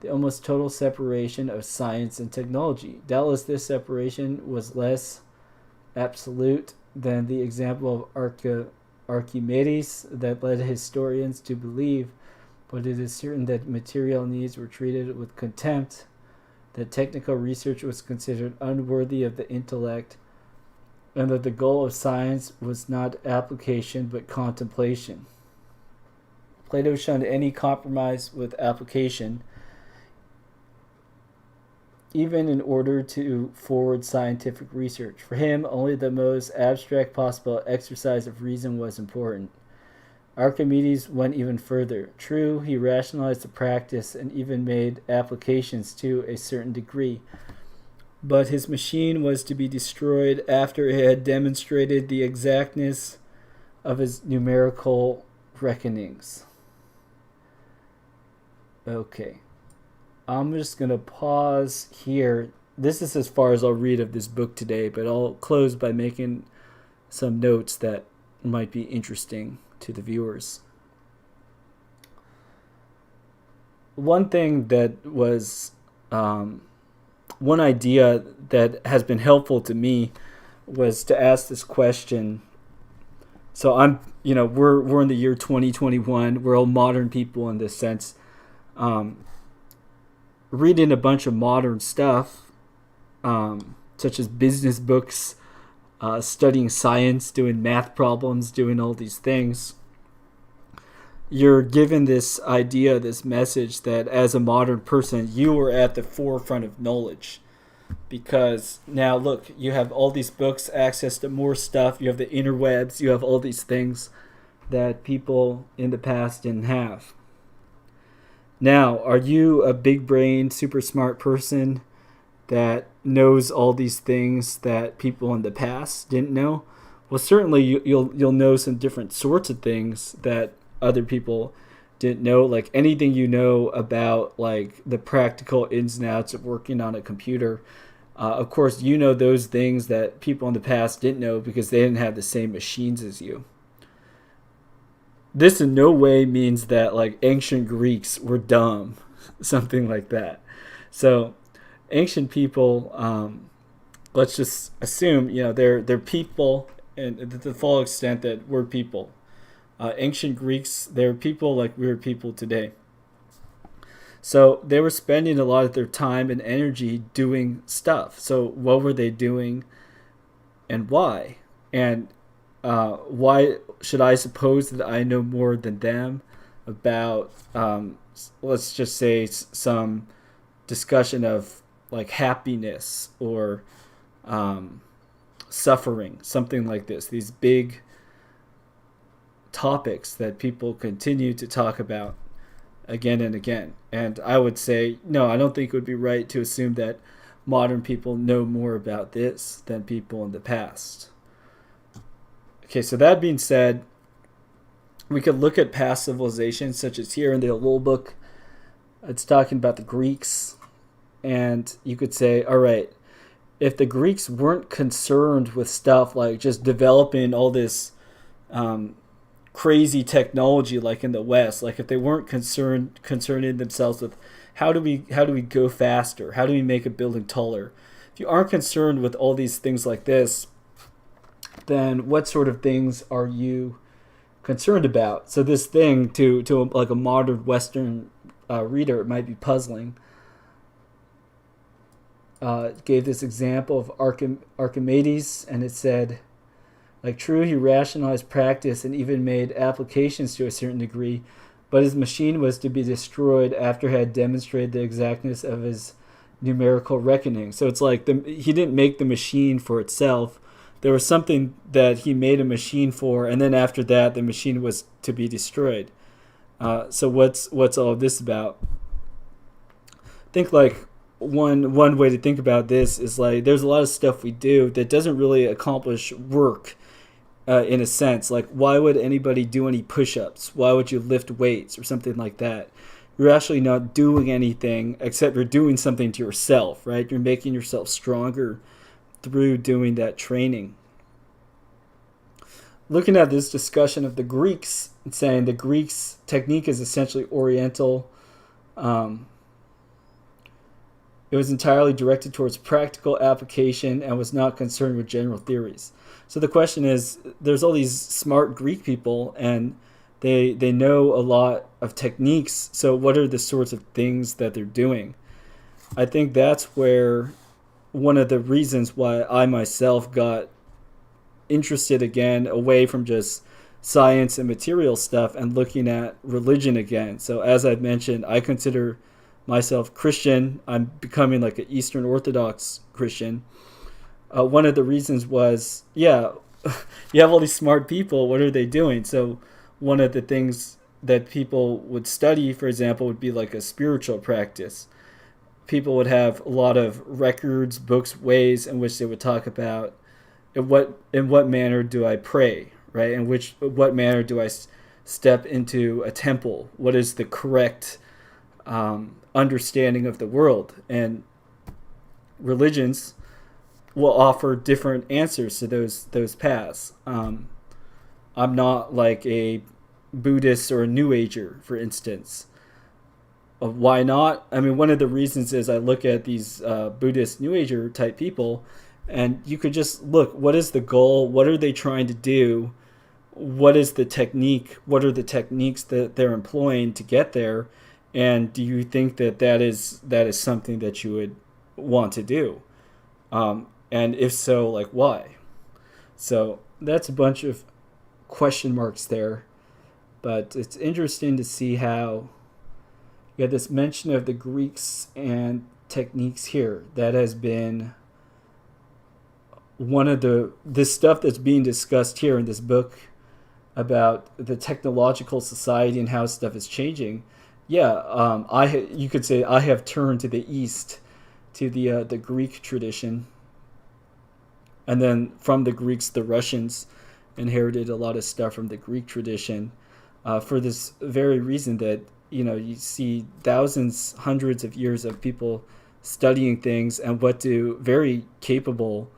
the almost total separation of science and technology. Doubtless this separation was less absolute than the example of Archimedes that led historians to believe, but it is certain that material needs were treated with contempt, that technical research was considered unworthy of the intellect, and that the goal of science was not application but contemplation. Plato shunned any compromise with application, even in order to forward scientific research. For him, only the most abstract possible exercise of reason was important. Archimedes went even further. True, he rationalized the practice and even made applications to a certain degree, but his machine was to be destroyed after it had demonstrated the exactness of his numerical reckonings. Okay. I'm just going to pause here. This is as far as I'll read of this book today, but I'll close by making some notes that might be interesting to the viewers. One thing that was one idea that has been helpful to me was to ask this question. So we're in the year 2021. We're all modern people in this sense. Reading a bunch of modern stuff, such as business books, studying science, doing math problems, doing all these things, you're given this idea, this message that as a modern person, you are at the forefront of knowledge. Because now, look, you have all these books, access to more stuff, you have the interwebs, you have all these things that people in the past didn't have. Now, are you a big brain, super smart person that knows all these things that people in the past didn't know? Well, certainly you'll know some different sorts of things that other people didn't know, like anything you know about like the practical ins and outs of working on a computer. Of course, you know those things that people in the past didn't know because they didn't have the same machines as you. This in no way means that like ancient Greeks were dumb, something like that. So ancient people, let's just assume, they're people, and to the full extent that we're people. Ancient Greeks, they're people like we're people today. So they were spending a lot of their time and energy doing stuff. So what were they doing and why? And why should I suppose that I know more than them about, let's just say, some discussion of like happiness or suffering, something like this. These big topics that people continue to talk about again and again. And I would say, no, I don't think it would be right to assume that modern people know more about this than people in the past. Okay, so that being said, we could look at past civilizations, such as here in the Ellul book. It's talking about the Greeks. And you could say, all right, if the Greeks weren't concerned with stuff like just developing all this crazy technology like in the West, like if they weren't concerning themselves with how do we go faster, how do we make a building taller, if you aren't concerned with all these things like this, then what sort of things are you concerned about? So this thing to like a modern Western reader, it might be puzzling. Gave this example of Archimedes, and it said, like, true, he rationalized practice and even made applications to a certain degree, but his machine was to be destroyed after he had demonstrated the exactness of his numerical reckoning. So it's like he didn't make the machine for itself. There was something that he made a machine for, and then after that, the machine was to be destroyed. So what's all of this about? I think like one way to think about this is like there's a lot of stuff we do that doesn't really accomplish work in a sense. Like, why would anybody do any push-ups? Why would you lift weights or something like that? You're actually not doing anything except you're doing something to yourself, right? You're making yourself stronger through doing that training. Looking at this discussion of the Greeks, saying the Greeks' technique is essentially Oriental. It was entirely directed towards practical application and was not concerned with general theories. So the question is, there's all these smart Greek people, and they know a lot of techniques. So what are the sorts of things that they're doing? I think that's where one of the reasons why I myself got interested again away from just science and material stuff and looking at religion again. So as I've mentioned, I consider myself Christian. I'm becoming like an Eastern Orthodox Christian. One of the reasons was, you have all these smart people. What are they doing? So one of the things that people would study, for example, would be like a spiritual practice. People would have a lot of records, books, ways in which they would talk about in what manner do I pray, right? In what manner do I step into a temple? What is the correct understanding of the world? And religions will offer different answers to those paths. I'm not like a Buddhist or a New Ager, for instance. Why not? I mean, one of the reasons is I look at these Buddhist New Ager type people, and you could just look, what is the goal? What are they trying to do? What is the technique? What are the techniques that they're employing to get there? And do you think that is something that you would want to do? And if so, like, why? So that's a bunch of question marks there. But it's interesting to see how you have this mention of the Greeks and techniques here. That has been one of this stuff that's being discussed here in this book about the technological society and how stuff is changing. You could say I have turned to the East, to the Greek tradition, and then from the Greeks, the Russians inherited a lot of stuff from the Greek tradition, for this very reason that you see thousands, hundreds of years of people studying things, and what do very capable,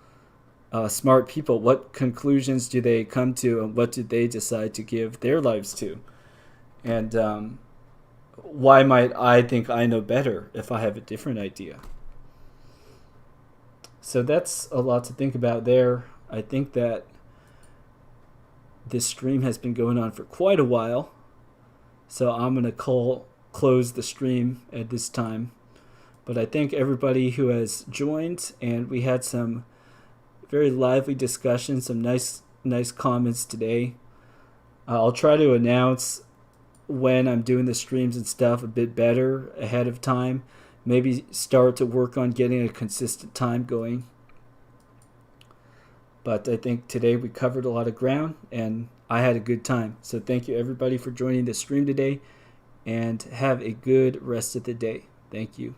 smart people, what conclusions do they come to, and what do they decide to give their lives to, and why might I think I know better if I have a different idea? So that's a lot to think about there. I think that this stream has been going on for quite a while, so I'm going to close the stream at this time. But I thank everybody who has joined, and we had some very lively discussions, some nice comments today. I'll try to announce when I'm doing the streams and stuff a bit better ahead of time. Maybe start to work on getting a consistent time going. But I think today we covered a lot of ground, and I had a good time. So thank you everybody for joining the stream today, and have a good rest of the day. Thank you.